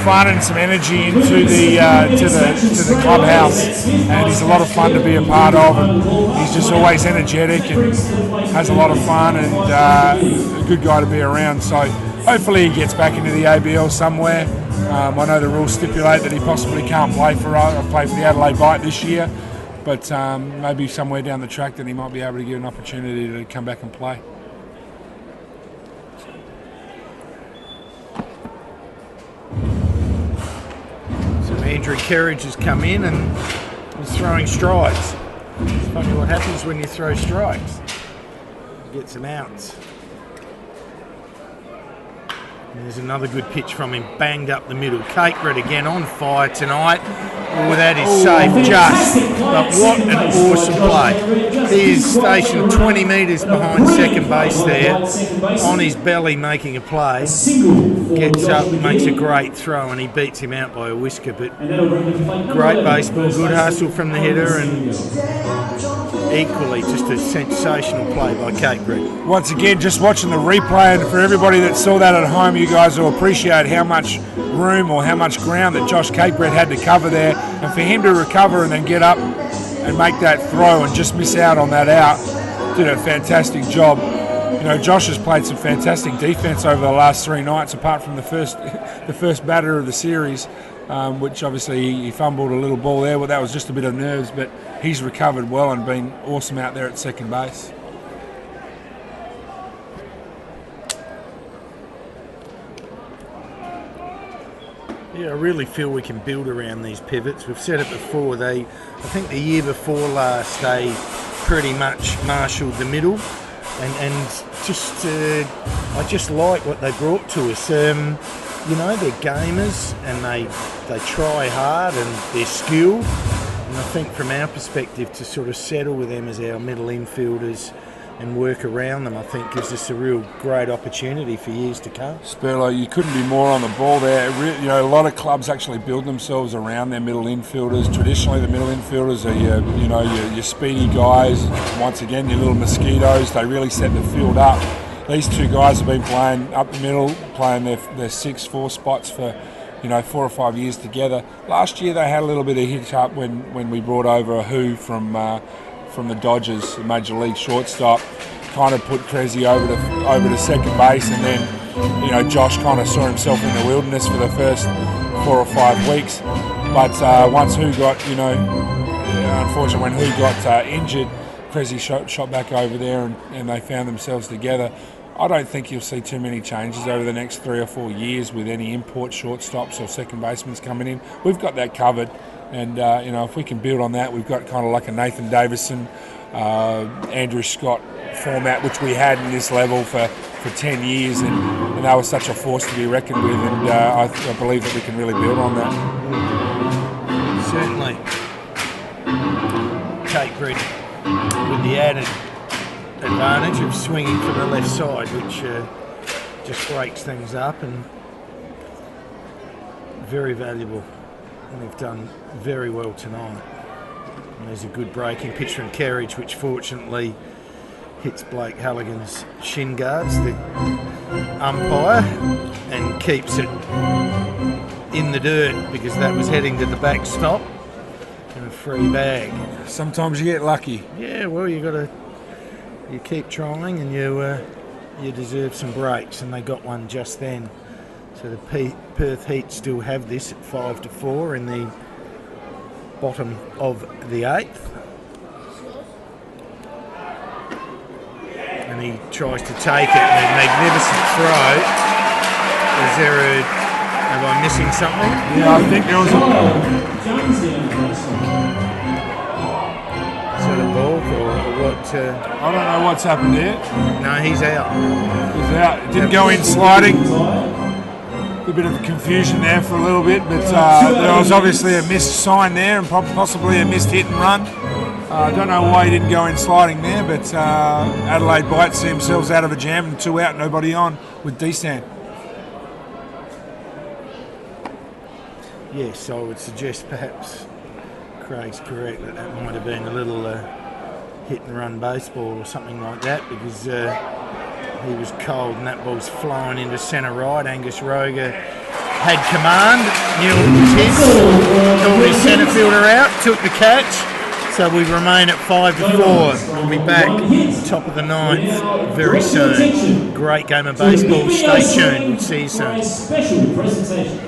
fun and some energy into to the clubhouse, and he's a lot of fun to be a part of. And he's just always energetic and has a lot of fun, and a good guy to be around. So hopefully he gets back into the ABL somewhere. I know the rules stipulate that he possibly can't play for the Adelaide Bite this year, but maybe somewhere down the track that he might be able to get an opportunity to come back and play. Andrew Kerridge has come in and is throwing strikes. It's funny what happens when you throw strikes. You get some outs. There's another good pitch from him, banged up the middle. Cakered again on fire tonight. Oh, that is safe just. But what an awesome play. He is stationed 20 metres behind second base there, on his belly making a play. Gets up, makes a great throw, and he beats him out by a whisker. But great baseball, good hustle from the hitter, and equally just a sensational play by Cakered. Once again, just watching the replay, and for everybody that saw that at home, you guys will appreciate how much room or how much ground that Josh Cakered had to cover there, and for him to recover and then get up and make that throw and just miss out on that out, did a fantastic job. You know, Josh has played some fantastic defence over the last 3 nights, apart from the first batter of the series, which obviously he fumbled a little ball there. Well, that was just a bit of nerves, but he's recovered well and been awesome out there at second base. Yeah, I really feel we can build around these pivots. We've said it before. I think the year before last, they pretty much marshalled the middle, and just I just like what they brought to us. You know, they're gamers and they try hard and they're skilled. And I think from our perspective, to sort of settle with them as our middle infielders and work around them, I think gives us a real great opportunity for years to come. Spurlo, you couldn't be more on the ball there. You know, a lot of clubs actually build themselves around their middle infielders. Traditionally, the middle infielders are your speedy guys. Once again, your little mosquitoes. They really set the field up. These two guys have been playing up the middle, playing their 6-4 spots for 4 or 5 years together. Last year they had a little bit of hitch up when we brought over a Who from the Dodgers, the Major League shortstop, kind of put Cressy over to second base, and then Josh kind of saw himself in the wilderness for the first 4 or 5 weeks. But once Who got unfortunately when Who got injured, Cressy shot back over there, and they found themselves together. I don't think you'll see too many changes over the next 3 or 4 years with any import shortstops or second basemen coming in. We've got that covered, and if we can build on that, we've got kind of like a Nathan Davison, Andrew Scott format, which we had in this level for 10 years, and that was such a force to be reckoned with, and I believe that we can really build on that. Certainly. Cakered with the added advantage of swinging from the left side, which just breaks things up, and very valuable. And they've done very well tonight. And there's a good breaking pitch from Kerridge, which fortunately hits Blake Halligan's shin guards, the umpire, and keeps it in the dirt because that was heading to the backstop, and a free bag. Sometimes you get lucky. Yeah, well, you keep trying, and you deserve some breaks, and they got one just then. So the Perth Heat still have this at 5-4 in the bottom of the 8th. And he tries to take it, and a magnificent throw. Am I missing something? Yeah, I think there was Is that a ball or what? I don't know what's happened there. No, he's out. He's out. It didn't go in sliding. A bit of confusion there for a little bit, but there was obviously a missed sign there and possibly a missed hit and run. I don't know why he didn't go in sliding there, but Adelaide bites themselves out of a jam, and 2 out, nobody on with D-Stan. Yes, I would suggest perhaps Craig's correct that might have been a little hit and run baseball or something like that, because he was cold and that ball's flowing into centre right. Angus Roger had command, knew it was his, called his centre fielder out, took the catch. So we remain at 5-4. We'll be back top of the 9th very soon. Great game of baseball. Stay tuned. We'll see you soon. Special presentation.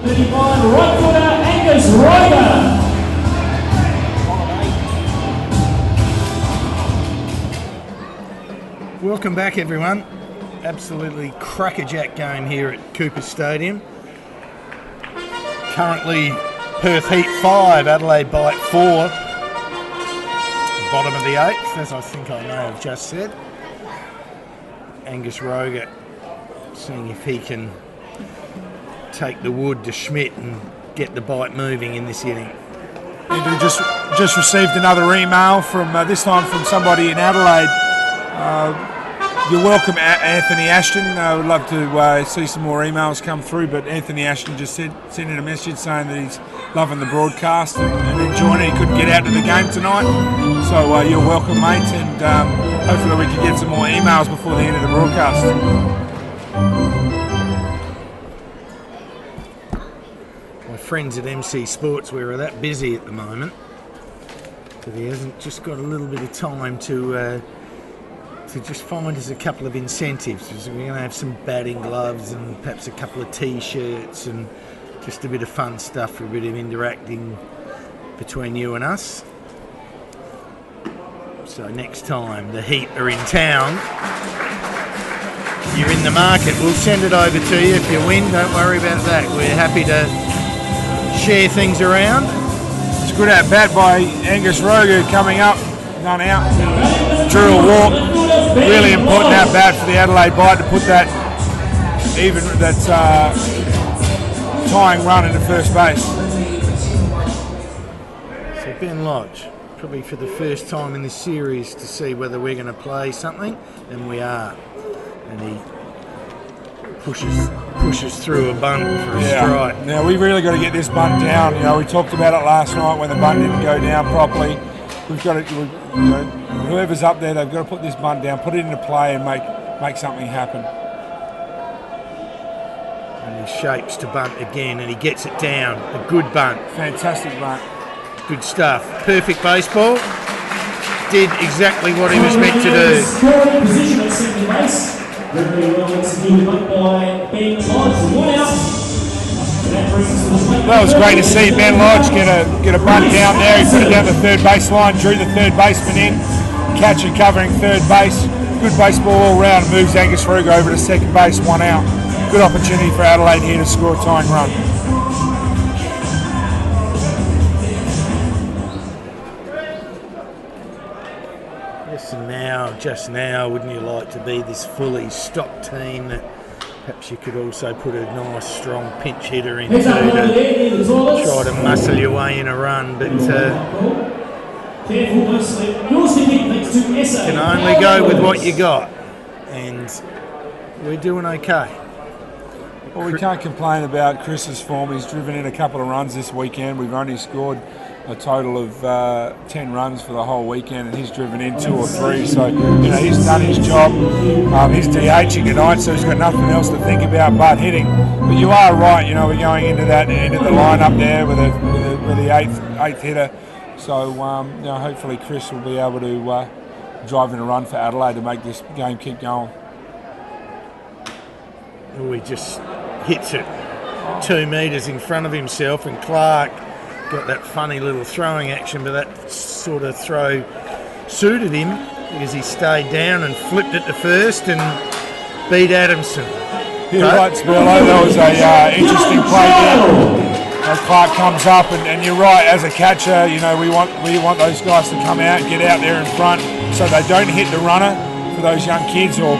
35, right footer, Angus Roger. Welcome back, everyone. Absolutely crackerjack game here at Cooper Stadium. Currently Perth Heat 5, Adelaide Bite 4. Bottom of the 8th, as I think I may have just said. Angus Roger seeing if he can take the wood to Schmidt and get the Bite moving in this inning. Andrew just received another email from this time from somebody in Adelaide. You're welcome, Anthony Ashton. I would love to see some more emails come through, but Anthony Ashton just sent in a message saying that he's loving the broadcast and enjoying it. He couldn't get out to the game tonight, so you're welcome, mate, and hopefully we can get some more emails before the end of the broadcast. My friends at MC Sportswear are that busy at the moment that he hasn't just got a little bit of time to just find us a couple of incentives. So we're going to have some batting gloves and perhaps a couple of t-shirts and just a bit of fun stuff for a bit of interacting between you and us. So next time the Heat are in town, you're in the market, we'll send it over to you. If you win, don't worry about that. We're happy to share things around. It's a good at bat by Angus Roger coming up, none out. Drew a walk. Really important at bat for the Adelaide Bite to put that tying run into first base. So Ben Lodge, probably for the first time in this series to see whether we're going to play something, and we are. And he pushes through a bunt for a strike. Now we've really got to get this bunt down. You know, we talked about it last night when the bunt didn't go down properly. We've got to, whoever's up there, they've got to put this bunt down, put it into play, and make something happen. And he shapes to bunt again, and he gets it down. A good bunt. Fantastic bunt. Good stuff. Perfect baseball. Did exactly what he was meant to do. Scoring position at second base. Very well executed bunt by Ben Lodge. 1 out. That was great to see Ben Lodge get a bunt down there. He put it down the third base line, drew the third baseman in, catcher covering third base. Good baseball all round. Moves Angus Roger over to second base, 1 out. Good opportunity for Adelaide here to score a tying run. Yes, and now, just now, wouldn't you like to be this fully stocked team that perhaps you could also put a nice strong pinch hitter into to try to muscle your way in a run, but can only go with what you got, and we're doing okay. Well, we can't complain about Chris's form. He's driven in a couple of runs this weekend. We've only scored a total of 10 runs for the whole weekend, and he's driven in 2 or 3. So, he's done his job. He's DHing tonight, so he's got nothing else to think about but hitting. But you are right. We're going into the lineup there with the eighth hitter. So, hopefully Chris will be able to drive in a run for Adelaide to make this game keep going. He just hits it 2 metres in front of himself, and Clark got that funny little throwing action, but that sort of throw suited him because he stayed down and flipped it to first and beat Adamson. You're right, Spurlo. That was a interesting play there. As Clark comes up, and you're right. As a catcher, we want those guys to come out, get out there in front, so they don't hit the runner. For those young kids or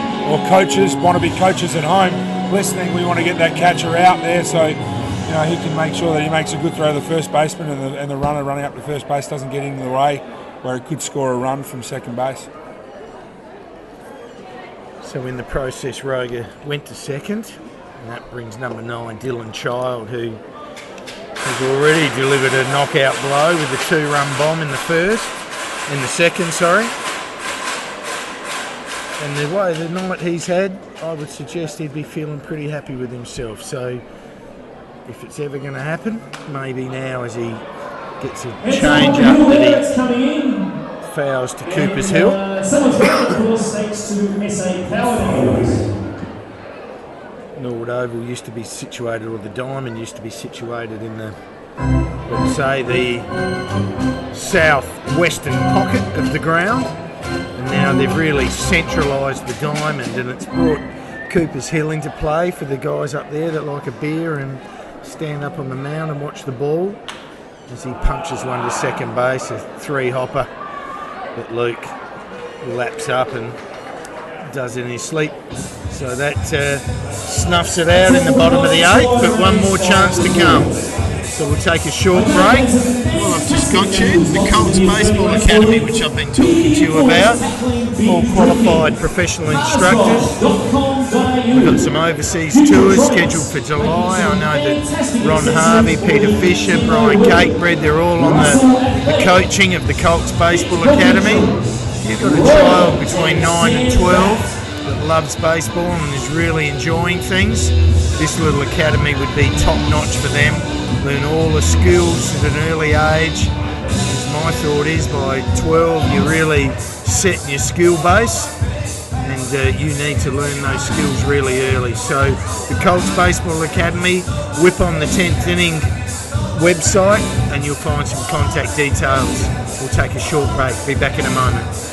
coaches, wannabe coaches at home listening, we want to get that catcher out there so he can make sure that he makes a good throw to the first baseman, and the runner running up to first base doesn't get into the way where it could score a run from second base. So in the process, Roger went to second, and that brings number 9, Dylan Child, who has already delivered a knockout blow with a 2-run bomb in the second. And the way the night he's had, I would suggest he'd be feeling pretty happy with himself. So if it's ever going to happen, maybe now as he gets a change up that he fouls to Cooper's Hill. Norwood Oval used to be situated, or the diamond used to be situated in the, let's say, the south-western pocket of the ground, and now they've really centralised the diamond, and it's brought Cooper's Hill into play for the guys up there that like a beer and stand up on the mound and watch the ball as he punches one to second base, a 3-hopper that Luke laps up and does in his sleep. So that snuffs it out in the bottom of the 8th, but one more chance to come. So we'll take a short break. Well, I've just got you, the Colts Baseball Academy, which I've been talking to you about, all qualified professional instructors. We've got some overseas tours scheduled for July. I know that Ron Harvey, Peter Fisher, Brian Cakebread, they're all on the coaching of the Colts Baseball Academy. You've got a child between 9 and 12 that loves baseball and is really enjoying things. This little academy would be top notch for them. Learn all the skills at an early age. As my thought is, by 12 you're really setting your skill base, and you need to learn those skills really early. So the Colts Baseball Academy, whip on the 10th inning website and you'll find some contact details. We'll take a short break. Be back in a moment.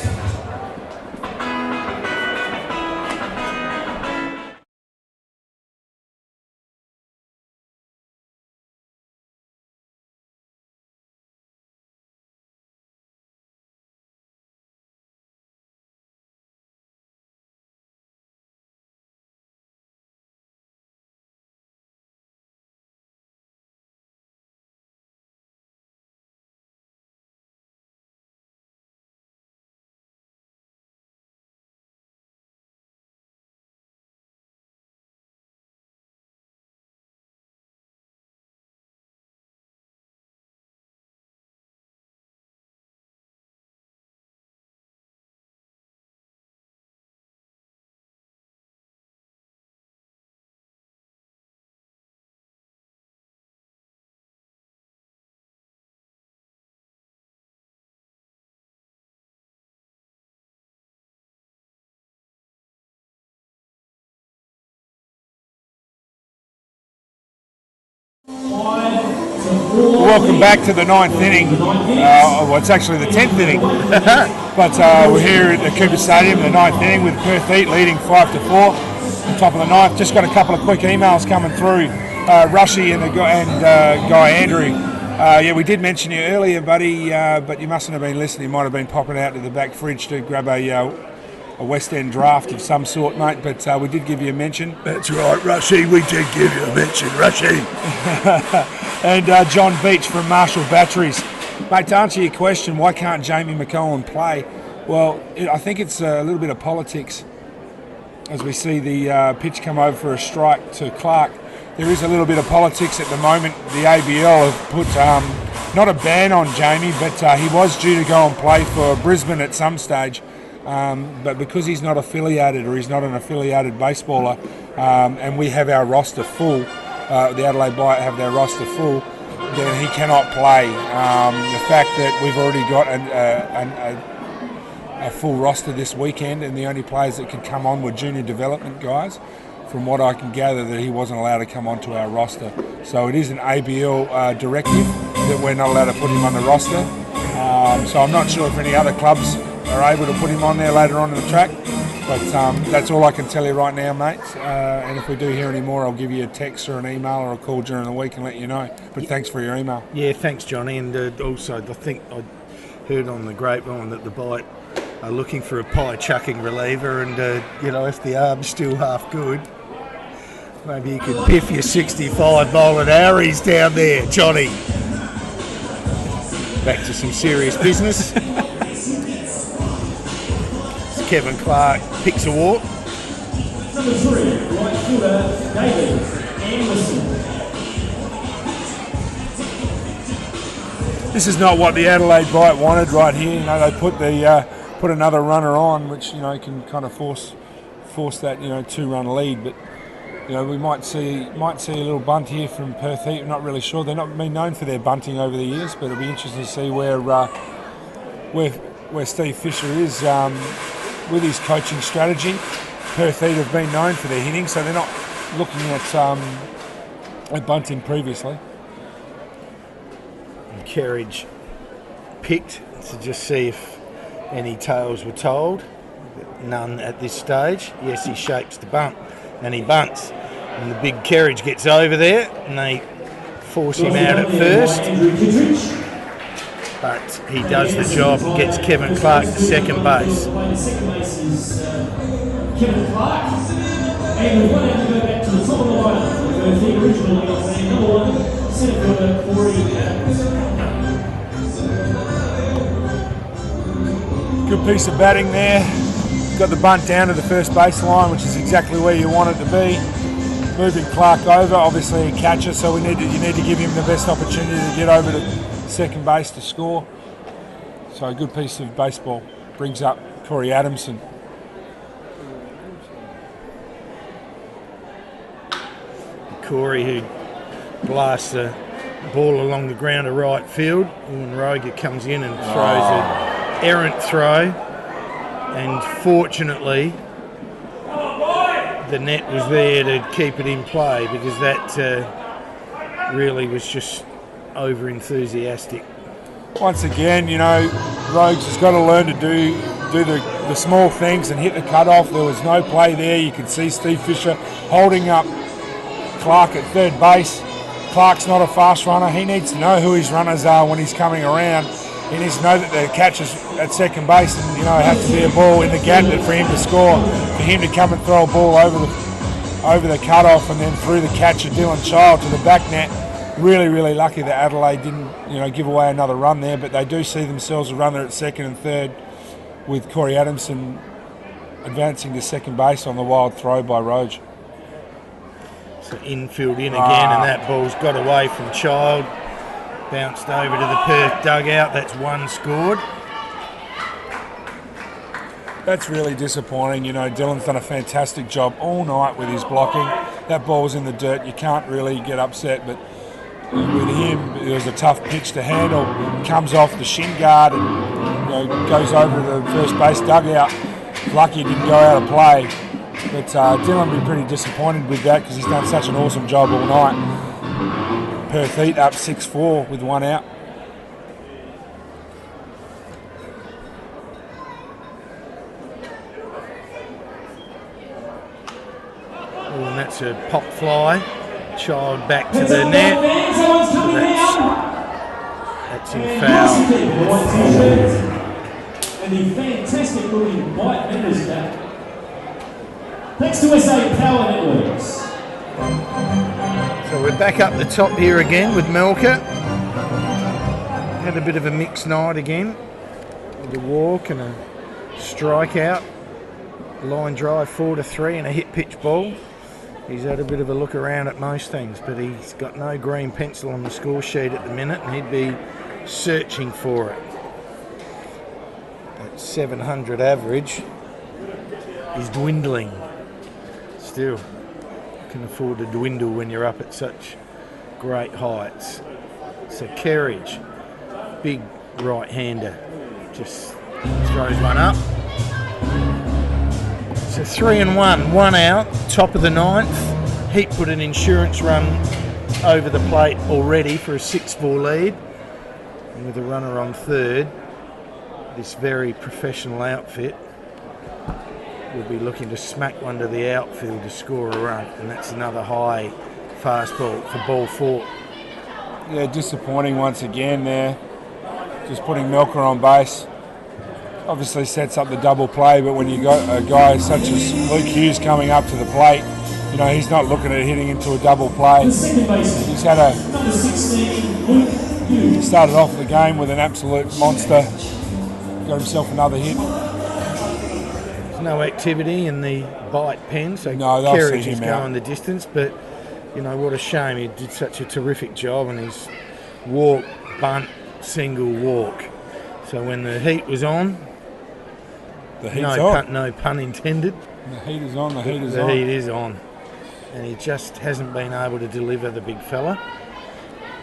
Welcome back to the 9th inning. Well, it's actually the 10th inning. But we're here at the Cooper Stadium, the 9th inning, with Perth Heat leading 5-4 on top of the 9th. Just got a couple of quick emails coming through. Rushy and Guy Andrew. Yeah, we did mention you earlier, buddy, but you mustn't have been listening. You might have been popping out to the back fridge to grab a West End draft of some sort, mate, but we did give you a mention. That's right, Rushy, we did give you a mention, Rushy. And John Beach from Marshall Batteries. Mate, to answer your question, why can't Jamie McCowan play? Well, I think it's a little bit of politics. As we see the pitch come over for a strike to Clark, there is a little bit of politics at the moment. The ABL have put not a ban on Jamie, but he was due to go and play for Brisbane at some stage. But because he's not affiliated, or he's not an affiliated baseballer, and we have our roster full, the Adelaide Bite have their roster full, then he cannot play. The fact that we've already got a full roster this weekend, and the only players that could come on were junior development guys, from what I can gather, that he wasn't allowed to come onto our roster. So it is an ABL directive that we're not allowed to put him on the roster. So I'm not sure if any other clubs are able to put him on there later on in the track, but that's all I can tell you right now, mate. And if we do hear any more, I'll give you a text or an email or a call during the week and let you know. But thanks for your email. Yeah, thanks, Johnny. And also, I think I heard on the grapevine that the Bite are looking for a pie chucking reliever, and if the arm's still half good, maybe you could piff your 65 bowling Harries down there, Johnny. Back to some serious business. Kevin Clark picks a walk. Number 3, right fielder David Anderson. This is not what the Adelaide Bite wanted right here. You know, they put another runner on, which can kind of force that 2-run lead. But we might see a little bunt here from Perth Heat. I'm not really sure. They're not been known for their bunting over the years, but it'll be interesting to see where Steve Fisher is with his coaching strategy. Perth Heat have been known for their hitting, so they're not looking at bunting previously. And Kerridge picked to just see if any tales were told. None at this stage. Yes, he shapes the bunt and he bunts. And the big Kerridge gets over there and they force him out at first. But he does the job, gets Kevin Clark to second base. Kevin Clark, and we've got to go back to the top of the lineup. The original number 1 centre fielder, Corey Adams. Good piece of batting there. Got the bunt down to the first baseline, which is exactly where you want it to be. Moving Clark over, obviously a catcher, so you need to give him the best opportunity to get over to second base to score. So a good piece of baseball. Brings up Corey Adamson. Corey, who blasts the ball along the ground to right field. Ewan Roger comes in and throws an errant throw. And fortunately, the net was there to keep it in play, because that really was just over enthusiastic. Once again, you know, Rogues has got to learn to do the small things and hit the cutoff. There was no play there. You could see Steve Fisher holding up Clark at third base. Clark's not a fast runner. He needs to know who his runners are when he's coming around. He needs to know that the catcher's at second base, and you know, it has to be a ball in the gap for him to score. For him to come and throw a ball over the cutoff and then through the catcher Dylan Child to the back net. Really, really lucky that Adelaide didn't, you know, give away another run there, but they do see themselves a runner at second and third, with Corey Adamson advancing to second base on the wild throw by Roge. So infield in again, and that ball's got away from Child. Bounced over to the Perth dugout. That's one scored. That's really disappointing. You know, Dylan's done a fantastic job all night with his blocking. That ball's in the dirt. You can't really get upset, but with him, it was a tough pitch to handle. Comes off the shin guard and, you know, goes over to the first base dugout. Lucky it didn't go out of play. But Dylan will be pretty disappointed with that, because he's done such an awesome job all night. Perth Heat up 6-4 with one out. Oh, and that's a pop fly. Child back to the net. That's in foul. And the fantastic looking white members back. Thanks to SA Power Networks. So we're back up the top here again with Melker. Had a bit of a mixed night again, with a walk and a strikeout, line drive 4-3 and a hit pitch ball. He's had a bit of a look around at most things, but he's got no green pencil on the score sheet at the minute, and he'd be searching for it. That 700 average is dwindling. Still can afford to dwindle when you're up at such great heights. So Kerridge, big right-hander, just throws one up. So 3-1, one out, top of the ninth. Heat put an insurance run over the plate already for a 6-4 lead. And with a runner on third, this very professional outfit will be looking to smack one to the outfield to score a run, and that's another high fastball for ball 4. Yeah, disappointing once again there. Just putting Melker on base. Obviously sets up the double play, but when you got a guy such as Luke Hughes coming up to the plate, you know, he's not looking at hitting into a double play. He's had a... He started off the game with an absolute monster. Got himself another hit. No activity in the bite pen, so no, Kerridge is going the distance, but you know, what a shame. He did such a terrific job, and his walk, bunt, single walk. So when the heat was on, the heat's on. No pun intended. The heat is on, the heat is on. The heat is on. And he just hasn't been able to deliver, the big fella.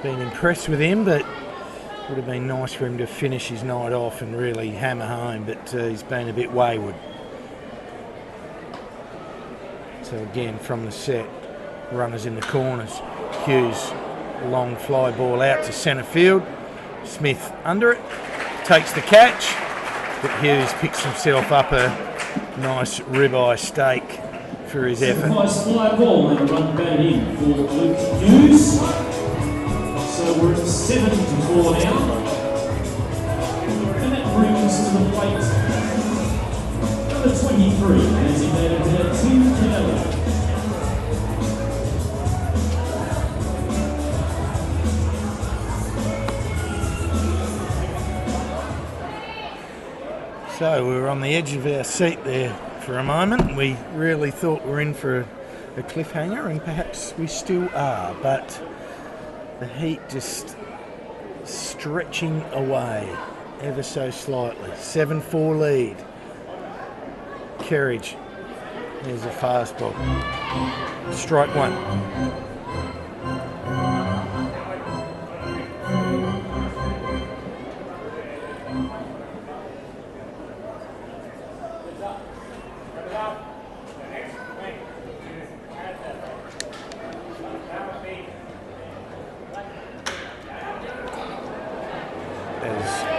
Been impressed with him, but would have been nice for him to finish his night off and really hammer home, but he's been a bit wayward. So again, from the set, runners in the corners. Hughes, long fly ball out to centre field. Smith under it, takes the catch, but Hughes picks himself up a nice ribeye steak for his effort. Nice fly ball and a run batted in for Luke Hughes. So we're at 7-4 now. And that brings to the plate number 23, designated Tim Kennelly. So we were on the edge of our seat there for a moment. We really thought we were in for a cliffhanger, and perhaps we still are, but the heat just stretching away ever so slightly. 7-4 lead. Kerridge, there's a fastball. Strike one.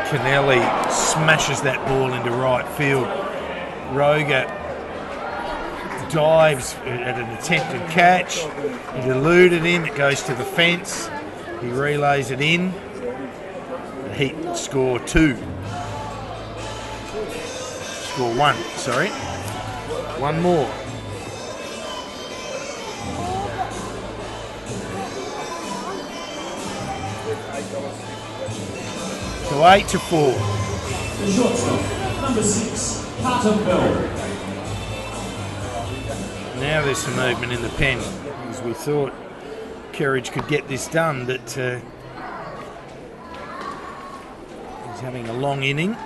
Kennelly smashes that ball into right field. Roger dives at an attempted catch. He's eluded him. It goes to the fence. He relays it in. The Heat score one, sorry. One more. So 8-4. The shortstop, number 6, Carter Bell. Now there's some movement in the pen, as we thought Kerridge could get this done, but he's having a long inning.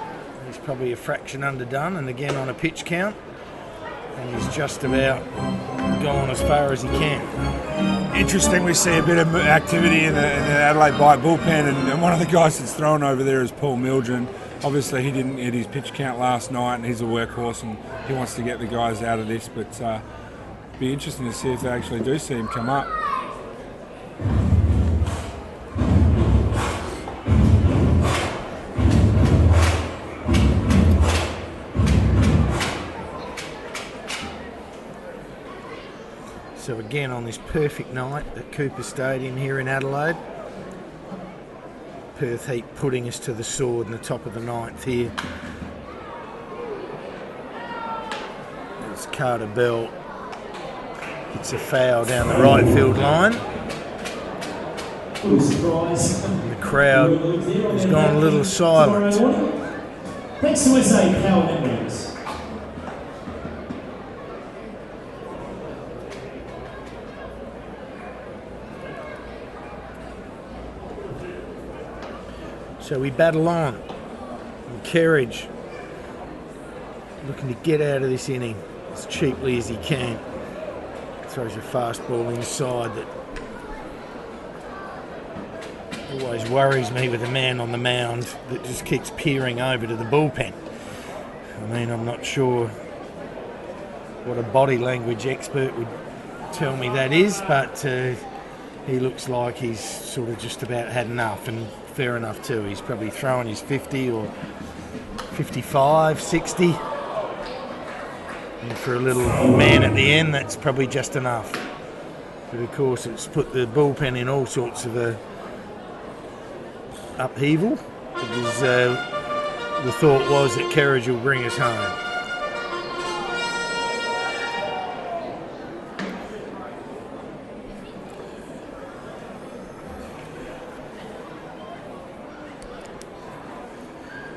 He's probably a fraction underdone, and again on a pitch count, and he's just about gone as far as he can. Interesting, we see a bit of activity in the Adelaide Bite bullpen, and one of the guys that's thrown over there is Paul Mildren. Obviously, he didn't hit his pitch count last night, and he's a workhorse, and he wants to get the guys out of this. But be interesting to see if they actually do see him come up. So again, on this perfect night at Cooper Stadium here in Adelaide, Perth Heat putting us to the sword in the top of the ninth here. It's Carter Bell. It's a foul down the right field line. The crowd has gone a little silent. Thanks to SA Power Networks. So we battle on. And Kerridge looking to get out of this inning as cheaply as he can. Throws a fastball inside that always worries me with a man on the mound that just keeps peering over to the bullpen. I mean, I'm not sure what a body language expert would tell me that is, but he looks like he's sort of just about had enough, and fair enough too. He's probably throwing his 50 or 55, 60. And for a little man at the end, that's probably just enough. But of course, it's put the bullpen in all sorts of upheaval. Because the thought was that Kerridge will bring us home.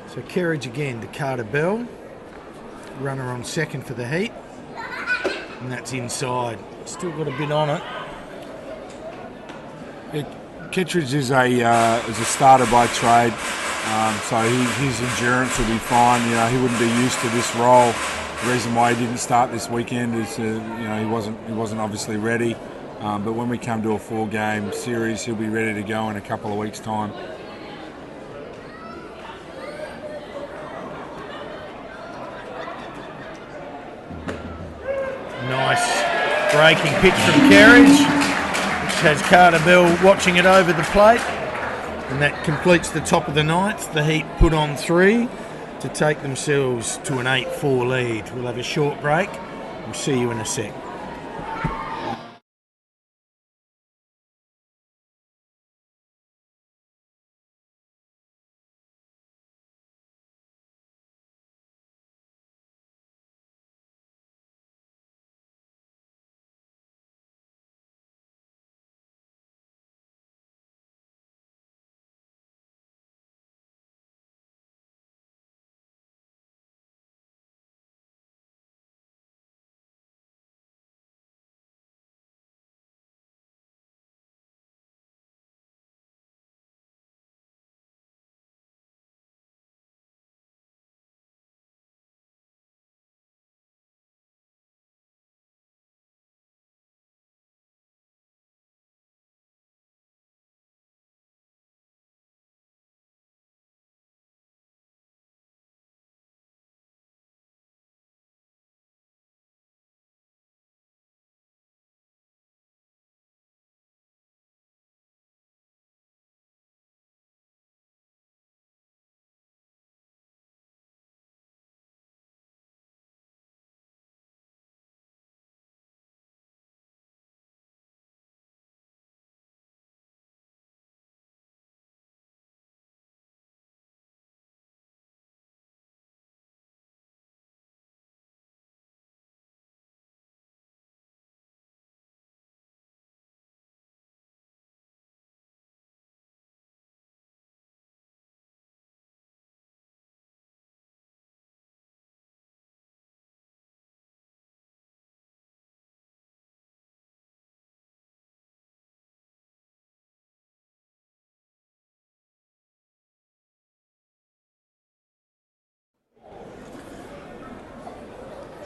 So Kerridge again to Carter Bell. Runner on second for the Heat. And that's inside. Still got a bit on it. Kittredge is a starter by trade, so his endurance will be fine. You know, he wouldn't be used to this role. The reason why he didn't start this weekend is he wasn't obviously ready. But when we come to a 4-game series, he'll be ready to go in a couple of weeks' time. Nice breaking pitch from Kerridge. has Carter Bell watching it over the plate, and that completes the top of the ninth. The Heat put on 3 to take themselves to an 8-4 lead. We'll have a short break. We'll see you in a sec.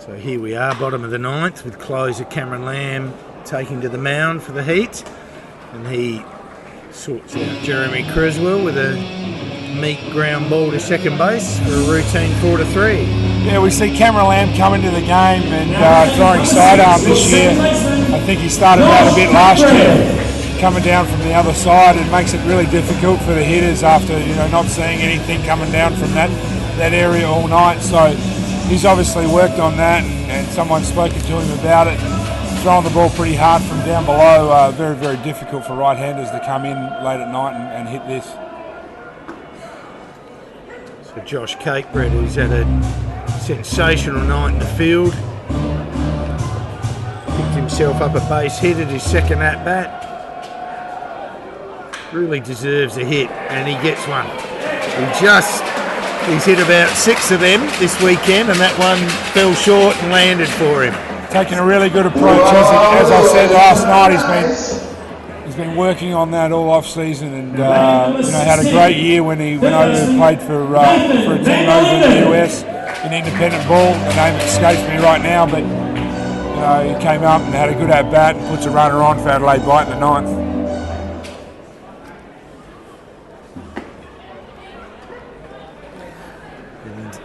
So here we are, bottom of the ninth, with closer Cameron Lamb taking to the mound for the Heat, and he sorts out Jeremy Creswell with a meat ground ball to second base for a routine 4-3. Yeah, we see Cameron Lamb come into the game and throwing sidearm this year. I think he started out a bit last year, coming down from the other side. It makes it really difficult for the hitters after not seeing anything coming down from that area all night. So he's obviously worked on that, and someone's spoken to him about it. Throwing the ball pretty hard from down below, very, very difficult for right-handers to come in late at night and hit this. So Josh Cakebread, who's had a sensational night in the field, picked himself up a base hit at his second at-bat. Really deserves a hit, and he gets one. He's hit about 6 of them this weekend, and that one fell short and landed for him. Taking a really good approach, as I said last night. He's been working on that all off season, and had a great year when he went over and played for a team over in the US in independent ball. The name escapes me right now, but he came up and had a good at bat and puts a runner on for Adelaide Bite in the ninth.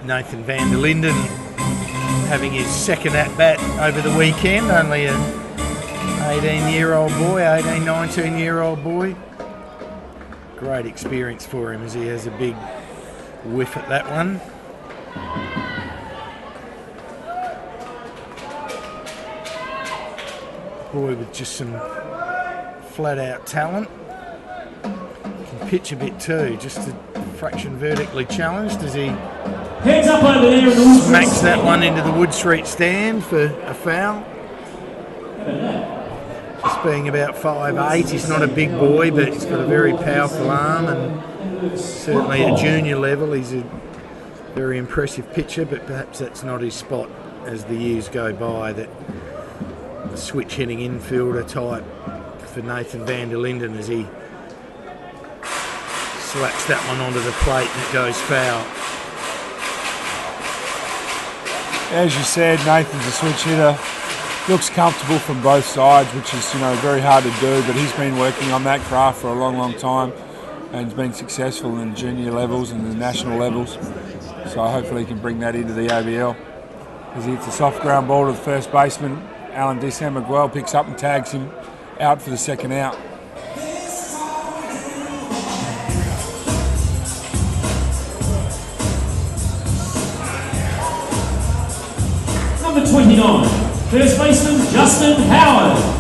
Nathan van der Linden having his second at-bat over the weekend, only an 18-year-old boy, 19-year-old boy. Great experience for him as he has a big whiff at that one. Boy with just some flat-out talent. Can pitch a bit too, just a fraction vertically challenged as he Hands up over there in the smacks that one into the Wood Street stand for a foul. Just being about 5'8", he's not a big boy, but he's got a very powerful arm, and certainly at junior level he's a very impressive pitcher, but perhaps that's not his spot as the years go by, that the switch hitting infielder type for Nathan van der Linden as he slaps that one onto the plate and it goes foul. As you said, Nathan's a switch hitter. Looks comfortable from both sides, which is very hard to do, but he's been working on that craft for a long, long time and has been successful in the junior levels and the national levels. So hopefully he can bring that into the ABL. As he hits a soft ground ball to the first baseman, Alan Dissam-Miguel picks up and tags him out for the second out. Number 29, first baseman Justin Howard.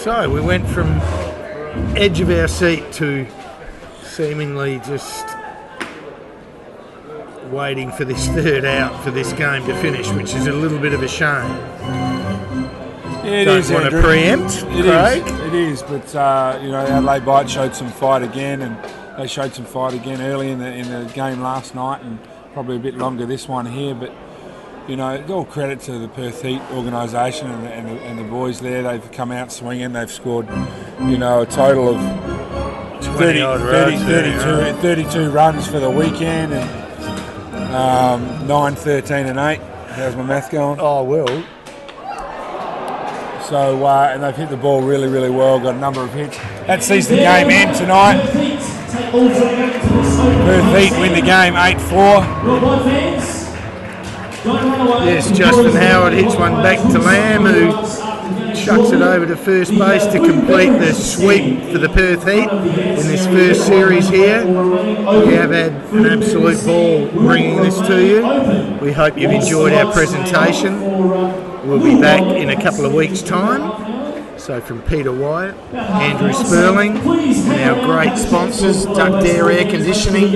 So we went from edge of our seat to seemingly just waiting for this third out for this game to finish, which is a little bit of a shame. Yeah, Don't want to preempt, Craig. It is, but you know, Adelaide Bite showed some fight again, and they showed some fight again early in the game last night, and probably a bit longer this one here. But you know, all credit to the Perth Heat organisation and the boys there. They've come out swinging. They've scored, you know, a total of 32 runs for the weekend, and 9, 13 and 8. How's my math going? Oh, well. So, and they've hit the ball really, really well, got a number of hits. That sees the game end tonight. Perth Heat win the game 8-4. Yes, Justin Howard hits one back to Lamb, who chucks it over to first base to complete the sweep for the Perth Heat in this first series here. We have had an absolute ball bringing this to you. We hope you've enjoyed our presentation. We'll be back in a couple of weeks' time. So from Peter Wyatt, Andrew Sperling, and our great sponsors, Duck Dare Air Conditioning,